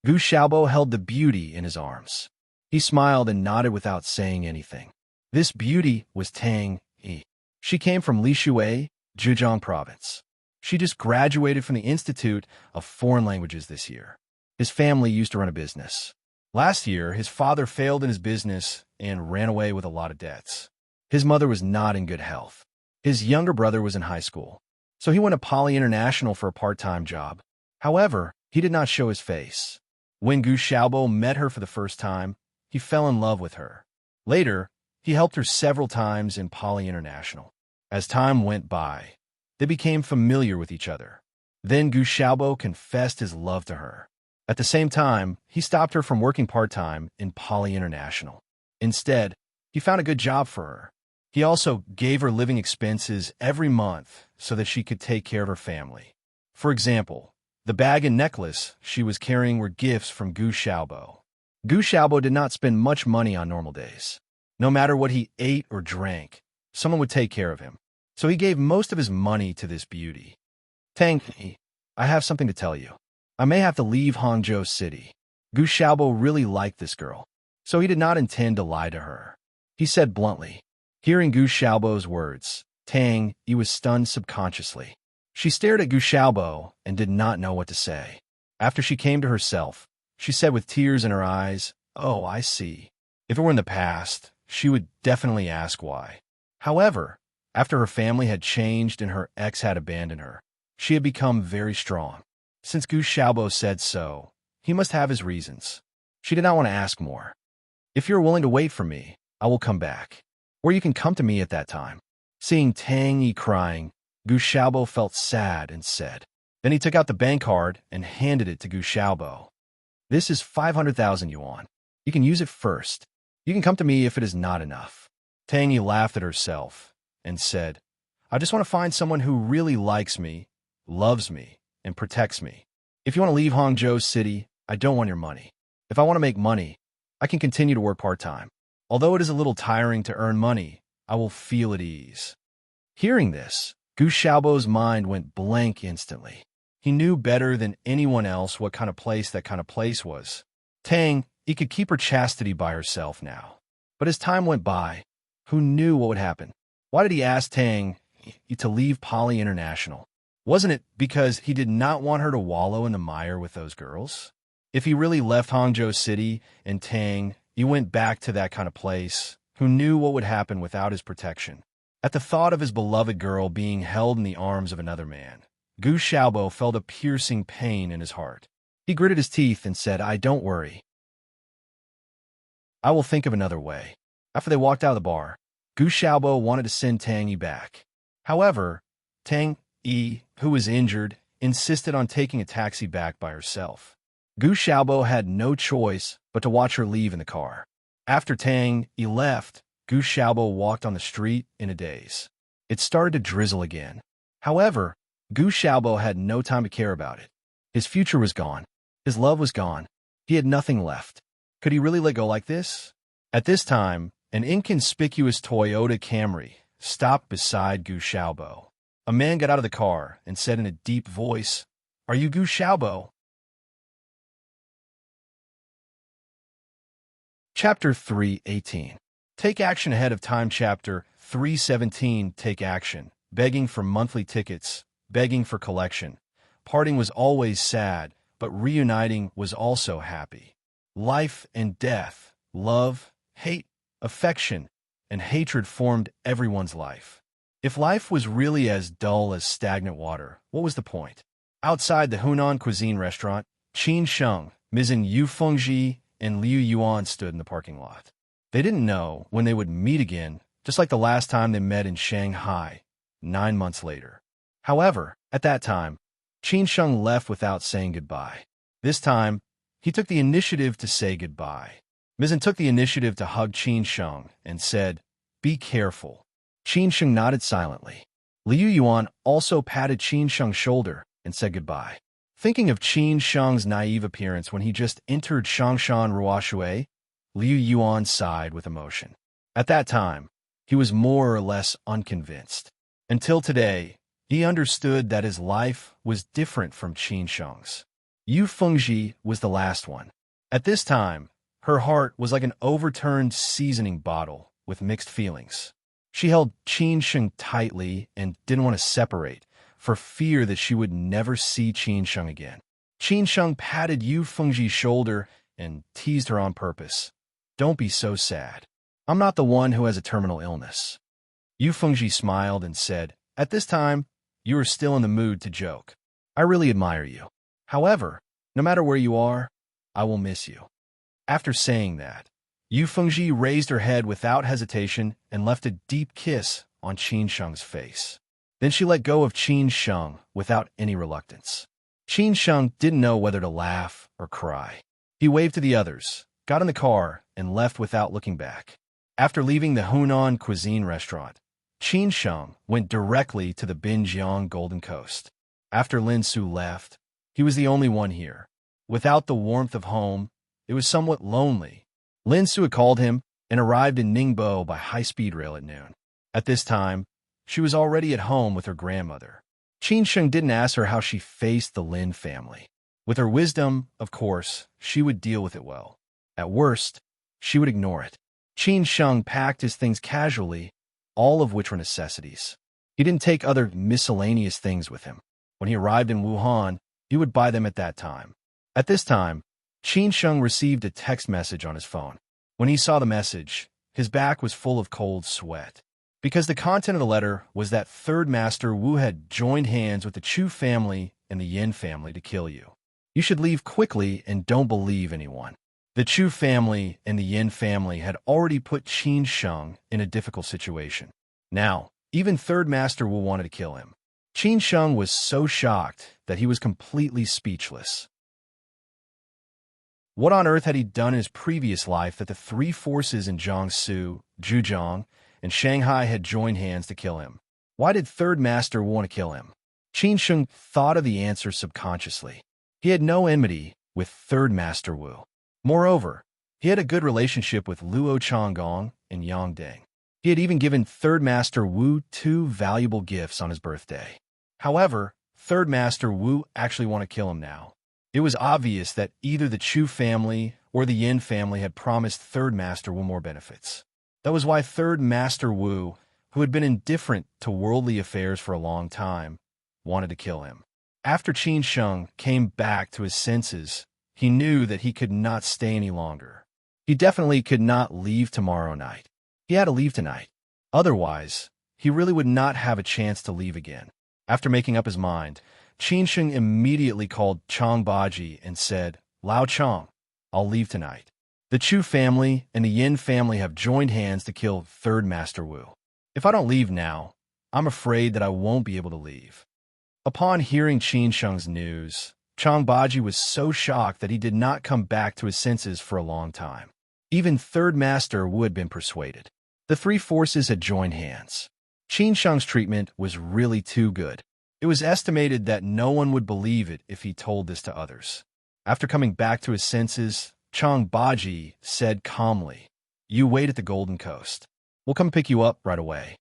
Gu Xiaobo held the beauty in his arms. He smiled and nodded without saying anything. This beauty was Tang Yi. She came from Lishui, Zhejiang province. She just graduated from the Institute of Foreign Languages this year. His family used to run a business. Last year, his father failed in his business and ran away with a lot of debts. His mother was not in good health. His younger brother was in high school, so he went to Poly International for a part-time job. However, he did not show his face. When Gu Xiaobo met her for the first time, he fell in love with her. Later, he helped her several times in Poly International. As time went by, they became familiar with each other. Then Gu Xiaobo confessed his love to her. At the same time, he stopped her from working part-time in Poly International. Instead, he found a good job for her. He also gave her living expenses every month so that she could take care of her family. For example, the bag and necklace she was carrying were gifts from Gu Xiaobo. Gu Xiaobo did not spend much money on normal days. No matter what he ate or drank, someone would take care of him. So he gave most of his money to this beauty. Tang Yi, I have something to tell you. I may have to leave Hangzhou City. Gu Xiaobo really liked this girl, so he did not intend to lie to her. He said bluntly. Hearing Gu Xiaobo's words, Tang Yi was stunned subconsciously. She stared at Gu Xiaobo and did not know what to say. After she came to herself, she said with tears in her eyes, Oh, I see. If it were in the past, she would definitely ask why. However, after her family had changed and her ex had abandoned her, she had become very strong. Since Gu Xiaobo said so, he must have his reasons. She did not want to ask more. If you're willing to wait for me, I will come back. Or you can come to me at that time. Seeing Tang Yi crying, Gu Xiaobo felt sad and said. Then he took out the bank card and handed it to Gu Xiaobo. This is 500,000 yuan. You can use it first. You can come to me if it is not enough. Tang Yi laughed at herself and said, I just want to find someone who really likes me, loves me, and protects me. If you want to leave Hangzhou City, I don't want your money. If I want to make money, I can continue to work part-time. Although it is a little tiring to earn money, I will feel at ease. Hearing this, Gu Xiaobo's mind went blank instantly. He knew better than anyone else what kind of place that kind of place was. Tang Yi could keep her chastity by herself now. But as time went by, who knew what would happen? Why did he ask Tang Yi to leave Poly International? Wasn't it because he did not want her to wallow in the mire with those girls? If he really left Hangzhou City and Tang Yi went back to that kind of place, who knew what would happen without his protection? At the thought of his beloved girl being held in the arms of another man, Gu Xiaobo felt a piercing pain in his heart. He gritted his teeth and said, Don't worry. I will think of another way. After they walked out of the bar, Gu Xiaobo wanted to send Tang Yi back. However, Tang Yi, who was injured, insisted on taking a taxi back by herself. Gu Xiaobo had no choice but to watch her leave in the car. After Tang Yi left, Gu Xiaobo walked on the street in a daze. It started to drizzle again. However, Gu Xiaobo had no time to care about it. His future was gone. His love was gone. He had nothing left. Could he really let go like this? At this time, an inconspicuous Toyota Camry stopped beside Gu Xiaobo. A man got out of the car and said in a deep voice, "Are you Gu Xiaobo?" Chapter 3:18. Take action ahead of time. Chapter 3:17. Take action. Begging for monthly tickets, begging for collection. Parting was always sad, but reuniting was also happy. Life and death, love, hate, affection, and hatred formed everyone's life. If life was really as dull as stagnant water, what was the point? Outside the Hunan cuisine restaurant, Qin Sheng, Mizhen Yu Fengji, and Liu Yuan stood in the parking lot. They didn't know when they would meet again, just like the last time they met in Shanghai, 9 months later. However, at that time, Qin Sheng left without saying goodbye. This time, he took the initiative to say goodbye. Mizhen took the initiative to hug Qin Sheng and said, "Be careful." Qin Sheng nodded silently. Liu Yuan also patted Qin Sheng's shoulder and said goodbye. Thinking of Qin Sheng's naive appearance when he just entered Shangshan Ruoshui, Liu Yuan sighed with emotion. At that time, he was more or less unconvinced. Until today, he understood that his life was different from Qin Sheng's. Yu Fengji was the last one. At this time, her heart was like an overturned seasoning bottle with mixed feelings. She held Qin Sheng tightly and didn't want to separate, for fear that she would never see Qin Sheng again. Qin Sheng patted Yu Fengji's shoulder and teased her on purpose. "Don't be so sad. I'm not the one who has a terminal illness." Yu Fengji smiled and said, "At this time, you are still in the mood to joke. I really admire you. However, no matter where you are, I will miss you." After saying that, Yu Fengji raised her head without hesitation and left a deep kiss on Qin Sheng's face. Then she let go of Qin Sheng without any reluctance. Qin Sheng didn't know whether to laugh or cry. He waved to the others, got in the car, and left without looking back. After leaving the Hunan cuisine restaurant, Qin Sheng went directly to the Binjiang Golden Coast. After Lin Su left, he was the only one here. Without the warmth of home, it was somewhat lonely. Lin Su had called him and arrived in Ningbo by high-speed rail at noon. At this time, she was already at home with her grandmother. Qin Sheng didn't ask her how she faced the Lin family. With her wisdom, of course, she would deal with it well. At worst, she would ignore it. Qin Sheng packed his things casually, all of which were necessities. He didn't take other miscellaneous things with him. When he arrived in Wuhan, he would buy them at that time. At this time, Qin Sheng received a text message on his phone. When he saw the message, his back was full of cold sweat. Because the content of the letter was that Third Master Wu had joined hands with the Chu family and the Yin family to kill you. You should leave quickly and don't believe anyone. The Chu family and the Yin family had already put Qin Sheng in a difficult situation. Now, even Third Master Wu wanted to kill him. Qin Sheng was so shocked that he was completely speechless. What on earth had he done in his previous life that the three forces in Jiangsu, Zhejiang, and Shanghai had joined hands to kill him? Why did Third Master want to kill him? Qin Sheng thought of the answer subconsciously. He had no enmity with Third Master Wu. Moreover, he had a good relationship with Luo Changgong and Yang Deng. He had even given Third Master Wu 2 valuable gifts on his birthday. However, Third Master Wu actually wanted to kill him now. It was obvious that either the Chu family or the Yin family had promised Third Master Wu more benefits. That was why Third Master Wu, who had been indifferent to worldly affairs for a long time, wanted to kill him. After Qin Sheng came back to his senses, he knew that he could not stay any longer. He definitely could not leave tomorrow night. He had to leave tonight. Otherwise, he really would not have a chance to leave again. After making up his mind, Qin Sheng immediately called Chang Baji and said, Lao Chang, I'll leave tonight. The Chu family and the Yin family have joined hands to kill Third Master Wu. If I don't leave now, I'm afraid that I won't be able to leave. Upon hearing Qin Sheng's news, Chang Baji was so shocked that he did not come back to his senses for a long time. Even Third Master Wu had been persuaded. The three forces had joined hands. Qin Sheng's treatment was really too good. It was estimated that no one would believe it if he told this to others. After coming back to his senses, Chang Baji said calmly, You wait at the Golden Coast. We'll come pick you up right away.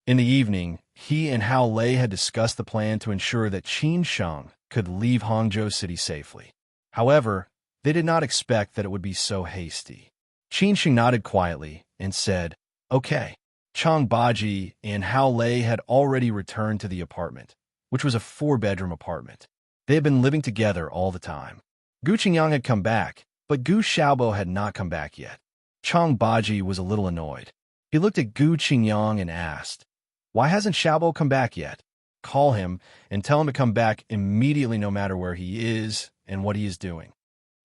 In the evening, he and Hao Lei had discussed the plan to ensure that Qin Sheng could leave Hangzhou City safely. However, they did not expect that it would be so hasty. Qin Sheng nodded quietly and said, Okay. Chang Baji and Hao Lei had already returned to the apartment, which was a 4-bedroom apartment. They had been living together all the time. Gu Qingyang had come back, but Gu Xiaobo had not come back yet. Chang Baji was a little annoyed. He looked at Gu Qingyang and asked, Why hasn't Xiaobo come back yet? Call him and tell him to come back immediately no matter where he is and what he is doing.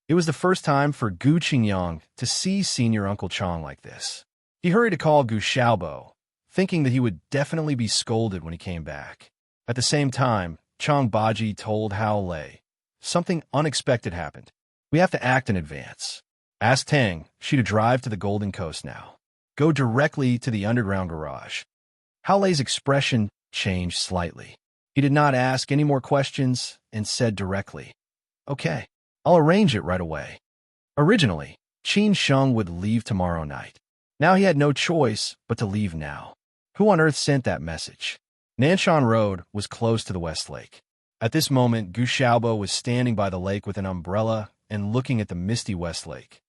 It was the first time for Gu Qingyang to see Senior Uncle Chang like this. He hurried to call Gu Xiaobo, thinking that he would definitely be scolded when he came back. At the same time, Chang Baji told Hao Lei, Something unexpected happened. We have to act in advance. Ask Tang, she to drive to the Golden Coast now. Go directly to the underground garage. Hao Lei's expression changed slightly. He did not ask any more questions and said directly, Okay, I'll arrange it right away. Originally, Qin Sheng would leave tomorrow night. Now he had no choice but to leave now. Who on earth sent that message? Nanshan Road was close to the West Lake. At this moment, Gu Xiaobo was standing by the lake with an umbrella and looking at the misty West Lake.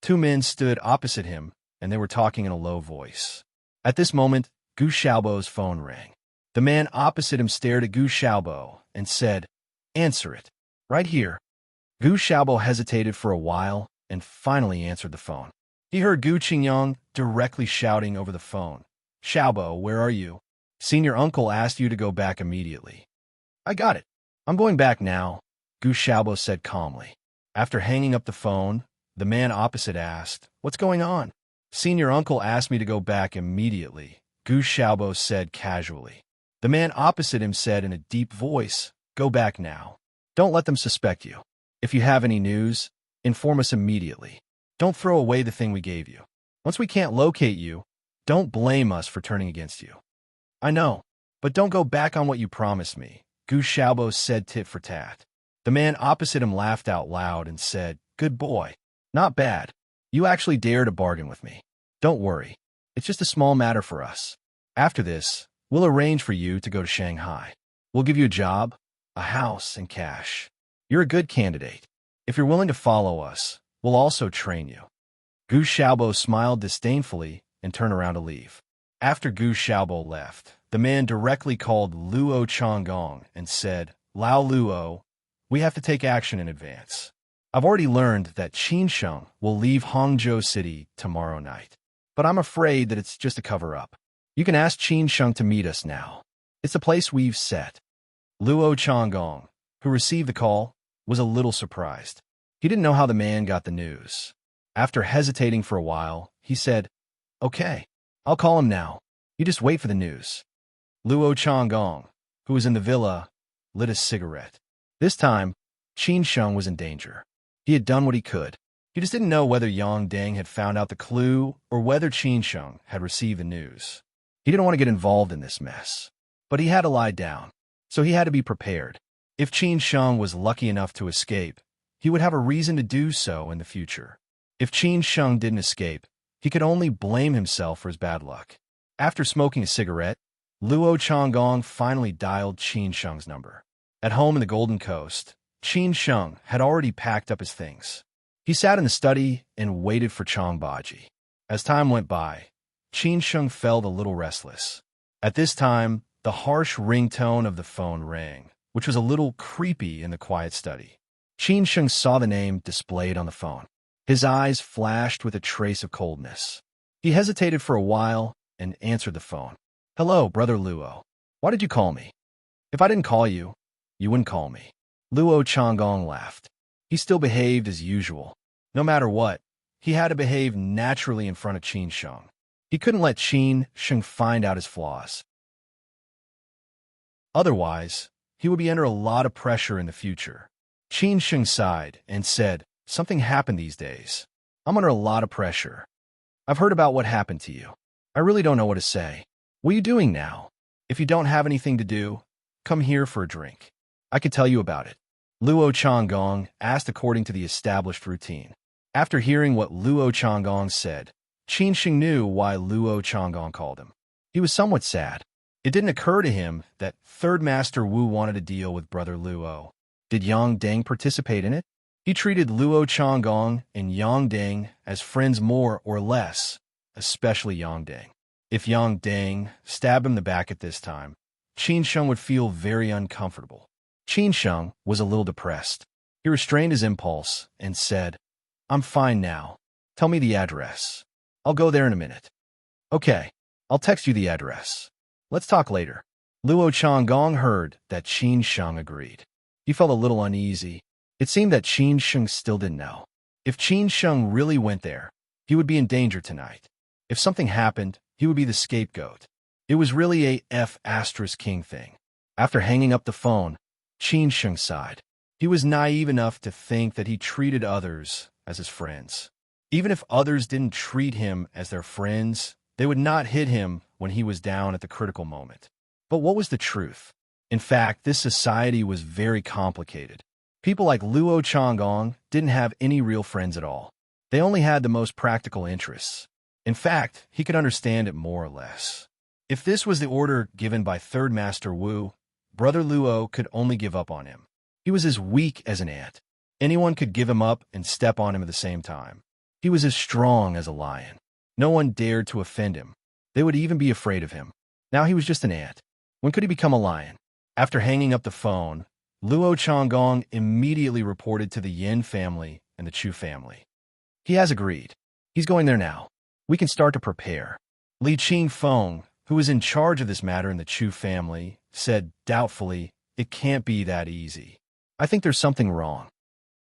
Two men stood opposite him, and they were talking in a low voice. At this moment, Gu Xiaobo's phone rang. The man opposite him stared at Gu Xiaobo and said, Answer it. Right here. Gu Xiaobo hesitated for a while and finally answered the phone. He heard Gu Qingyang directly shouting over the phone, Xiaobo, where are you? Senior Uncle asked you to go back immediately. I got it. I'm going back now, Gu Xiaobo said calmly. After hanging up the phone, the man opposite asked, What's going on? Senior Uncle asked me to go back immediately, Gu Xiaobo said casually. The man opposite him said in a deep voice, Go back now. Don't let them suspect you. If you have any news, inform us immediately. Don't throw away the thing we gave you. Once we can't locate you, don't blame us for turning against you. I know, but don't go back on what you promised me, Gu Xiaobo said tit for tat. The man opposite him laughed out loud and said, Good boy. Not bad. You actually dare to bargain with me. Don't worry. It's just a small matter for us. After this, we'll arrange for you to go to Shanghai. We'll give you a job, a house, and cash. You're a good candidate. If you're willing to follow us, we'll also train you. Gu Xiaobo smiled disdainfully and turned around to leave. After Gu Xiaobo left, the man directly called Luo Changgong and said, Lao Luo, we have to take action in advance. I've already learned that Qin Sheng will leave Hangzhou City tomorrow night, but I'm afraid that it's just a cover-up. You can ask Qin Sheng to meet us now. It's the place we've set. Luo Changgong, who received the call, was a little surprised. He didn't know how the man got the news. After hesitating for a while, he said, Okay, I'll call him now. You just wait for the news. Luo Changgong, who was in the villa, lit a cigarette. This time, Qin Sheng was in danger. He had done what he could. He just didn't know whether Yang Deng had found out the clue or whether Qin Sheng had received the news. He didn't want to get involved in this mess. But he had to lie down, so he had to be prepared. If Qin Sheng was lucky enough to escape, he would have a reason to do so in the future. If Qin Sheng didn't escape, he could only blame himself for his bad luck. After smoking a cigarette, Luo Changgong finally dialed Qin Sheng's number. At home in the Golden Coast, Qin Sheng had already packed up his things. He sat in the study and waited for Chang Baji. As time went by, Qin Sheng felt a little restless. At this time, the harsh ringtone of the phone rang, which was a little creepy in the quiet study. Qin Sheng saw the name displayed on the phone. His eyes flashed with a trace of coldness. He hesitated for a while and answered the phone. Hello, Brother Luo. Why did you call me? If I didn't call you, you wouldn't call me. Luo Changgong laughed. He still behaved as usual. No matter what, he had to behave naturally in front of Qin Sheng. He couldn't let Qin Sheng find out his flaws. Otherwise, he would be under a lot of pressure in the future. Qin Sheng sighed and said, "Something happened these days. I'm under a lot of pressure. I've heard about what happened to you. I really don't know what to say. What are you doing now? If you don't have anything to do, come here for a drink. I could tell you about it." Luo Changgong asked according to the established routine. After hearing what Luo Changgong said, Qin Sheng knew why Luo Changgong called him. He was somewhat sad. It didn't occur to him that Third Master Wu wanted to deal with Brother Luo. Did Yang Deng participate in it? He treated Luo Changgong and Yang Deng as friends more or less, especially Yang Deng. If Yang Deng stabbed him in the back at this time, Qin Sheng would feel very uncomfortable. Qin Sheng was a little depressed. He restrained his impulse and said, "I'm fine now. Tell me the address. I'll go there in a minute." "Okay, I'll text you the address. Let's talk later." Luo Changgong heard that Qin Sheng agreed. He felt a little uneasy. It seemed that Qin Sheng still didn't know. If Qin Sheng really went there, he would be in danger tonight. If something happened, he would be the scapegoat. It was really a F***king thing. After hanging up the phone, Qin Sheng sighed. He was naive enough to think that he treated others as his friends. Even if others didn't treat him as their friends, they would not hit him when he was down at the critical moment. But what was the truth? In fact, this society was very complicated. People like Luo Changgong didn't have any real friends at all. They only had the most practical interests. In fact, he could understand it more or less. If this was the order given by Third Master Wu, Brother Luo could only give up on him. He was as weak as an ant. Anyone could give him up and step on him at the same time. He was as strong as a lion. No one dared to offend him. They would even be afraid of him. Now he was just an ant. When could he become a lion? After hanging up the phone, Luo Changgong immediately reported to the Yin family and the Chu family. He has agreed. He's going there now. We can start to prepare. Li Qingfeng, who was in charge of this matter in the Chu family, said doubtfully, "It can't be that easy. I think there's something wrong.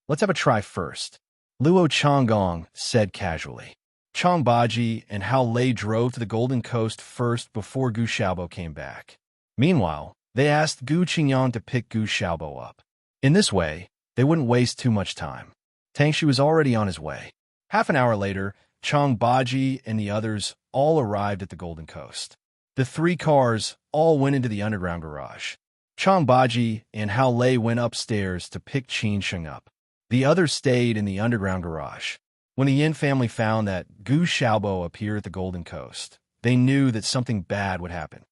Let's have a try first." Luo Changgong said casually. Chang Baji and Hao Lei drove to the Golden Coast first before Gu Xiaobo came back. Meanwhile, they asked Gu Qingyang to pick Gu Xiaobo up. In this way, they wouldn't waste too much time. Tang Shi was already on his way. Half an hour later, Chang Baji and the others all arrived at the Golden Coast. The three cars all went into the underground garage. Chang Baji and Hao Lei went upstairs to pick Qin Sheng up. The others stayed in the underground garage. When the Yin family found that Gu Xiaobo appeared at the Golden Coast, they knew that something bad would happen.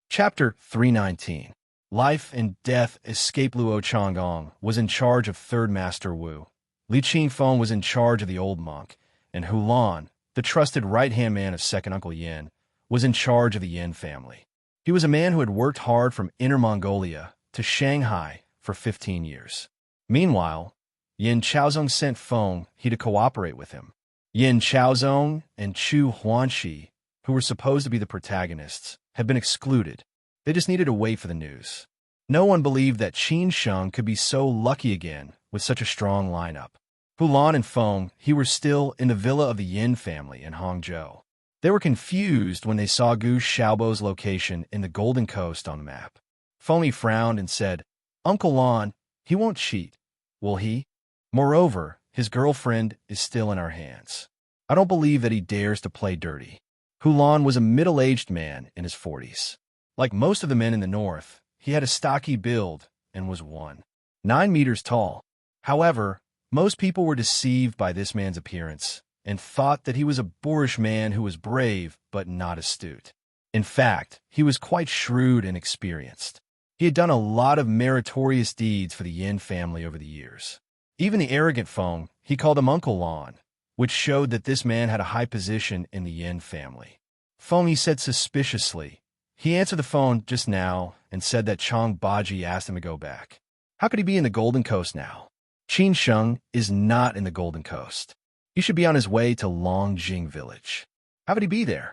Chapter 319. Life and Death Escape. Luo Changgong was in charge of Third Master Wu. Li Qingfeng was in charge of the old monk, and Hulan, the trusted right-hand man of Second Uncle Yin, was in charge of the Yin family. He was a man who had worked hard from Inner Mongolia to Shanghai for 15 years. Meanwhile, Yin Chaozong sent Feng He to cooperate with him. Yin Chaozong and Chu Huanxi, who were supposed to be the protagonists, had been excluded. They just needed to wait for the news. No one believed that Qin Sheng could be so lucky again with such a strong lineup. Hulan and Feng He were still in the villa of the Yin family in Hangzhou. They were confused when they saw Gu Xiaobo's location in the Golden Coast on the map. Feng He frowned and said, "Uncle Lan, he won't cheat, will he? Moreover, his girlfriend is still in our hands. I don't believe that he dares to play dirty." Hulan was a middle-aged man in his 40s. Like most of the men in the north, he had a stocky build and was 1.9 meters tall. However, most people were deceived by this man's appearance and thought that he was a boorish man who was brave but not astute. In fact, he was quite shrewd and experienced. He had done a lot of meritorious deeds for the Yin family over the years. Even the arrogant Feng, he called him Uncle Lan, which showed that this man had a high position in the Yin family. Feng He said suspiciously. He answered the phone just now and said that Chang Baji asked him to go back. How could he be in the Golden Coast now? Qin Sheng is not in the Golden Coast. He should be on his way to Longjing village. How would he be there?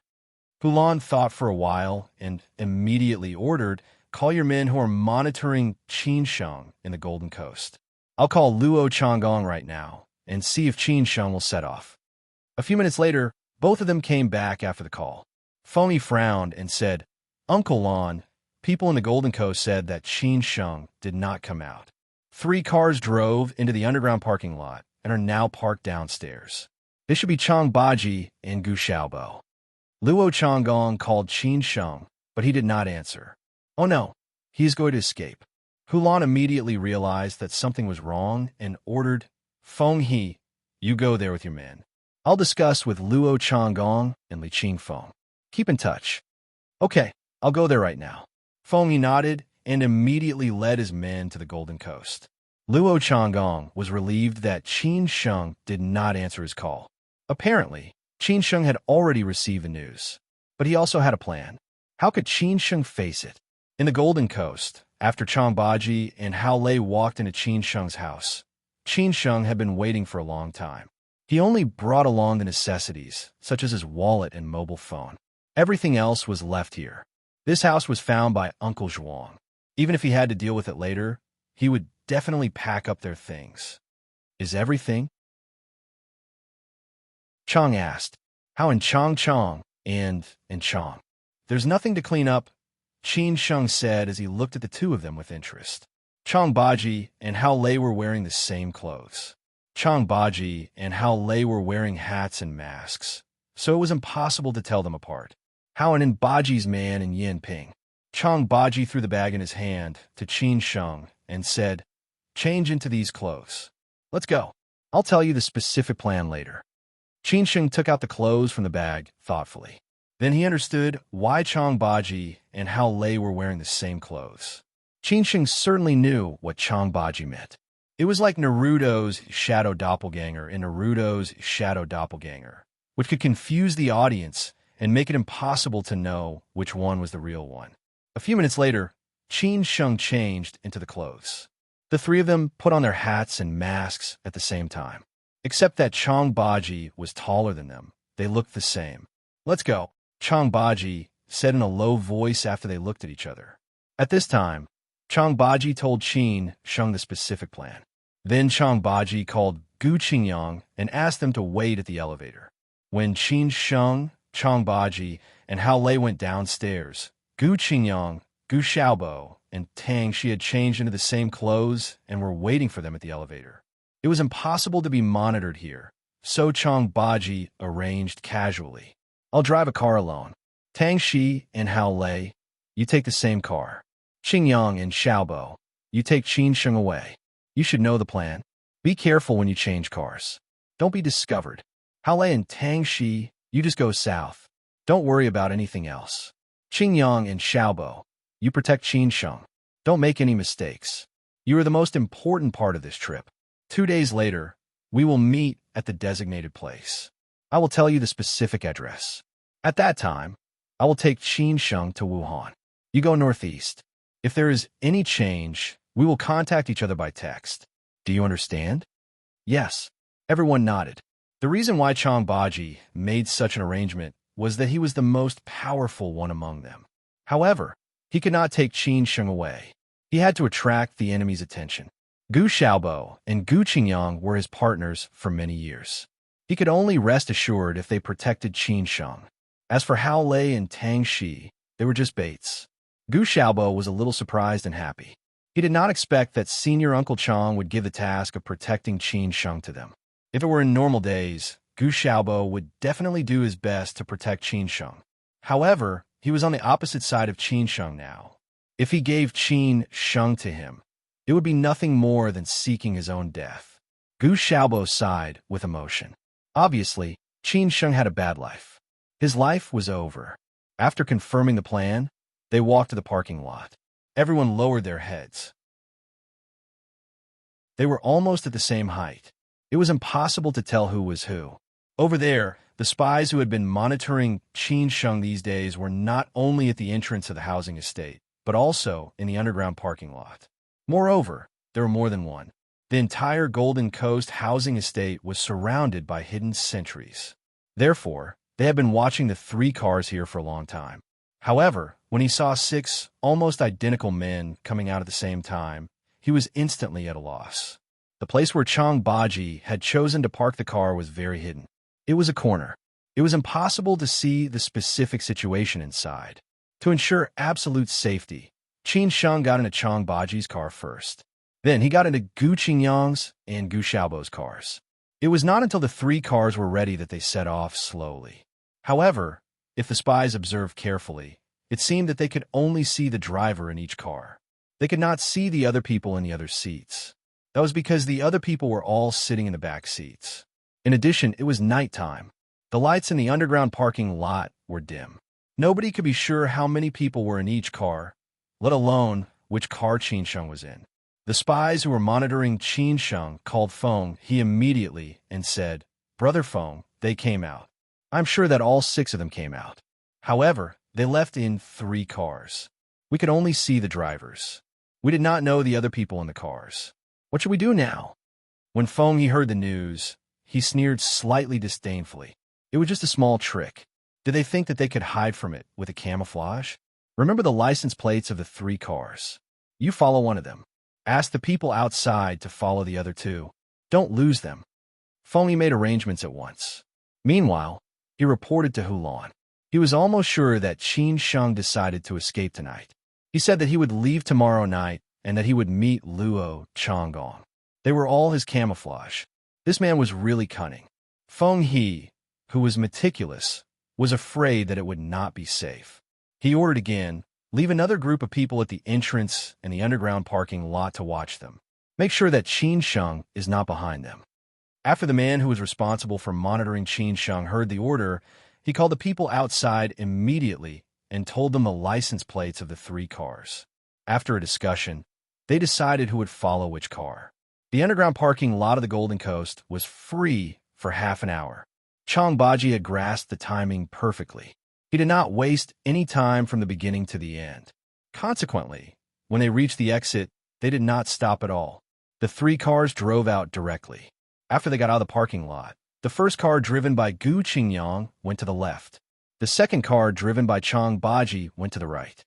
Hulan thought for a while and immediately ordered, "Call your men who are monitoring Qin Sheng in the Golden Coast. I'll call Luo Changgong right now and see if Qin Sheng will set off." A few minutes later, both of them came back after the call. Feng frowned and said, "Uncle Lan, people in the Golden Coast said that Qin Sheng did not come out. 3 cars drove into the underground parking lot and are now parked downstairs. This should be Chang Baji and Gu Xiaobo." Luo Changgong called Qin Sheng, but he did not answer. Oh no, he is going to escape. Hulan immediately realized that something was wrong and ordered, "Feng He, you go there with your men. I'll discuss with Luo Changgong and Li Qingfeng. Keep in touch." "Okay, I'll go there right now." Feng He nodded and immediately led his men to the Golden Coast. Luo Changgong was relieved that Qin Sheng did not answer his call. Apparently, Qin Sheng had already received the news, but he also had a plan. How could Qin Sheng face it? In the Golden Coast, after Chang Baji and Hao Lei walked into Qin Sheng's house, Qin Sheng had been waiting for a long time. He only brought along the necessities, such as his wallet and mobile phone. Everything else was left here. This house was found by Uncle Zhuang. Even if he had to deal with it later, he would definitely pack up their things. "Is everything?" Chang asked. "How in Chang and in Chang?" "There's nothing to clean up," Qin Sheng said as he looked at the two of them with interest. Chang Baji and Hao Lei were wearing the same clothes. Chang Baji and Hao Lei were wearing hats and masks, so it was impossible to tell them apart. Hao and Baji's man and Yin Ping. Chang Baji threw the bag in his hand to Qin Sheng and said, "Change into these clothes. Let's go. I'll tell you the specific plan later." Qin Sheng took out the clothes from the bag thoughtfully. Then he understood why Chang Baji and Hao Lei were wearing the same clothes. Qin Sheng certainly knew what Chang Baji meant. It was like Naruto's shadow doppelganger in Naruto's shadow doppelganger, which could confuse the audience and make it impossible to know which one was the real one. A few minutes later, Qin Sheng changed into the clothes. The three of them put on their hats and masks at the same time. Except that Chang Baji was taller than them, they looked the same. "Let's go," Chang Baji said in a low voice after they looked at each other. At this time, Chang Baji told Qin Sheng the specific plan. Then Chang Baji called Gu Qingyang and asked them to wait at the elevator. When Qin Sheng, Chang Baji, and Hao Lei went downstairs, Gu Qingyang, Gu Xiaobo, and Tang Shi had changed into the same clothes and were waiting for them at the elevator. It was impossible to be monitored here, so Chang Baji arranged casually. "I'll drive a car alone. Tang Shi and Hao Lei, you take the same car. Qingyang and Xiaobo, you take Qin Sheng away. You should know the plan. Be careful when you change cars. Don't be discovered. Hao Lei and Tang Shi, you just go south. Don't worry about anything else. Qingyang and Xiaobo, you protect Qin Sheng. Don't make any mistakes. You are the most important part of this trip. 2 days later, we will meet at the designated place. I will tell you the specific address. At that time, I will take Qin Sheng to Wuhan. You go northeast. If there is any change, we will contact each other by text. Do you understand?" Yes. Everyone nodded. The reason why Chang Baji made such an arrangement was that he was the most powerful one among them. However, he could not take Qin Sheng away. He had to attract the enemy's attention. Gu Xiaobo and Gu Qingyang were his partners for many years. He could only rest assured if they protected Qin Sheng. As for Hao Lei and Tang Shi, they were just baits. Gu Xiaobo was a little surprised and happy. He did not expect that Senior Uncle Chang would give the task of protecting Qin Sheng to them. If it were in normal days, Gu Xiaobo would definitely do his best to protect Qin Sheng. However, he was on the opposite side of Qin Sheng now. If he gave Qin Sheng to him, it would be nothing more than seeking his own death. Gu Xiaobo sighed with emotion. Obviously, Qin Sheng had a bad life. His life was over. After confirming the plan, they walked to the parking lot. Everyone lowered their heads. They were almost at the same height. It was impossible to tell who was who. Over there, the spies who had been monitoring Qin Sheng these days were not only at the entrance of the housing estate, but also in the underground parking lot. Moreover, there were more than one. The entire Golden Coast housing estate was surrounded by hidden sentries. Therefore, They had been watching the 3 cars here for a long time. However, when he saw 6 almost identical men coming out at the same time, he was instantly at a loss. The place where Chang Baji had chosen to park the car was very hidden. It was a corner. It was impossible to see the specific situation inside. To ensure absolute safety, Qin Sheng got into Chang Baji's car first. Then he got into Gu Qingyang's and Gu Xiaobo's cars. It was not until the 3 cars were ready that they set off slowly. However, if the spies observed carefully, it seemed that they could only see the driver in each car. They could not see the other people in the other seats. That was because the other people were all sitting in the back seats. In addition, it was nighttime. The lights in the underground parking lot were dim. Nobody could be sure how many people were in each car, let alone which car Qin Sheng was in. The spies who were monitoring Qin Sheng called Feng he immediately and said, "Brother Feng, they came out. I'm sure that all 6 of them came out. However, they left in 3 cars. We could only see the drivers. We did not know the other people in the cars. What should we do now?" When Feng he heard the news, he sneered slightly disdainfully. It was just a small trick. Did they think that they could hide from it with a camouflage? Remember the license plates of the 3 cars. You follow one of them. Ask the people outside to follow the other 2. Don't lose them. Feng he made arrangements at once. Meanwhile, he reported to Hulan. He was almost sure that Qin Sheng decided to escape tonight. He said that he would leave tomorrow night and that he would meet Luo Changgong. They were all his camouflage. This man was really cunning. Feng He, who was meticulous, was afraid that it would not be safe. He ordered again, leave another group of people at the entrance and the underground parking lot to watch them. Make sure that Qin Sheng is not behind them. After the man who was responsible for monitoring Qin Sheng heard the order, he called the people outside immediately and told them the license plates of the 3 cars. After a discussion, they decided who would follow which car. The underground parking lot of the Golden Coast was free for half an hour. Chang Baji had grasped the timing perfectly. He did not waste any time from the beginning to the end. Consequently, when they reached the exit, they did not stop at all. The 3 cars drove out directly. After they got out of the parking lot, the first car driven by Gu Qingyang went to the left. The second car driven by Chang Baji went to the right.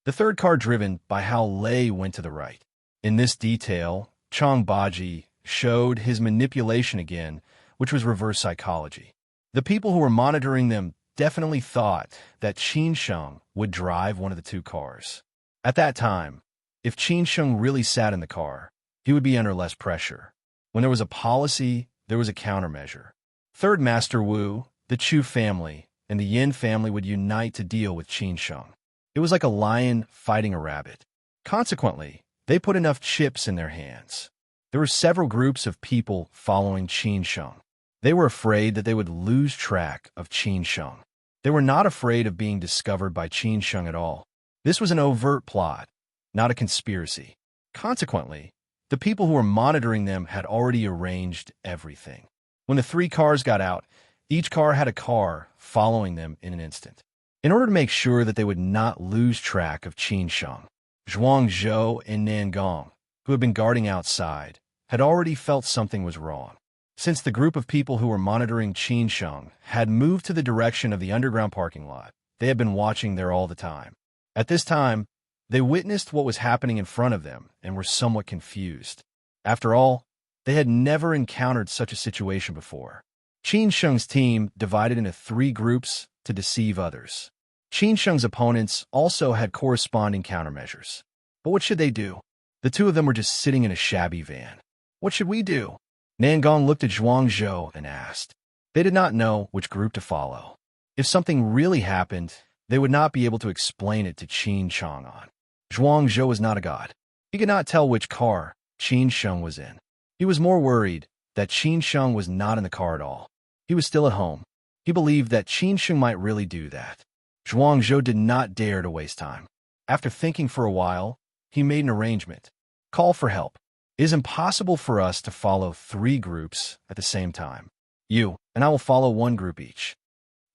The third car driven by Hao Lei went to the right. In this detail, Chang Baji showed his manipulation again, which was reverse psychology. The people who were monitoring them definitely thought that Qin Sheng would drive one of the 2 cars. At that time, if Qin Sheng really sat in the car, he would be under less pressure. When there was a policy, there was a countermeasure. Third Master Wu, the Chu family, and the Yin family would unite to deal with Qin Sheng. It was like a lion fighting a rabbit. Consequently, they put enough chips in their hands. There were several groups of people following Qin Sheng. They were afraid that they would lose track of Qin Sheng. They were not afraid of being discovered by Qin Sheng at all. This was an overt plot, not a conspiracy. Consequently, the people who were monitoring them had already arranged everything. When the 3 cars got out, each car had a car following them in an instant. In order to make sure that they would not lose track of Qin Sheng, Zhuangzhou and Nangong, who had been guarding outside, had already felt something was wrong. Since the group of people who were monitoring Qin Sheng had moved to the direction of the underground parking lot, they had been watching there all the time. At this time, they witnessed what was happening in front of them and were somewhat confused. After all, they had never encountered such a situation before. Qin Sheng's team divided into 3 groups to deceive others. Qin Sheng's opponents also had corresponding countermeasures. But what should they do? The 2 of them were just sitting in a shabby van. What should we do? Nangong looked at Zhuangzhou and asked. They did not know which group to follow. If something really happened, they would not be able to explain it to Qin Chang'an. Zhuangzhou was not a god. He could not tell which car Qin Sheng was in. He was more worried that Qin Sheng was not in the car at all. He was still at home. He believed that Qin Sheng might really do that. Zhuangzhou did not dare to waste time. After thinking for a while, he made an arrangement. Call for help. It is impossible for us to follow 3 groups at the same time. You and I will follow 1 group each.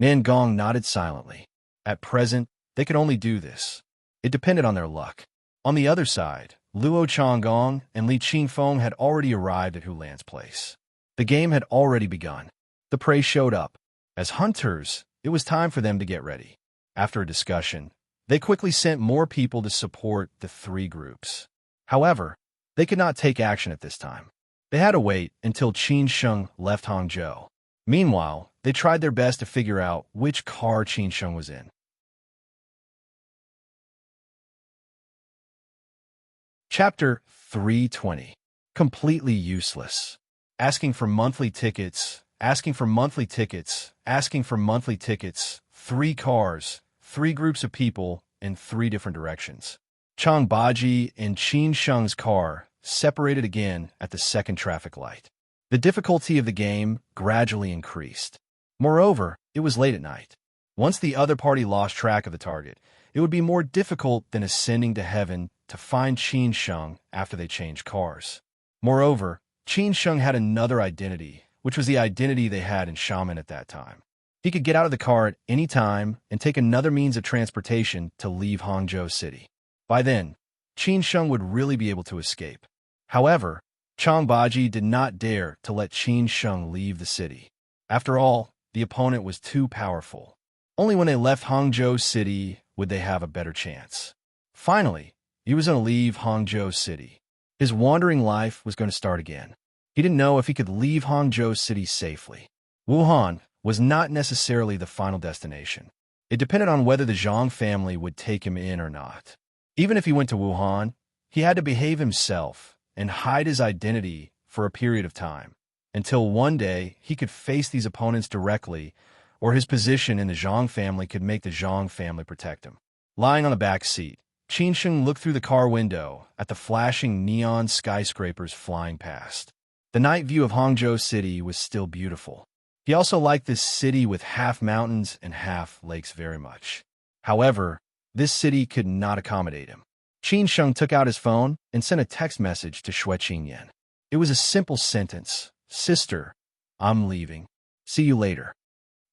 Nangong nodded silently. At present, they could only do this. It depended on their luck. On the other side, Luo Changgong and Li Qingfeng had already arrived at Hulan's place. The game had already begun. The prey showed up. As hunters, it was time for them to get ready. After a discussion, they quickly sent more people to support the three groups. However, they could not take action at this time. They had to wait until Qin Sheng left Hangzhou. Meanwhile, they tried their best to figure out which car Qin Sheng was in. Chapter 320. Completely useless. Asking for monthly tickets, asking for monthly tickets, asking for monthly tickets, 3 cars, 3 groups of people in 3 different directions. Chang Baji and Qin Sheng's car separated again at the second traffic light. The difficulty of the game gradually increased. Moreover, it was late at night. Once the other party lost track of the target, it would be more difficult than ascending to heaven to find Qin Sheng after they changed cars. Moreover, Qin Sheng had another identity, which was the identity they had in Shaman at that time. He could get out of the car at any time and take another means of transportation to leave Hangzhou City. By then, Qin Sheng would really be able to escape. However, Chang Baji did not dare to let Qin Sheng leave the city. After all, the opponent was too powerful. Only when they left Hangzhou City would they have a better chance. Finally, he was going to leave Hangzhou City. His wandering life was going to start again. He didn't know if he could leave Hangzhou City safely. Wuhan was not necessarily the final destination. It depended on whether the Zhang family would take him in or not. Even if he went to Wuhan, he had to behave himself and hide his identity for a period of time, until one day he could face these opponents directly, or his position in the Zhang family could make the Zhang family protect him. Lying on the back seat, Qin Sheng looked through the car window at the flashing neon skyscrapers flying past. The night view of Hangzhou City was still beautiful. He also liked this city with half mountains and half lakes very much. However, this city could not accommodate him. Qin Sheng took out his phone and sent a text message to Xue Qingyan. It was a simple sentence: "Sister, I'm leaving. See you later."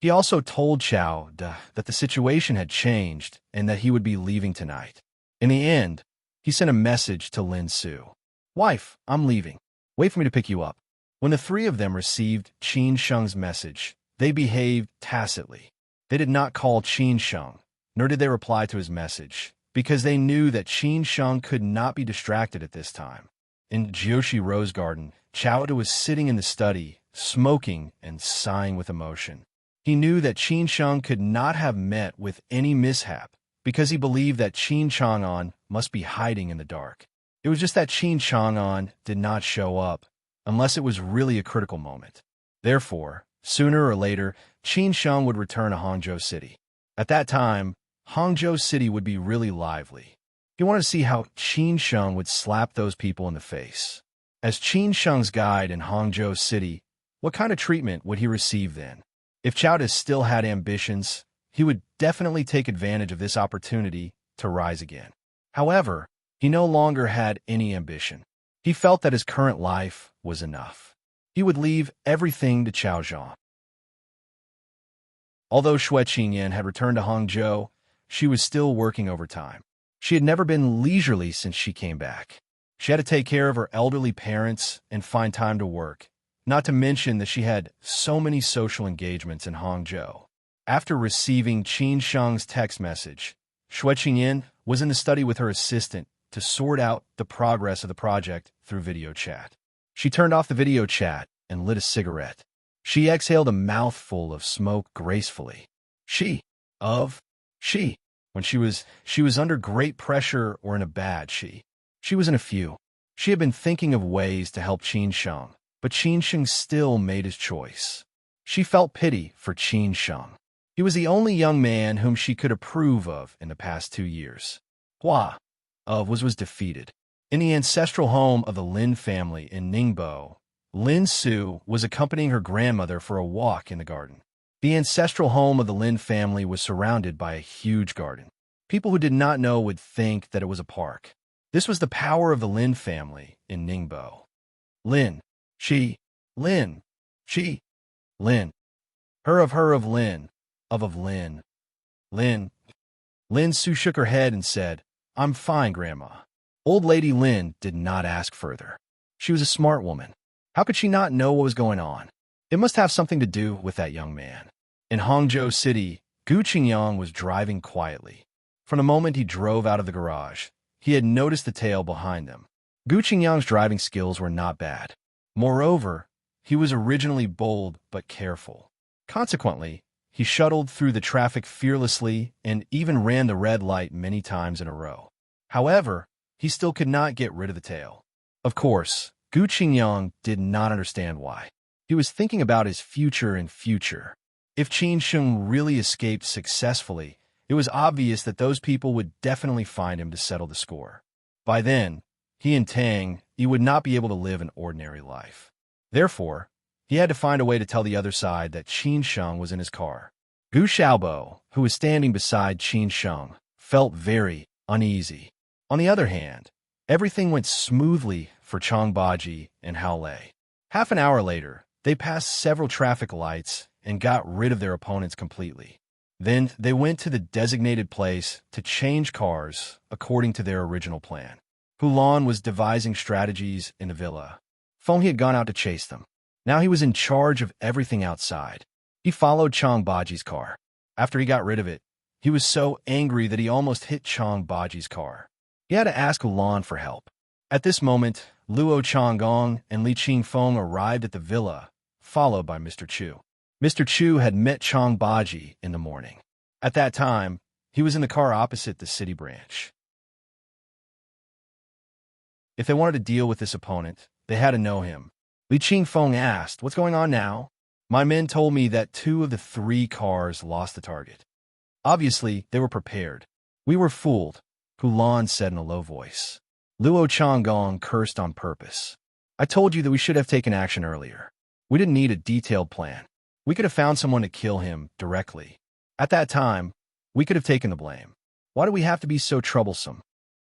He also told Chao Da that the situation had changed and that he would be leaving tonight. In the end, he sent a message to Lin Su. "Wife, I'm leaving. Wait for me to pick you up." When the 3 of them received Qin Sheng's message, they behaved tacitly. They did not call Qin Sheng, nor did they reply to his message, because they knew that Qin Sheng could not be distracted at this time. In Jiushi Rose Garden, Chao Da was sitting in the study, smoking and sighing with emotion. He knew that Qin Sheng could not have met with any mishap, because he believed that Qin Chang'an must be hiding in the dark. It was just that Qin Chang'an did not show up, unless it was really a critical moment. Therefore, sooner or later, Qin Sheng would return to Hangzhou City. At that time, Hangzhou City would be really lively. He wanted to see how Qin Sheng would slap those people in the face. As Qin Sheng's guide in Hangzhou City, what kind of treatment would he receive then? If Chao Da still had ambitions, he would definitely take advantage of this opportunity to rise again. However, he no longer had any ambition. He felt that his current life was enough. He would leave everything to Chao Zhang. Although Xue Qingyan had returned to Hangzhou, she was still working overtime. She had never been leisurely since she came back. She had to take care of her elderly parents and find time to work, not to mention that she had so many social engagements in Hangzhou. After receiving Qin Sheng's text message, Xue Qingyan was in the study with her assistant to sort out the progress of the project through video chat. She turned off the video chat and lit a cigarette. She exhaled a mouthful of smoke gracefully. When she was under great pressure or in a bad she was in a few. She had been thinking of ways to help Qin Sheng, but Qin Sheng still made his choice. She felt pity for Qin Sheng. He was the only young man whom she could approve of in the past 2 years. Hua of was defeated. In the ancestral home of the Lin family in Ningbo, Lin Su was accompanying her grandmother for a walk in the garden. The ancestral home of the Lin family was surrounded by a huge garden. People who did not know would think that it was a park. This was the power of the Lin family in Ningbo. Lin, she, Lin, she, Lin, her of Lin, of Lin, Lin. Lin Su shook her head and said, "I'm fine, Grandma." Old Lady Lin did not ask further. She was a smart woman. How could she not know what was going on? It must have something to do with that young man. In Hangzhou City, Gu Qingyang was driving quietly. From the moment he drove out of the garage, he had noticed the tail behind them. Gu Qingyang's driving skills were not bad. Moreover, he was originally bold but careful. Consequently, he shuttled through the traffic fearlessly and even ran the red light many times in a row. However, he still could not get rid of the tail. Of course, Gu Qingyang did not understand why. He was thinking about his future and future. If Qin Sheng really escaped successfully, it was obvious that those people would definitely find him to settle the score. By then, he and Tang Yi would not be able to live an ordinary life. Therefore, he had to find a way to tell the other side that Qin Sheng was in his car. Gu Xiaobo, who was standing beside Qin Sheng, felt very uneasy. On the other hand, everything went smoothly for Chang Baji and Hao Lei. Half an hour later, they passed several traffic lights and got rid of their opponents completely. Then they went to the designated place to change cars according to their original plan. Hulan was devising strategies in the villa. Feng had gone out to chase them. Now he was in charge of everything outside. He followed Chang Baji's car. After he got rid of it, he was so angry that he almost hit Chang Baji's car. He had to ask Hulan for help. At this moment, Luo Changgong and Li Qingfeng arrived at the villa, followed by Mr. Chu. Mr. Chu had met Chang Baji in the morning. At that time, he was in the car opposite the city branch. If they wanted to deal with this opponent, they had to know him. Li Qingfeng asked, "What's going on now?" "My men told me that 2 of the 3 cars lost the target." Obviously, they were prepared. "We were fooled," Hulan said in a low voice. Luo Changgong cursed on purpose. "I told you that we should have taken action earlier. We didn't need a detailed plan. We could have found someone to kill him directly. At that time, we could have taken the blame. Why do we have to be so troublesome?"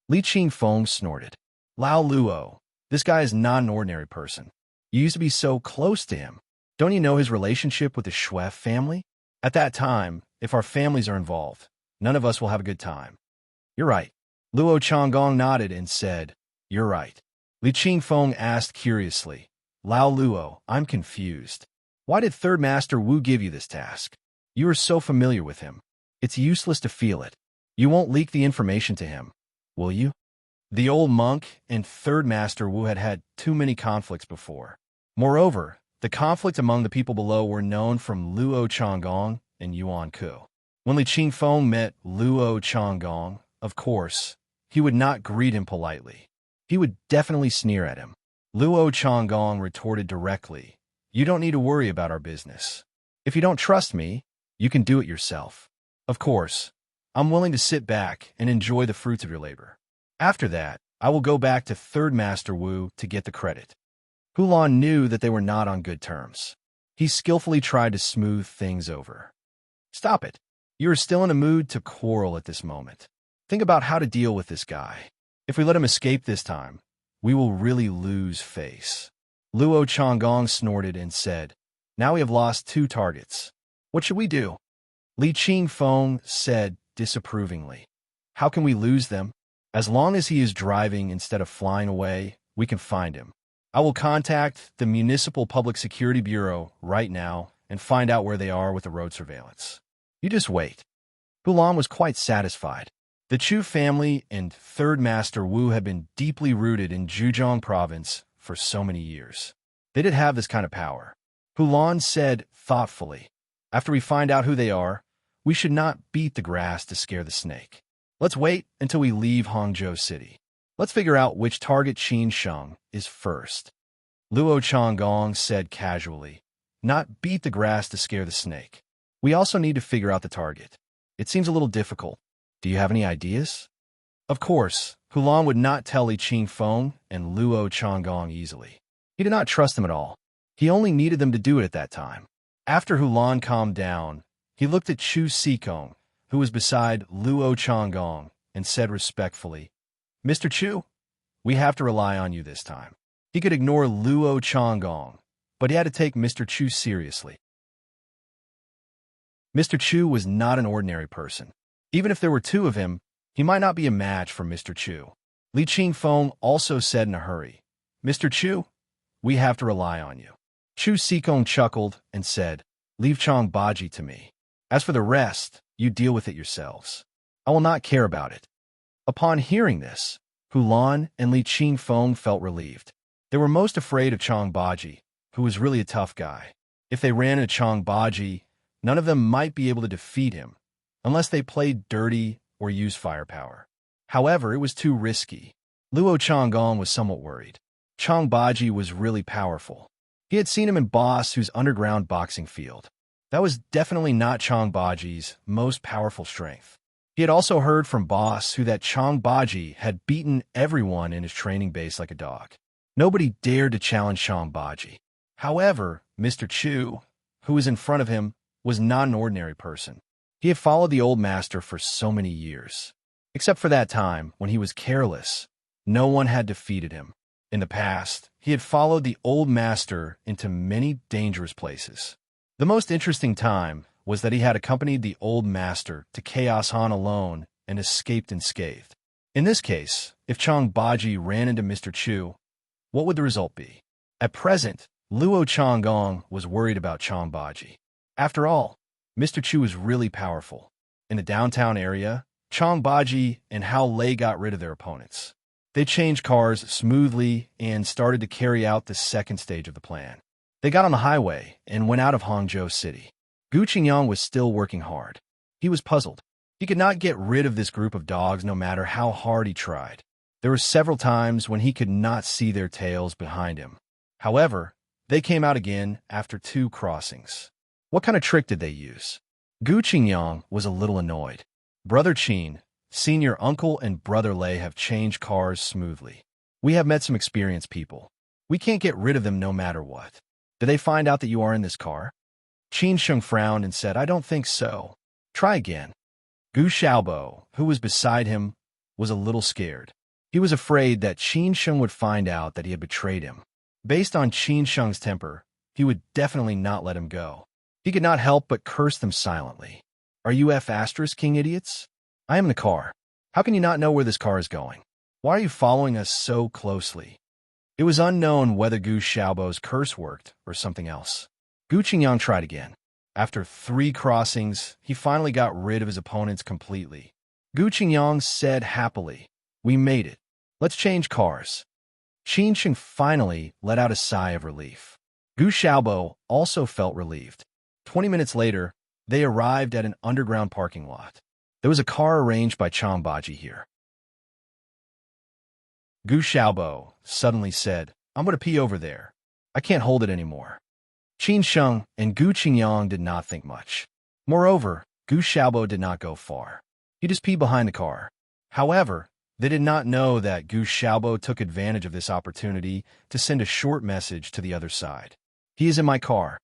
Li Qingfeng snorted. "Lao Luo, this guy is not an ordinary person. You used to be so close to him. Don't you know his relationship with the Shui family? At that time, if our families are involved, none of us will have a good time." "You're right." Luo Changgong nodded and said, "You're right." Li Qingfeng asked curiously, "Lao Luo, I'm confused. Why did Third Master Wu give you this task? You are so familiar with him. It's useless to feel it. You won't leak the information to him, will you?" The old monk and Third Master Wu had had too many conflicts before. Moreover, the conflict among the people below were known from Luo Changgong and Yuan Ku. When Li Qingfeng met Luo Changgong, of course, he would not greet him politely. He would definitely sneer at him. Luo Changgong retorted directly, "You don't need to worry about our business. If you don't trust me, you can do it yourself. Of course, I'm willing to sit back and enjoy the fruits of your labor. After that, I will go back to Third Master Wu to get the credit." Hulan knew that they were not on good terms. He skillfully tried to smooth things over. "Stop it. You are still in a mood to quarrel at this moment. Think about how to deal with this guy. If we let him escape this time, we will really lose face." Luo Changgong snorted and said, "Now we have lost 2 targets. What should we do?" Li Qingfeng said disapprovingly, "How can we lose them? As long as he is driving instead of flying away, we can find him. I will contact the Municipal Public Security Bureau right now and find out where they are with the road surveillance. You just wait." Hulan was quite satisfied. The Chu family and Third Master Wu had been deeply rooted in Zhejiang province for so many years. They did have this kind of power. Hulan said thoughtfully, "After we find out who they are, we should not beat the grass to scare the snake. Let's wait until we leave Hangzhou City. Let's figure out which target Qin Sheng is first." Luo Changgong said casually, "Not beat the grass to scare the snake. We also need to figure out the target. It seems a little difficult. Do you have any ideas?" Of course, Hulan would not tell Li Qingfeng and Luo Changgong easily. He did not trust them at all. He only needed them to do it at that time. After Hulan calmed down, he looked at Chu Sikong, who was beside Luo Changgong, and said respectfully, "Mr. Chu, we have to rely on you this time." He could ignore Luo Changgong, but he had to take Mr. Chu seriously. Mr. Chu was not an ordinary person. Even if there were 2 of him, he might not be a match for Mr. Chu. Li Qingfeng also said in a hurry, "Mr. Chu, we have to rely on you. Chu Sikong chuckled and said, "Leave Chong Baji to me. As for the rest, you deal with it yourselves. I will not care about it." Upon hearing this, Hulan and Li Qingfeng felt relieved. They were most afraid of Chong Baji, who was really a tough guy. If they ran into Chong Baji, none of them might be able to defeat him, unless they played dirty or used firepower. However, it was too risky. Luo Changgong was somewhat worried. Chong Baji was really powerful. He had seen him in Boss underground boxing field. That was definitely not Chong Baji's most powerful strength. He had also heard from Boss that Chong Baji had beaten everyone in his training base like a dog. Nobody dared to challenge Chong Baji. However, Mr. Chu, who was in front of him, was not an ordinary person. He had followed the old master for so many years. Except for that time when he was careless, no one had defeated him. In the past, he had followed the old master into many dangerous places. The most interesting time was that he had accompanied the old master to Chaos Han alone and escaped unscathed. In this case, if Chong Baji ran into Mr. Chu, what would the result be? At present, Luo Changgong was worried about Chong Baji. After all, Mr. Chu was really powerful. In the downtown area, Chong Baji and Hao Lei got rid of their opponents. They changed cars smoothly and started to carry out the second stage of the plan. They got on the highway and went out of Hangzhou City. Gu Qingyang was still working hard. He was puzzled. He could not get rid of this group of dogs no matter how hard he tried. There were several times when he could not see their tails behind him. However, they came out again after 2 crossings. What kind of trick did they use? Gu Qingyang was a little annoyed. Brother Qin, senior uncle and brother Lei have changed cars smoothly. We have met some experienced people. We can't get rid of them no matter what. Did they find out that you are in this car? Qin Sheng frowned and said, "I don't think so. Try again." Gu Xiaobo, who was beside him, was a little scared. He was afraid that Qin Sheng would find out that he had betrayed him. Based on Qin Sheng's temper, he would definitely not let him go. He could not help but curse them silently. "Are you King idiots? I am in the car. How can you not know where this car is going? Why are you following us so closely?" It was unknown whether Gu Xiaobo's curse worked or something else. Gu Qingyang tried again. After 3 crossings, he finally got rid of his opponents completely. Gu Qingyang said happily, "We made it. Let's change cars." Qin Sheng finally let out a sigh of relief. Gu Xiaobo also felt relieved. 20 minutes later, they arrived at an underground parking lot. There was a car arranged by Chong Baji here. Gu Xiaobo suddenly said, "I'm going to pee over there. I can't hold it anymore." Qin Sheng and Gu Qingyang did not think much. Moreover, Gu Xiaobo did not go far. He just peed behind the car. However, they did not know that Gu Xiaobo took advantage of this opportunity to send a short message to the other side. "He is in my car."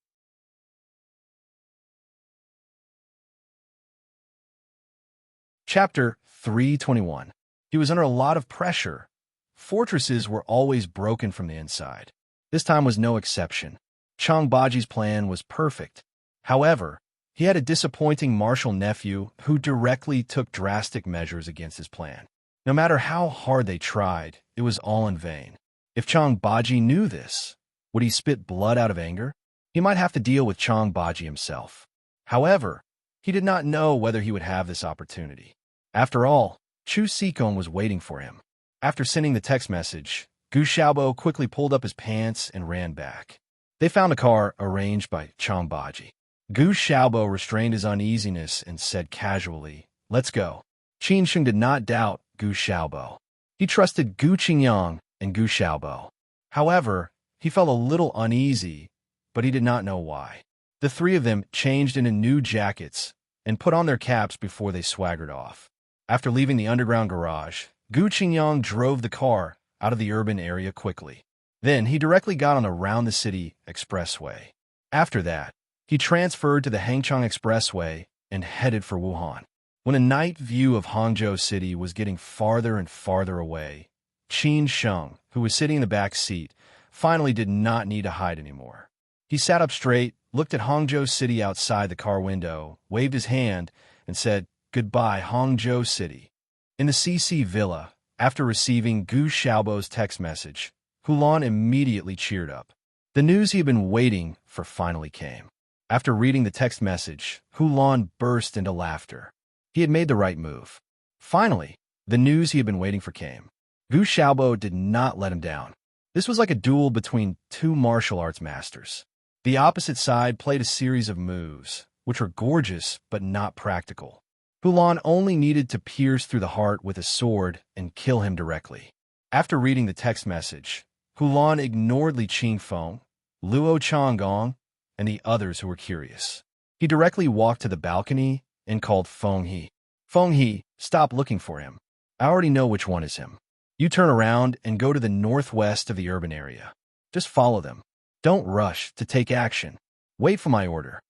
Chapter 321. He was under a lot of pressure. Fortresses were always broken from the inside. This time was no exception. Chong Baji's plan was perfect. However, he had a disappointing martial nephew who directly took drastic measures against his plan. No matter how hard they tried, it was all in vain. If Chong Baji knew this, would he spit blood out of anger? He might have to deal with Chong Baji himself. However, he did not know whether he would have this opportunity. After all, Chu Sikong was waiting for him. After sending the text message, Gu Xiaobo quickly pulled up his pants and ran back. They found a car arranged by Chong Baji. Gu Xiaobo restrained his uneasiness and said casually, "Let's go." Qin Sheng did not doubt Gu Xiaobo. He trusted Gu Qingyang and Gu Xiaobo. However, he felt a little uneasy, but he did not know why. The 3 of them changed into new jackets and put on their caps before they swaggered off. After leaving the underground garage, Gu Qingyang drove the car out of the urban area quickly. Then he directly got on the round-the-city expressway. After that, he transferred to the Hangchang Expressway and headed for Wuhan. When a night view of Hangzhou City was getting farther and farther away, Qin Sheng, who was sitting in the back seat, finally did not need to hide anymore. He sat up straight, looked at Hangzhou City outside the car window, waved his hand, and said, "Goodbye, Hangzhou City." In the CC Villa, after receiving Gu Xiaobo's text message, Hulan immediately cheered up. The news he had been waiting for finally came. After reading the text message, Hulan burst into laughter. He had made the right move. Finally, the news he had been waiting for came. Gu Xiaobo did not let him down. This was like a duel between two martial arts masters. The opposite side played a series of moves, which were gorgeous but not practical. Hulan only needed to pierce through the heart with a sword and kill him directly. After reading the text message, Hulan ignored Li Qingfeng, Luo Changgong, and the others who were curious. He directly walked to the balcony and called Feng He. Feng He, stop looking for him. I already know which one is him. You turn around and go to the northwest of the urban area. Just follow them. Don't rush to take action. Wait for my order.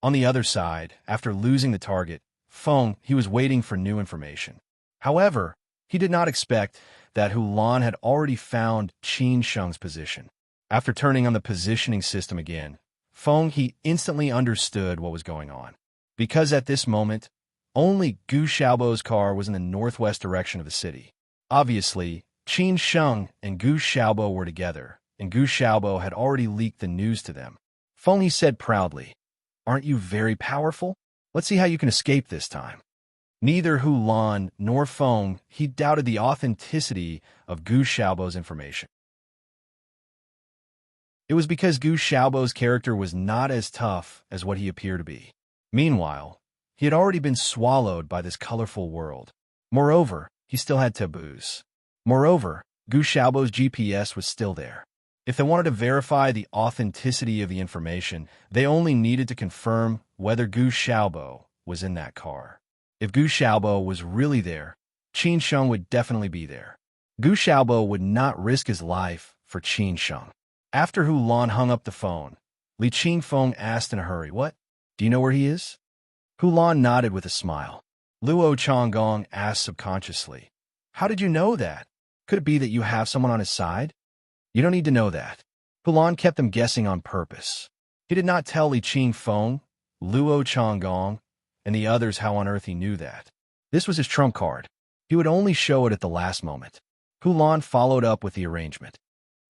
On the other side, after losing the target, Feng He was waiting for new information. However, he did not expect that Hulan had already found Qin Sheng's position. After turning on the positioning system again, Feng He instantly understood what was going on. Because at this moment, only Gu Xiaobo's car was in the northwest direction of the city. Obviously, Qin Sheng and Gu Xiaobo were together, and Gu Xiaobo had already leaked the news to them. Feng He said proudly, "Aren't you very powerful? Let's see how you can escape this time." Neither Hulan nor Feng He doubted the authenticity of Gu Xiaobo's information. It was because Gu Xiaobo's character was not as tough as what he appeared to be. Meanwhile, he had already been swallowed by this colorful world. Moreover, he still had taboos. Moreover, Gu Xiaobo's GPS was still there. If they wanted to verify the authenticity of the information, they only needed to confirm whether Gu Xiaobo was in that car. If Gu Xiaobo was really there, Qin Sheng would definitely be there. Gu Xiaobo would not risk his life for Qin Sheng. After Hulan hung up the phone, Li Qingfeng asked in a hurry, "What? Do you know where he is?" Hulan nodded with a smile. Luo Changgong asked subconsciously, "How did you know that? Could it be that you have someone on his side?" "You don't need to know that." Hulan kept them guessing on purpose. He did not tell Li Qingfeng, Luo Changgong, and the others how on earth he knew that. This was his trump card. He would only show it at the last moment. Hulan followed up with the arrangement.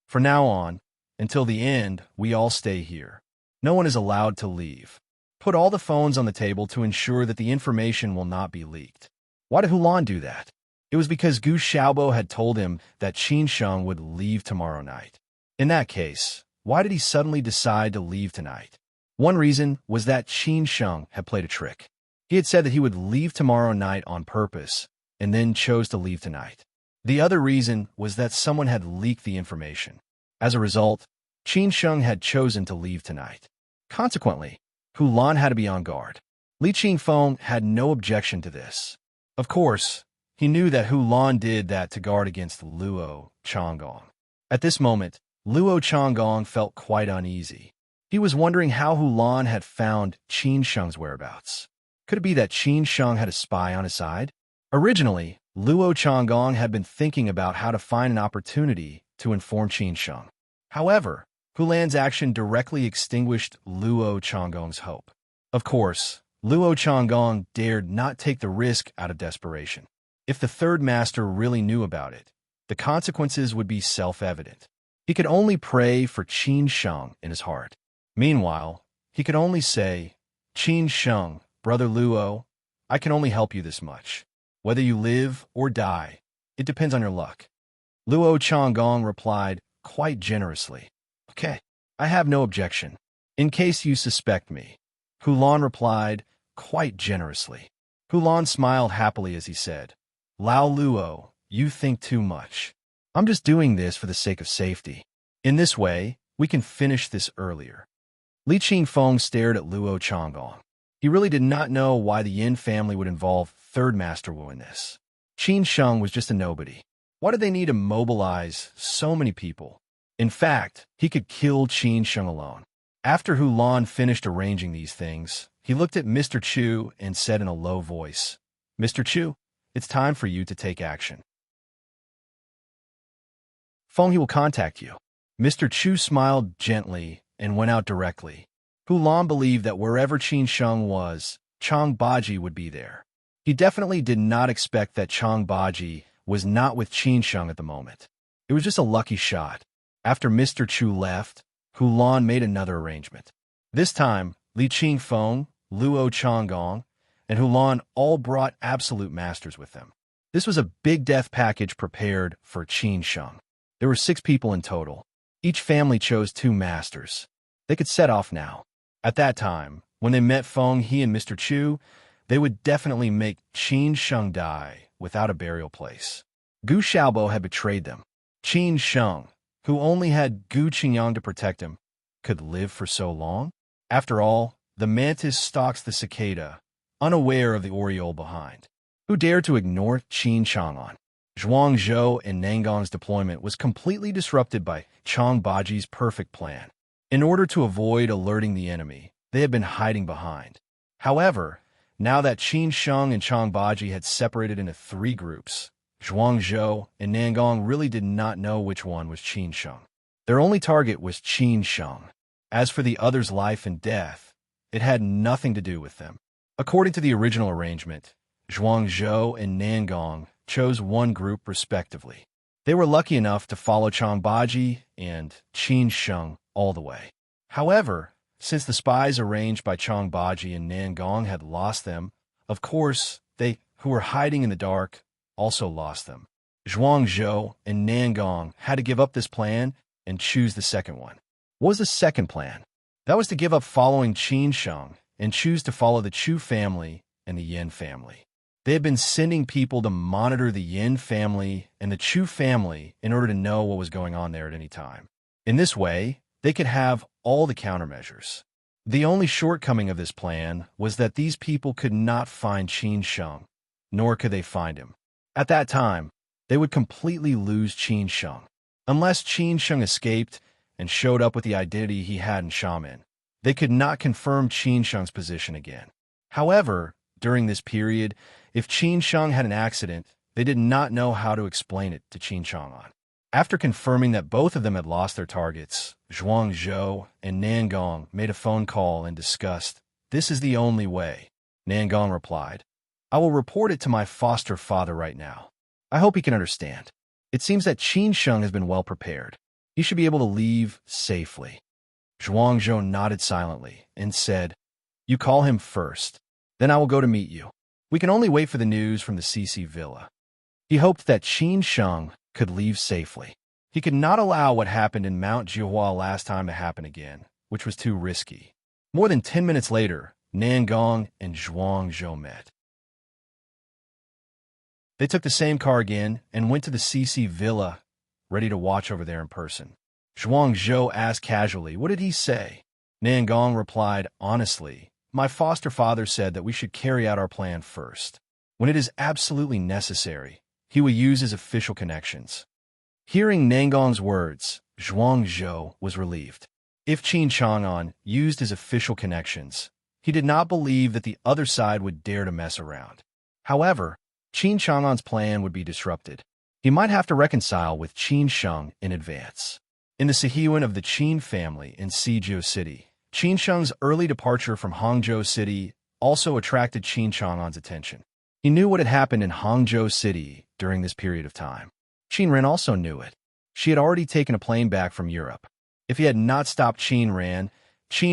"From now on, until the end, we all stay here. No one is allowed to leave. Put all the phones on the table to ensure that the information will not be leaked." Why did Hulan do that? It was because Gu Xiaobo had told him that Qin Sheng would leave tomorrow night. In that case, why did he suddenly decide to leave tonight? One reason was that Qin Sheng had played a trick. He had said that he would leave tomorrow night on purpose, and then chose to leave tonight. The other reason was that someone had leaked the information. As a result, Qin Sheng had chosen to leave tonight. Consequently, Hulan had to be on guard. Li Qingfeng had no objection to this. Of course, he knew that Hulan did that to guard against Luo Changgong. At this moment, Luo Changgong felt quite uneasy. He was wondering how Hulan had found Qin Sheng's whereabouts. Could it be that Qin Sheng had a spy on his side? Originally, Luo Changgong had been thinking about how to find an opportunity to inform Qin Sheng. However, Hulan's action directly extinguished Luo Changgong's hope. Of course, Luo Changgong dared not take the risk out of desperation. If the third master really knew about it, the consequences would be self-evident. He could only pray for Qin Sheng in his heart. Meanwhile, he could only say, "Qin Sheng, Brother Luo, I can only help you this much. Whether you live or die, it depends on your luck." Luo Changgong replied quite generously, "Okay, I have no objection. In case you suspect me." Hulan replied quite generously. Hulan smiled happily as he said, "Lao Luo, you think too much. I'm just doing this for the sake of safety. In this way, we can finish this earlier." Li Qingfeng stared at Luo Changgong. He really did not know why the Yin family would involve Third Master Wu in this. Qin Sheng was just a nobody. Why did they need to mobilize so many people? In fact, he could kill Qin Sheng alone. After Hulan finished arranging these things, he looked at Mr. Chu and said in a low voice, "Mr. Chu, it's time for you to take action. Feng He will contact you." Mr. Chu smiled gently and went out directly. Hulan believed that wherever Qin Sheng was, Chang Baji would be there. He definitely did not expect that Chang Baji was not with Qin Sheng at the moment. It was just a lucky shot. After Mr. Chu left, Hulan made another arrangement. This time, Li Qingfeng, Luo Changgong, and Hulan all brought absolute masters with them. This was a big death package prepared for Qin Sheng. There were 6 people in total. Each family chose 2 masters. They could set off now. At that time, when they met Feng He and Mr. Chu, they would definitely make Qin Sheng die without a burial place. Gu Xiaobo had betrayed them. Qin Sheng, who only had Gu Qingyang to protect him, could live for so long? After all, the mantis stalks the cicada, unaware of the oriole behind. Who dared to ignore Qin Chang'an? Zhuangzhou and Nangong's deployment was completely disrupted by Chang Baji's perfect plan. In order to avoid alerting the enemy, they had been hiding behind. However, now that Qin Sheng and Chang Baji had separated into 3 groups, Zhuangzhou and Nangong really did not know which one was Qin Sheng. Their only target was Qin Sheng. As for the other's life and death, it had nothing to do with them. According to the original arrangement, Zhuangzhou and Nangong chose one group respectively. They were lucky enough to follow Chang Baji and Qin Sheng all the way. However, since the spies arranged by Chang Baji and Nangong had lost them, of course, they, who were hiding in the dark, also lost them. Zhuangzhou and Nangong had to give up this plan and choose the second one. What was the second plan? That was to give up following Qin Sheng and choose to follow the Chu family and the Yin family. They had been sending people to monitor the Yin family and the Chu family in order to know what was going on there at any time. In this way, they could have all the countermeasures. The only shortcoming of this plan was that these people could not find Qin Sheng, nor could they find him. At that time, they would completely lose Qin Sheng. Unless Qin Sheng escaped and showed up with the identity he had in Xiamen, they could not confirm Qin Sheng's position again. However, during this period, if Qin Sheng had an accident, they did not know how to explain it to Qin Chang'an. After confirming that both of them had lost their targets, Zhuangzhou and Nangong made a phone call and discussed, "This is the only way." Nangong replied, "I will report it to my foster father right now. I hope he can understand. It seems that Qin Sheng has been well prepared. He should be able to leave safely." Zhuangzhou nodded silently and said, "You call him first. Then I will go to meet you. We can only wait for the news from the CC Villa." He hoped that Qin Sheng could leave safely. He could not allow what happened in Mount Jihua last time to happen again, which was too risky. More than 10 minutes later, Nangong and Zhuangzhou met. They took the same car again and went to the CC Villa, ready to watch over there in person. Zhuangzhou asked casually, "What did he say?" Nangong replied, "Honestly, my foster father said that we should carry out our plan first. When it is absolutely necessary, he will use his official connections." Hearing Nangong's words, Zhuangzhou was relieved. If Qin Chang'an used his official connections, he did not believe that the other side would dare to mess around. However, Qin Chang'an's plan would be disrupted. He might have to reconcile with Qin Sheng in advance. In the Sihuan of the Qin family in Sizhou City, Qin Sheng's early departure from Hangzhou City also attracted Qin Chang'an's attention. He knew what had happened in Hangzhou City during this period of time. Qin Ren also knew it. She had already taken a plane back from Europe. If he had not stopped Qin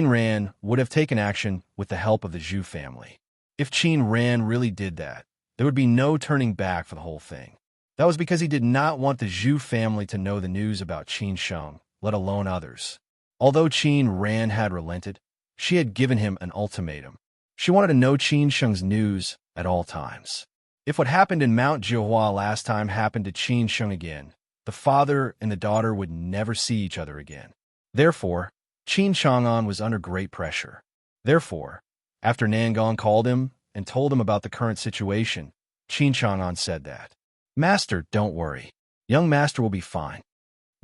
Ran would have taken action with the help of the Zhu family. If Qin Ran really did that, there would be no turning back for the whole thing. That was because he did not want the Zhu family to know the news about Qin Sheng, let alone others. Although Qin Ran had relented, she had given him an ultimatum. She wanted to know Qin Sheng's news at all times. If what happened in Mount Jihua last time happened to Qin Sheng again, the father and the daughter would never see each other again. Therefore, Qin Chang'an was under great pressure. Therefore, after Nangong called him and told him about the current situation, Qin Chang'an said that, "Master, don't worry. Young master will be fine."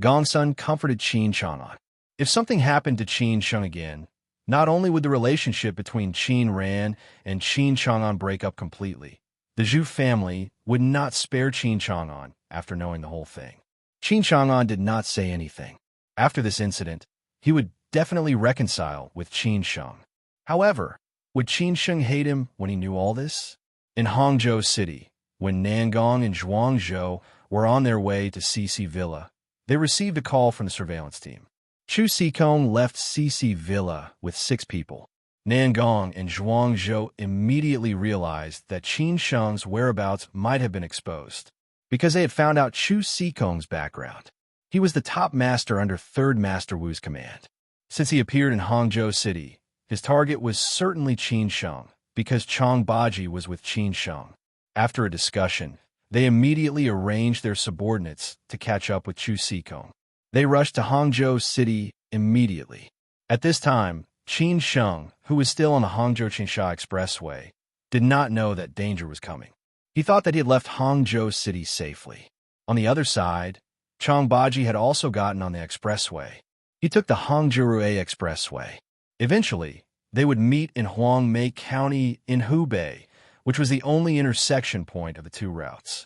Gongsun comforted Qin Chang'an. If something happened to Qin Sheng again, not only would the relationship between Qin Ran and Qin Chang'an break up completely, the Zhu family would not spare Qin Chang'an after knowing the whole thing. Qin Chang'an did not say anything. After this incident, he would definitely reconcile with Qin Sheng. However, would Qin Sheng hate him when he knew all this? In Hangzhou City, when Nangong and Zhuangzhou were on their way to CC Villa, they received a call from the surveillance team. Chu Sikong left Cici Villa with 6 people. Nangong and Zhuangzhou immediately realized that Qin Sheng's whereabouts might have been exposed, because they had found out Chu Sikong's background. He was the top master under 3rd Master Wu's command. Since he appeared in Hangzhou City, his target was certainly Qin Sheng, because Chang Baji was with Qin Sheng. After a discussion, they immediately arranged their subordinates to catch up with Chu Sikong. They rushed to Hangzhou City immediately. At this time, Qin Sheng, who was still on the Hangzhou-Qinsha Expressway, did not know that danger was coming. He thought that he had left Hangzhou City safely. On the other side, Chang Baji had also gotten on the expressway. He took the Hangzhou Expressway. Eventually, they would meet in Huangmei County in Hubei, which was the only intersection point of the 2 routes.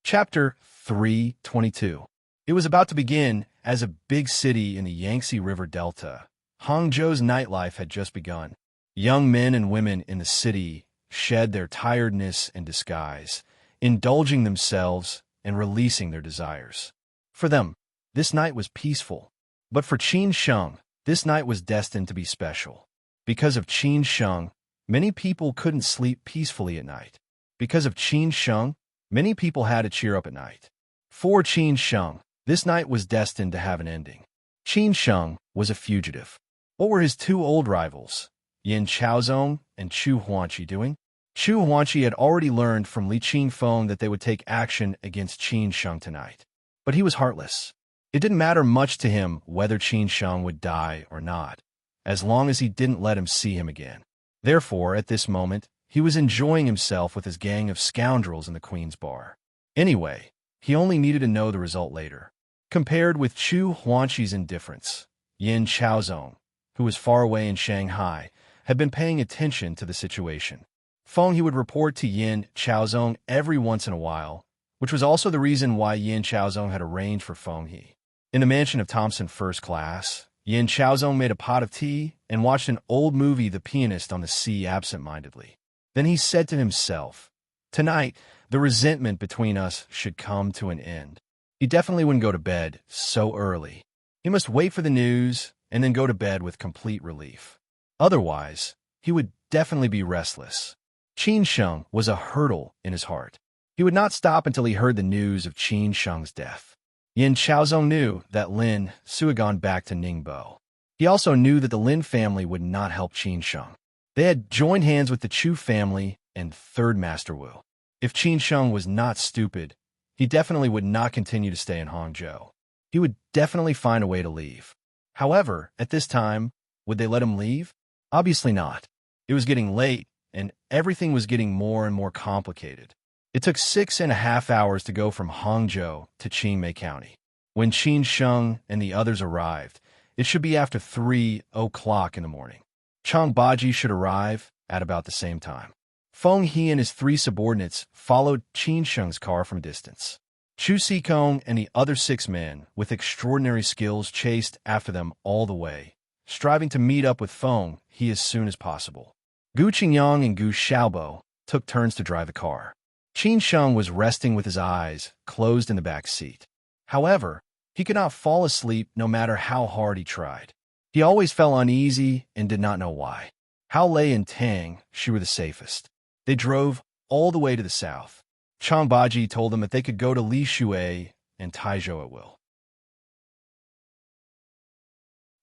Chapter 3:22. It was about to begin. As a big city in the Yangtze River Delta, Hangzhou's nightlife had just begun. Young men and women in the city shed their tiredness and disguise, indulging themselves and releasing their desires. For them, this night was peaceful. But for Qin Sheng, this night was destined to be special. Because of Qin Sheng, many people couldn't sleep peacefully at night. Because of Qin Sheng, many people had to cheer up at night. For Qin Sheng, this night was destined to have an ending. Qin Sheng was a fugitive. What were his 2 old rivals, Yin Chaozong and Chu Huanqi, doing? Chu Huanqi had already learned from Li Qingfeng that they would take action against Qin Sheng tonight. But he was heartless. It didn't matter much to him whether Qin Sheng would die or not, as long as he didn't let him see him again. Therefore, at this moment, he was enjoying himself with his gang of scoundrels in the Queen's Bar. Anyway, he only needed to know the result later. Compared with Chu Huanqi's indifference, Yin Chaozong, who was far away in Shanghai, had been paying attention to the situation. Feng He would report to Yin Chaozong every once in a while, which was also the reason why Yin Chaozong had arranged for Feng He. In the mansion of Thompson First Class, Yin Chaozong made a pot of tea and watched an old movie, The Pianist on the Sea, absent-mindedly. Then he said to himself, "Tonight, the resentment between us should come to an end." He definitely wouldn't go to bed so early. He must wait for the news and then go to bed with complete relief. Otherwise, he would definitely be restless. Qin Sheng was a hurdle in his heart. He would not stop until he heard the news of Qin Sheng's death. Yin Chaozong knew that Lin Su had gone back to Ningbo. He also knew that the Lin family would not help Qin Sheng. They had joined hands with the Chu family and 3rd Master Wu. If Qin Sheng was not stupid, he definitely would not continue to stay in Hangzhou. He would definitely find a way to leave. However, at this time, would they let him leave? Obviously not. It was getting late, and everything was getting more and more complicated. It took 6.5 hours to go from Hangzhou to Qingmei County. When Qin Sheng and the others arrived, it should be after 3 o'clock in the morning. Chang Baji should arrive at about the same time. Feng He and his 3 subordinates followed Qin Sheng's car from a distance. Chu Sikong and the other 6 men with extraordinary skills chased after them all the way, striving to meet up with Feng He as soon as possible. Gu Qingyang and Gu Xiaobo took turns to drive the car. Qin Sheng was resting with his eyes closed in the back seat. However, he could not fall asleep no matter how hard he tried. He always felt uneasy and did not know why. Hao Lei and Tang, she were the safest. They drove all the way to the south. Chang Baji told them that they could go to Li Shui and Taizhou at will.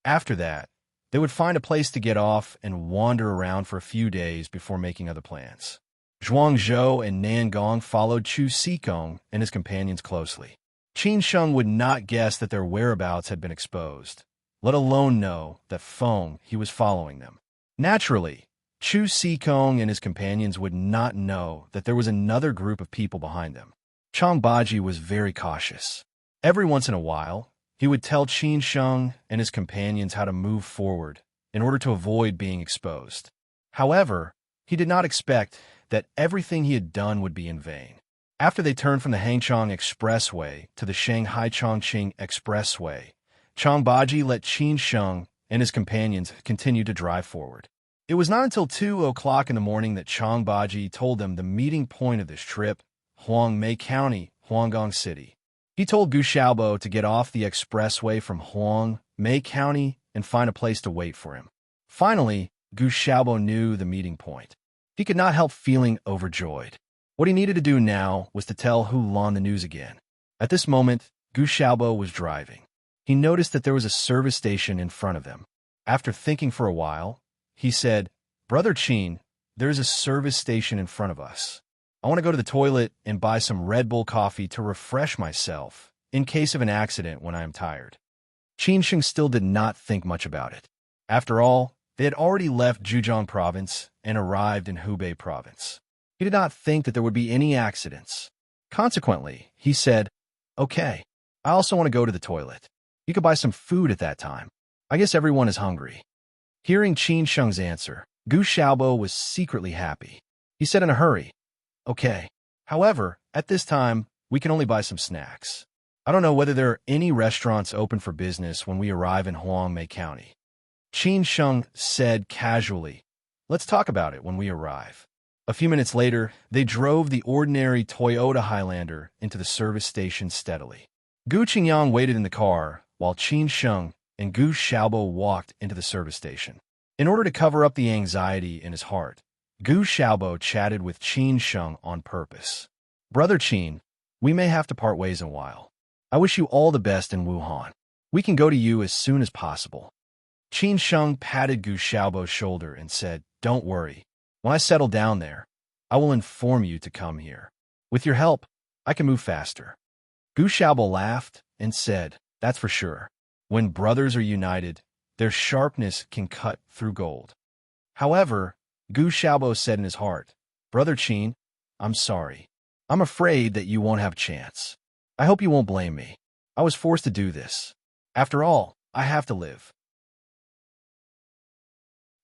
After that, they would find a place to get off and wander around for a few days before making other plans. Zhuangzhou and Nangong followed Chu Sikong and his companions closely. Qin Sheng would not guess that their whereabouts had been exposed, let alone know that Feng He was following them. Naturally, Chu Sikong and his companions would not know that there was another group of people behind them. Chang Baji was very cautious. Every once in a while, he would tell Qin Sheng and his companions how to move forward in order to avoid being exposed. However, he did not expect that everything he had done would be in vain. After they turned from the Hangchang Expressway to the Shanghai-Chongqing Expressway, Chang Baji let Qin Sheng and his companions continue to drive forward. It was not until 2 o'clock in the morning that Chang Baji told them the meeting point of this trip, Huangmei County, Huanggang City. He told Gu Xiaobo to get off the expressway from Huang, Mei County, and find a place to wait for him. Finally, Gu Xiaobo knew the meeting point. He could not help feeling overjoyed. What he needed to do now was to tell Hu Lan the news again. At this moment, Gu Xiaobo was driving. He noticed that there was a service station in front of them. After thinking for a while, he said, "Brother Qin, there is a service station in front of us. I want to go to the toilet and buy some Red Bull coffee to refresh myself in case of an accident when I am tired." Qin Sheng still did not think much about it. After all, they had already left Zhejiang province and arrived in Hubei province. He did not think that there would be any accidents. Consequently, he said, "Okay, I also want to go to the toilet. You could buy some food at that time. I guess everyone is hungry." Hearing Qin Sheng's answer, Gu Xiaobo was secretly happy. He said in a hurry, "Okay. However, at this time, we can only buy some snacks. I don't know whether there are any restaurants open for business when we arrive in Huangmei County." Qin Sheng said casually, "Let's talk about it when we arrive." A few minutes later, they drove the ordinary Toyota Highlander into the service station steadily. Gu Qingyang waited in the car, while Qin Sheng and Gu Xiaobo walked into the service station. In order to cover up the anxiety in his heart, Gu Xiaobo chatted with Qin Sheng on purpose. "Brother Qin, we may have to part ways in a while. I wish you all the best in Wuhan. We can go to you as soon as possible." Qin Sheng patted Gu Xiaobo's shoulder and said, "Don't worry. When I settle down there, I will inform you to come here. With your help, I can move faster." Gu Xiaobo laughed and said, "That's for sure. When brothers are united, their sharpness can cut through gold." However, Gu Xiaobo said in his heart, "Brother Qin, I'm sorry. I'm afraid that you won't have a chance. I hope you won't blame me. I was forced to do this. After all, I have to live."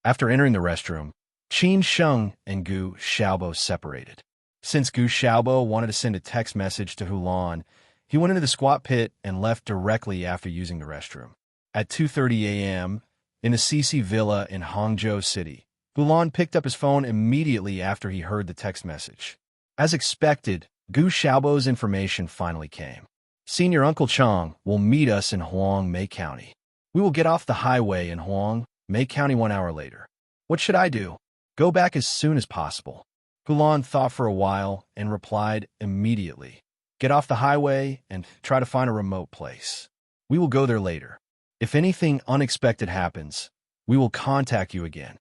After entering the restroom, Qin Sheng and Gu Xiaobo separated. Since Gu Xiaobo wanted to send a text message to Hulan, he went into the squat pit and left directly after using the restroom. At 2:30 a.m., in the CC Villa in Hangzhou City, Hulan picked up his phone immediately after he heard the text message. As expected, Gu Xiaobo's information finally came. "Senior Uncle Chang will meet us in Huang, Mei County. We will get off the highway in Huang, Mei County 1 hour later. What should I do?" "Go back as soon as possible." Hulan thought for a while and replied immediately, "Get off the highway and try to find a remote place. We will go there later. If anything unexpected happens, we will contact you again."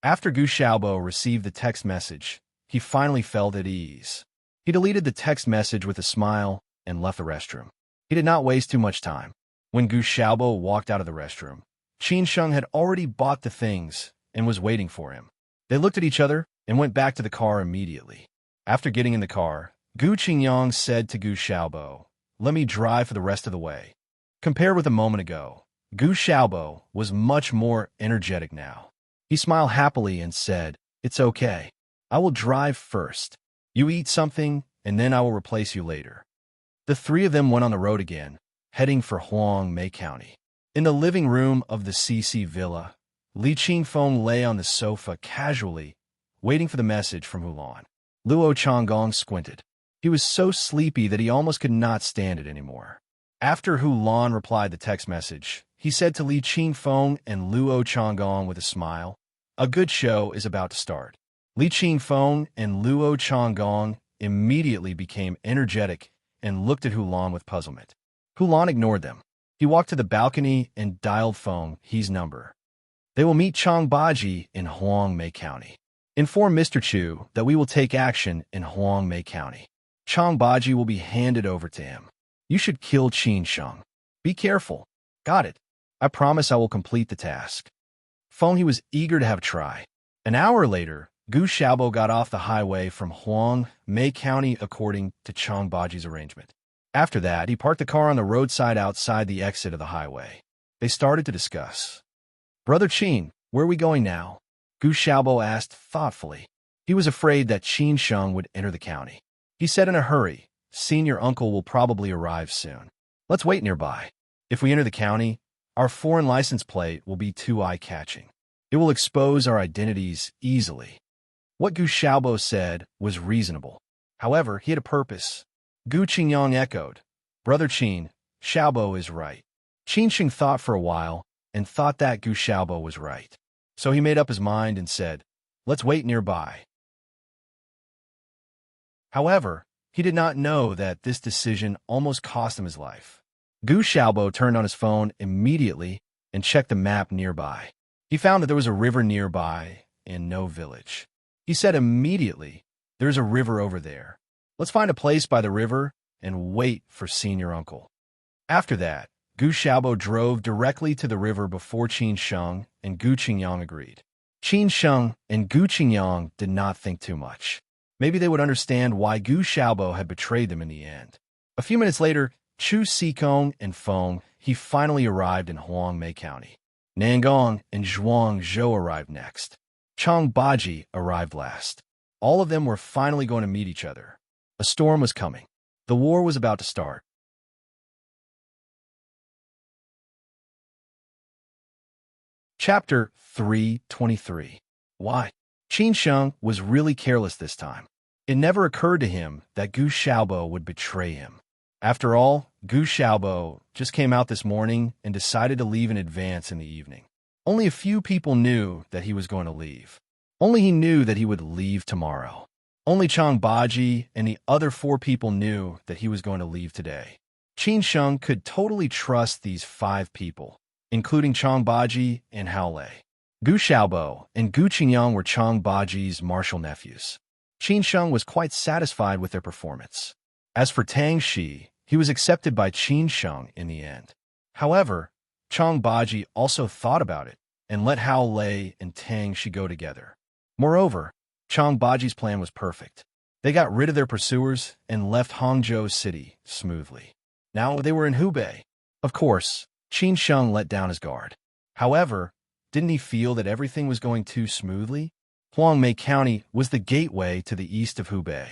After Gu Xiaobo received the text message, he finally felt at ease. He deleted the text message with a smile and left the restroom. He did not waste too much time. When Gu Xiaobo walked out of the restroom, Qin Sheng had already bought the things and was waiting for him. They looked at each other and went back to the car immediately. After getting in the car, Gu Qingyang said to Gu Xiaobo, "Let me drive for the rest of the way." Compared with a moment ago, Gu Xiaobo was much more energetic now. He smiled happily and said, "It's okay. I will drive first. You eat something, and then I will replace you later." The three of them went on the road again, heading for Huang, Mei County. In the living room of the CC Villa, Li Qingfeng lay on the sofa casually, waiting for the message from Hulan. Luo Changgong squinted. He was so sleepy that he almost could not stand it anymore. After Hulan replied the text message, he said to Li Qingfeng and Luo Changgong with a smile, "A good show is about to start." Li Qingfeng and Luo Changgong immediately became energetic and looked at Hulan with puzzlement. Hulan ignored them. He walked to the balcony and dialed Feng He's number. "They will meet Chang Baji in Huang, Mei County. Inform Mr. Chu that we will take action in Huang, Mei County. Chang Baji will be handed over to him. You should kill Qin Sheng. Be careful." "Got it. I promise I will complete the task." Feng He was eager to have a try. An hour later, Gu Xiaobo got off the highway from Huang, Mei County according to Chang Baji's arrangement. After that, he parked the car on the roadside outside the exit of the highway. They started to discuss. "Brother Qin, where are we going now?" Gu Xiaobo asked thoughtfully. He was afraid that Qin Sheng would enter the county. He said in a hurry, "Senior uncle will probably arrive soon. Let's wait nearby. If we enter the county, our foreign license plate will be too eye-catching. It will expose our identities easily." What Gu Xiaobo said was reasonable. However, he had a purpose. Gu Qingyang echoed. Brother Qin, Xiaobo is right. Qin Sheng thought for a while and thought that Gu Xiaobo was right. So he made up his mind and said, let's wait nearby. However, he did not know that this decision almost cost him his life. Gu Xiaobo turned on his phone immediately and checked the map nearby. He found that there was a river nearby and no village. He said immediately, there's a river over there. Let's find a place by the river and wait for senior uncle. After that, Gu Xiaobo drove directly to the river before Qin Sheng and Gu Qingyang agreed. Qin Sheng and Gu Qingyang did not think too much. Maybe they would understand why Gu Xiaobo had betrayed them in the end. A few minutes later, Chu Xikong and Feng he finally arrived in Huangmei County. Nangong and Zhuang Zhou arrived next. Chang Baji arrived last. All of them were finally going to meet each other. A storm was coming. The war was about to start. Chapter 323. Why? Qin Sheng was really careless this time. It never occurred to him that Gu Xiaobo would betray him. After all, Gu Xiaobo just came out this morning and decided to leave in advance in the evening. Only a few people knew that he was going to leave. Only he knew that he would leave tomorrow. Only Chang Baji and the other 4 people knew that he was going to leave today. Qin Sheng could totally trust these 5 people, including Chang Baji and Hao Lei. Gu Xiaobo and Gu Qingyang were Chang Baji's martial nephews. Qin Sheng was quite satisfied with their performance. As for Tang Shi, he was accepted by Qin Sheng in the end. However, Chang Baji also thought about it and let Hao Lei and Tang Shi go together. Moreover, Chang Baji's plan was perfect. They got rid of their pursuers and left Hangzhou City smoothly. Now they were in Hubei. Of course, Qin Sheng let down his guard. However, didn't he feel that everything was going too smoothly? Huangmei County was the gateway to the east of Hubei.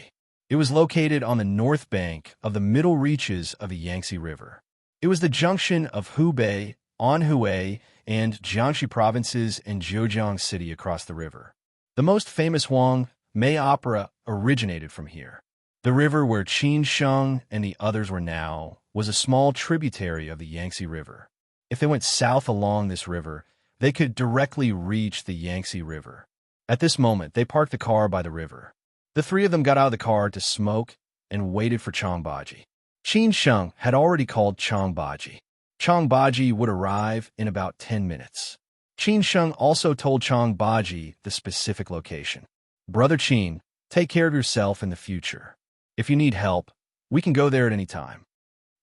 It was located on the north bank of the middle reaches of the Yangtze River. It was the junction of Hubei, Anhui, and Jiangxi provinces and Zhejiang City across the river. The most famous Huangmei opera originated from here. The river where Qin Sheng and the others were now was a small tributary of the Yangtze River. If they went south along this river, they could directly reach the Yangtze River. At this moment, they parked the car by the river. The 3 of them got out of the car to smoke and waited for Chang Baji. Qin Sheng had already called Chang Baji. Chang Baji would arrive in about 10 minutes. Qin Sheng also told Chang Baji the specific location. Brother Qin, take care of yourself in the future. If you need help, we can go there at any time.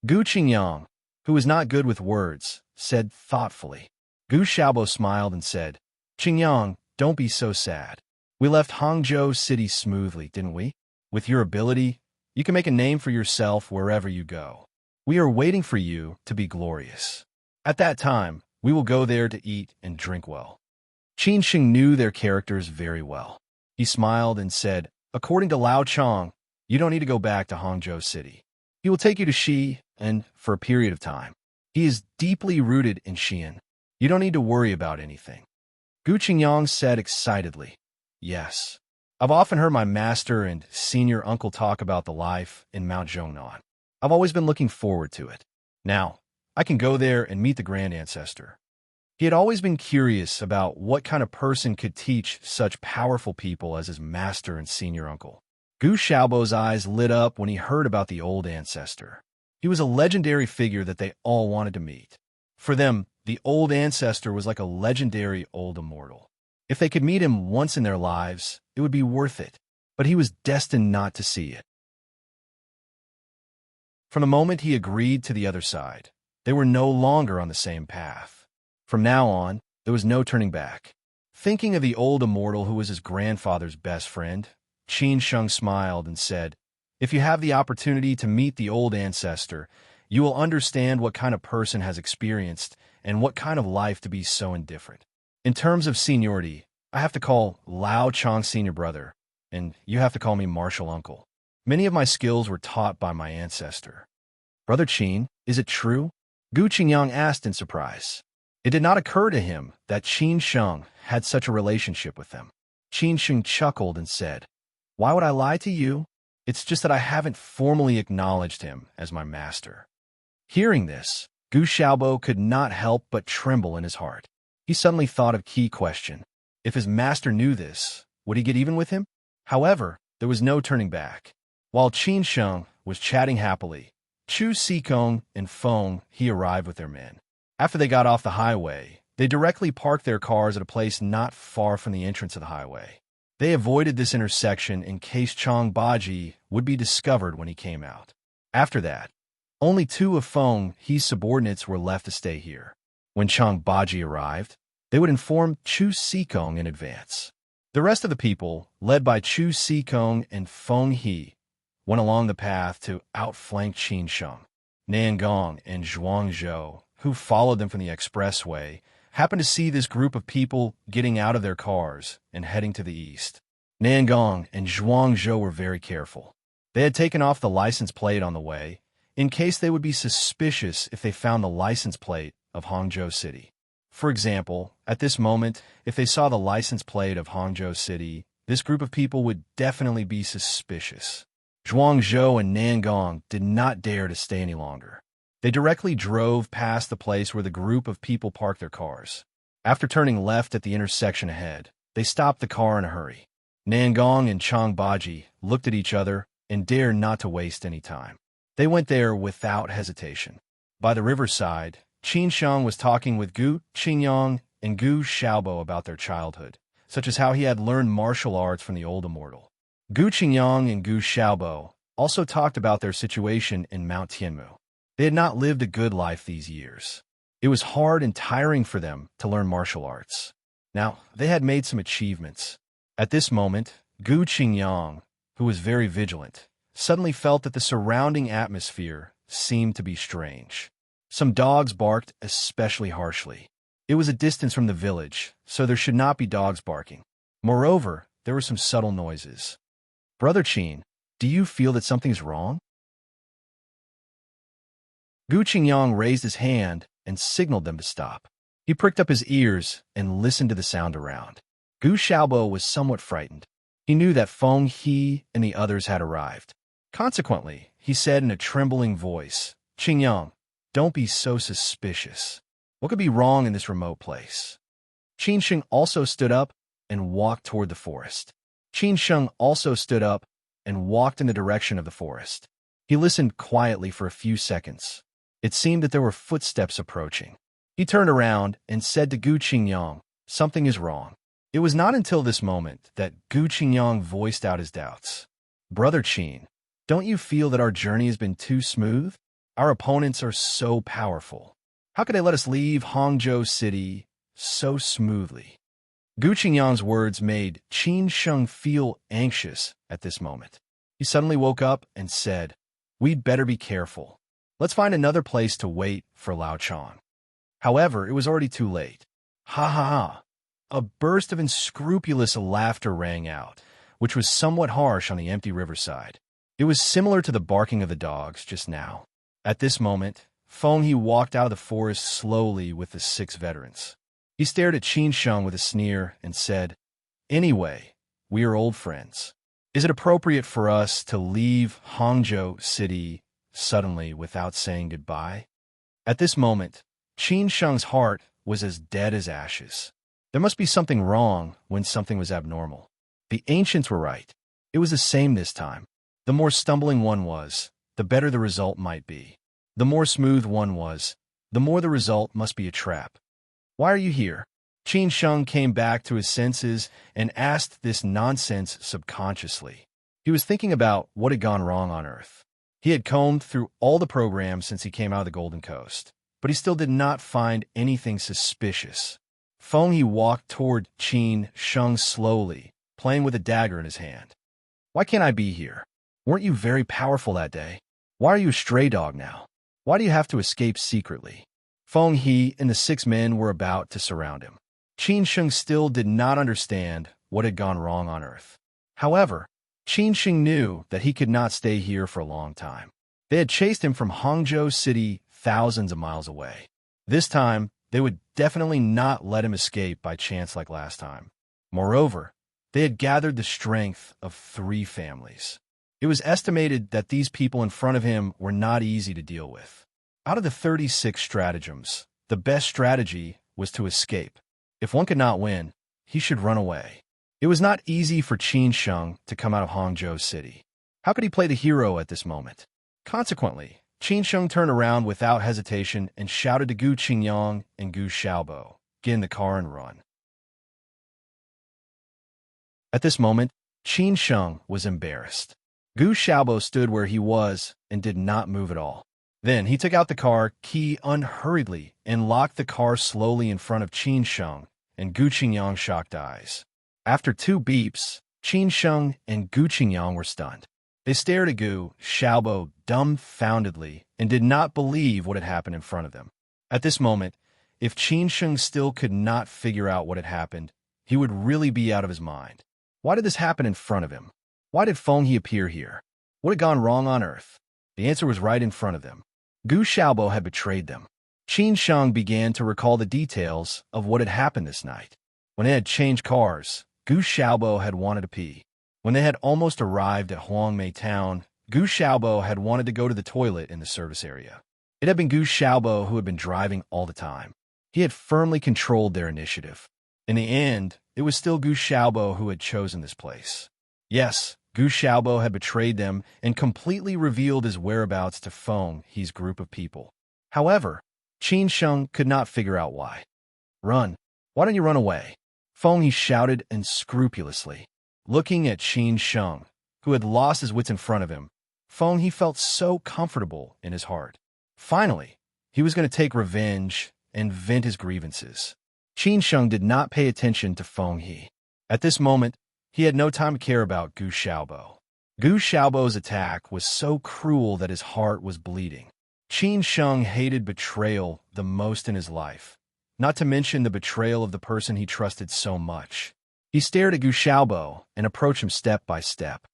Gu Qingyang, who was not good with words, said thoughtfully. Gu Xiaobo smiled and said, Qingyang, don't be so sad. We left Hangzhou City smoothly, didn't we? With your ability, you can make a name for yourself wherever you go. We are waiting for you to be glorious. At that time, we will go there to eat and drink well. Qin Sheng knew their characters very well. He smiled and said, according to Lao Chang, you don't need to go back to Hangzhou City. He will take you to Xi, and for a period of time. He is deeply rooted in Xi'an. You don't need to worry about anything. Gu Qingyang said excitedly, yes. I've often heard my master and senior uncle talk about the life in Mount Zhongnan. I've always been looking forward to it. Now, I can go there and meet the grand ancestor. He had always been curious about what kind of person could teach such powerful people as his master and senior uncle. Gu Xiaobo's eyes lit up when he heard about the old ancestor. He was a legendary figure that they all wanted to meet. For them, the old ancestor was like a legendary old immortal. If they could meet him once in their lives, it would be worth it, but he was destined not to see it. From the moment he agreed to the other side, they were no longer on the same path. From now on, there was no turning back. Thinking of the old immortal who was his grandfather's best friend, Qin Sheng smiled and said, if you have the opportunity to meet the old ancestor, you will understand what kind of person has experienced and what kind of life to be so indifferent. In terms of seniority, I have to call Lao Chang senior brother, and you have to call me martial uncle. Many of my skills were taught by my ancestor. Brother Qin, is it true? Gu Qingyang asked in surprise. It did not occur to him that Qin Sheng had such a relationship with them. Qin Sheng chuckled and said, why would I lie to you? It's just that I haven't formally acknowledged him as my master." Hearing this, Gu Xiaobo could not help but tremble in his heart. He suddenly thought of a key question. If his master knew this, would he get even with him? However, there was no turning back. While Qin Sheng was chatting happily, Chu Sikong and Feng He arrived with their men. After they got off the highway, they directly parked their cars at a place not far from the entrance of the highway. They avoided this intersection in case Chang Baji would be discovered when he came out. After that, only two of Feng He's subordinates were left to stay here. When Chang Baji arrived, they would inform Chu Sikong in advance. The rest of the people, led by Chu Sikong and Feng He, went along the path to outflank Qin Sheng. Nangong and Zhuangzhou, who followed them from the expressway, happened to see this group of people getting out of their cars and heading to the east. Nangong and Zhuangzhou were very careful. They had taken off the license plate on the way, in case they would be suspicious if they found the license plate of Hangzhou City. For example, at this moment, if they saw the license plate of Hangzhou City, this group of people would definitely be suspicious. Zhuangzhou and Nangong did not dare to stay any longer. They directly drove past the place where the group of people parked their cars. After turning left at the intersection ahead, they stopped the car in a hurry. Nangong and Chang Baji looked at each other and dared not to waste any time. They went there without hesitation. By the riverside, Qin Sheng was talking with Gu Qingyang and Gu Xiaobo about their childhood, such as how he had learned martial arts from the old immortal. Gu Qingyang and Gu Xiaobo also talked about their situation in Mount Tianmu. They had not lived a good life these years. It was hard and tiring for them to learn martial arts. Now, they had made some achievements. At this moment, Gu Qingyang, who was very vigilant, suddenly felt that the surrounding atmosphere seemed to be strange. Some dogs barked especially harshly. It was a distance from the village, so there should not be dogs barking. Moreover, there were some subtle noises. "Brother Qin, do you feel that something's wrong?" Gu Qingyang raised his hand and signaled them to stop. He pricked up his ears and listened to the sound around. Gu Xiaobo was somewhat frightened. He knew that Feng He and the others had arrived. Consequently, he said in a trembling voice, "Qingyang, don't be so suspicious. What could be wrong in this remote place?" Qin Sheng also stood up and walked toward the forest. Qin Sheng also stood up and walked in the direction of the forest. He listened quietly for a few seconds. It seemed that there were footsteps approaching. He turned around and said to Gu Qingyang, "Something is wrong." It was not until this moment that Gu Qingyang voiced out his doubts. "Brother Qin, don't you feel that our journey has been too smooth? Our opponents are so powerful. How could they let us leave Hangzhou City so smoothly?" Gu Qingyang's words made Qin Sheng feel anxious at this moment. He suddenly woke up and said, "We'd better be careful. Let's find another place to wait for Lao Chang." However, it was already too late. Ha ha ha! A burst of unscrupulous laughter rang out, which was somewhat harsh on the empty riverside. It was similar to the barking of the dogs just now. At this moment, Feng He walked out of the forest slowly with the 6 veterans. He stared at Qin Sheng with a sneer and said, "Anyway, we are old friends. Is it appropriate for us to leave Hangzhou City suddenly without saying goodbye?" At this moment, Qin Sheng's heart was as dead as ashes. There must be something wrong when something was abnormal. The ancients were right. It was the same this time. The more stumbling one was, the better the result might be. The more smooth one was, the more the result must be a trap. "Why are you here?" Qin Sheng came back to his senses and asked this nonsense subconsciously. He was thinking about what had gone wrong on Earth. He had combed through all the programs since he came out of the Golden Coast, but he still did not find anything suspicious. Feng He walked toward Qin Sheng slowly, playing with a dagger in his hand. "Why can't I be here? Weren't you very powerful that day? Why are you a stray dog now? Why do you have to escape secretly?" Feng He and the 6 men were about to surround him. Qin Sheng still did not understand what had gone wrong on Earth. However, Qin Sheng knew that he could not stay here for a long time. They had chased him from Hangzhou City thousands of miles away. This time, they would definitely not let him escape by chance like last time. Moreover, they had gathered the strength of 3 families. It was estimated that these people in front of him were not easy to deal with. Out of the 36 stratagems, the best strategy was to escape. If one could not win, he should run away. It was not easy for Qin Sheng to come out of Hangzhou City. How could he play the hero at this moment? Consequently, Qin Sheng turned around without hesitation and shouted to Gu Qingyang and Gu Xiaobo, "Get in the car and run." At this moment, Qin Sheng was embarrassed. Gu Xiaobo stood where he was and did not move at all. Then he took out the car key unhurriedly and locked the car slowly in front of Qin Sheng and Gu Qingyang's shocked eyes. After 2 beeps, Qin Sheng and Gu Qingyang were stunned. They stared at Gu Xiaobo dumbfoundedly and did not believe what had happened in front of them. At this moment, if Qin Sheng still could not figure out what had happened, he would really be out of his mind. Why did this happen in front of him? Why did Feng He appear here? What had gone wrong on Earth? The answer was right in front of them. Gu Xiaobo had betrayed them. Qin Sheng began to recall the details of what had happened this night. When they had changed cars, Gu Xiaobo had wanted to pee. When they had almost arrived at Huangmei Town, Gu Xiaobo had wanted to go to the toilet in the service area. It had been Gu Xiaobo who had been driving all the time. He had firmly controlled their initiative. In the end, it was still Gu Xiaobo who had chosen this place. Yes, Gu Xiaobo had betrayed them and completely revealed his whereabouts to Feng He's group of people. However, Qin Sheng could not figure out why. "Run! Why don't you run away?" Feng He shouted unscrupulously. Looking at Qin Sheng, who had lost his wits in front of him, Feng He felt so comfortable in his heart. Finally, he was going to take revenge and vent his grievances. Qin Sheng did not pay attention to Feng He. At this moment, he had no time to care about Gu Xiaobo. Gu Xiaobo's attack was so cruel that his heart was bleeding. Qin Sheng hated betrayal the most in his life, not to mention the betrayal of the person he trusted so much. He stared at Gu Xiaobo and approached him step by step.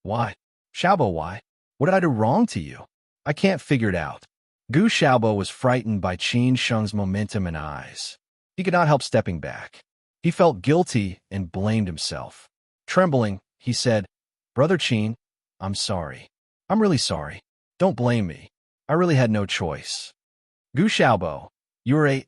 "Why? Xiaobo, why? What did I do wrong to you? I can't figure it out." Gu Xiaobo was frightened by Qin Sheng's momentum and eyes. He could not help stepping back. He felt guilty and blamed himself. Trembling, he said, "Brother Qin, I'm sorry. I'm really sorry. Don't blame me. I really had no choice." "Gu Xiaobo, you're a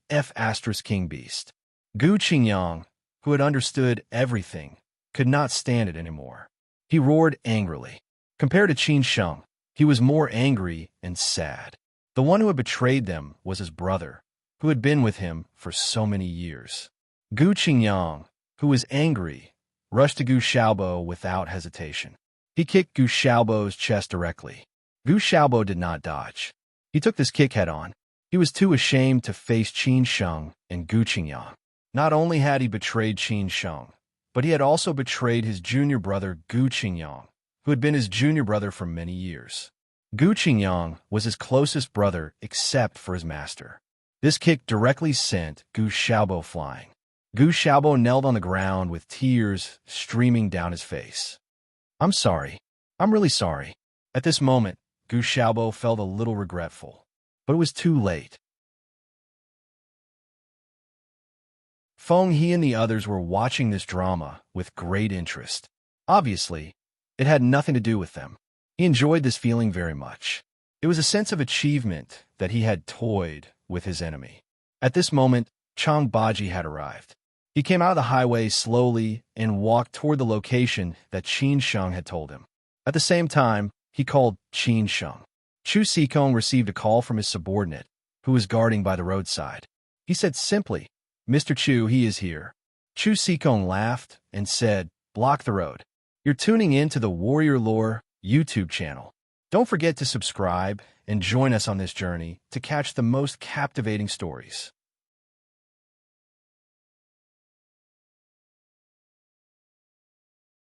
king beast." Gu Qingyang, who had understood everything, could not stand it anymore. He roared angrily. Compared to Qin Sheng, he was more angry and sad. The one who had betrayed them was his brother, who had been with him for so many years. Gu Qingyang, who was angry, rushed to Gu Xiaobo without hesitation. He kicked Gu Xiaobo's chest directly. Gu Xiaobo did not dodge. He took this kick head-on. He was too ashamed to face Qin Sheng and Gu Qingyang. Not only had he betrayed Qin Sheng, but he had also betrayed his junior brother Gu Qingyang, who had been his junior brother for many years. Gu Qingyang was his closest brother except for his master. This kick directly sent Gu Xiaobo flying. Gu Xiaobo knelt on the ground with tears streaming down his face. "I'm sorry. I'm really sorry." At this moment, Gu Xiaobo felt a little regretful, but it was too late. Feng He and the others were watching this drama with great interest. Obviously, it had nothing to do with them. He enjoyed this feeling very much. It was a sense of achievement that he had toyed with his enemy. At this moment, Chang Baji had arrived. He came out of the highway slowly and walked toward the location that Qin Sheng had told him. At the same time, he called Qin Sheng. Chu Sikong received a call from his subordinate, who was guarding by the roadside. He said simply, "Mr. Chu, he is here." Chu Sikong laughed and said, "Block the road. You're tuning in to the Warrior Lore YouTube channel. Don't forget to subscribe and join us on this journey to catch the most captivating stories."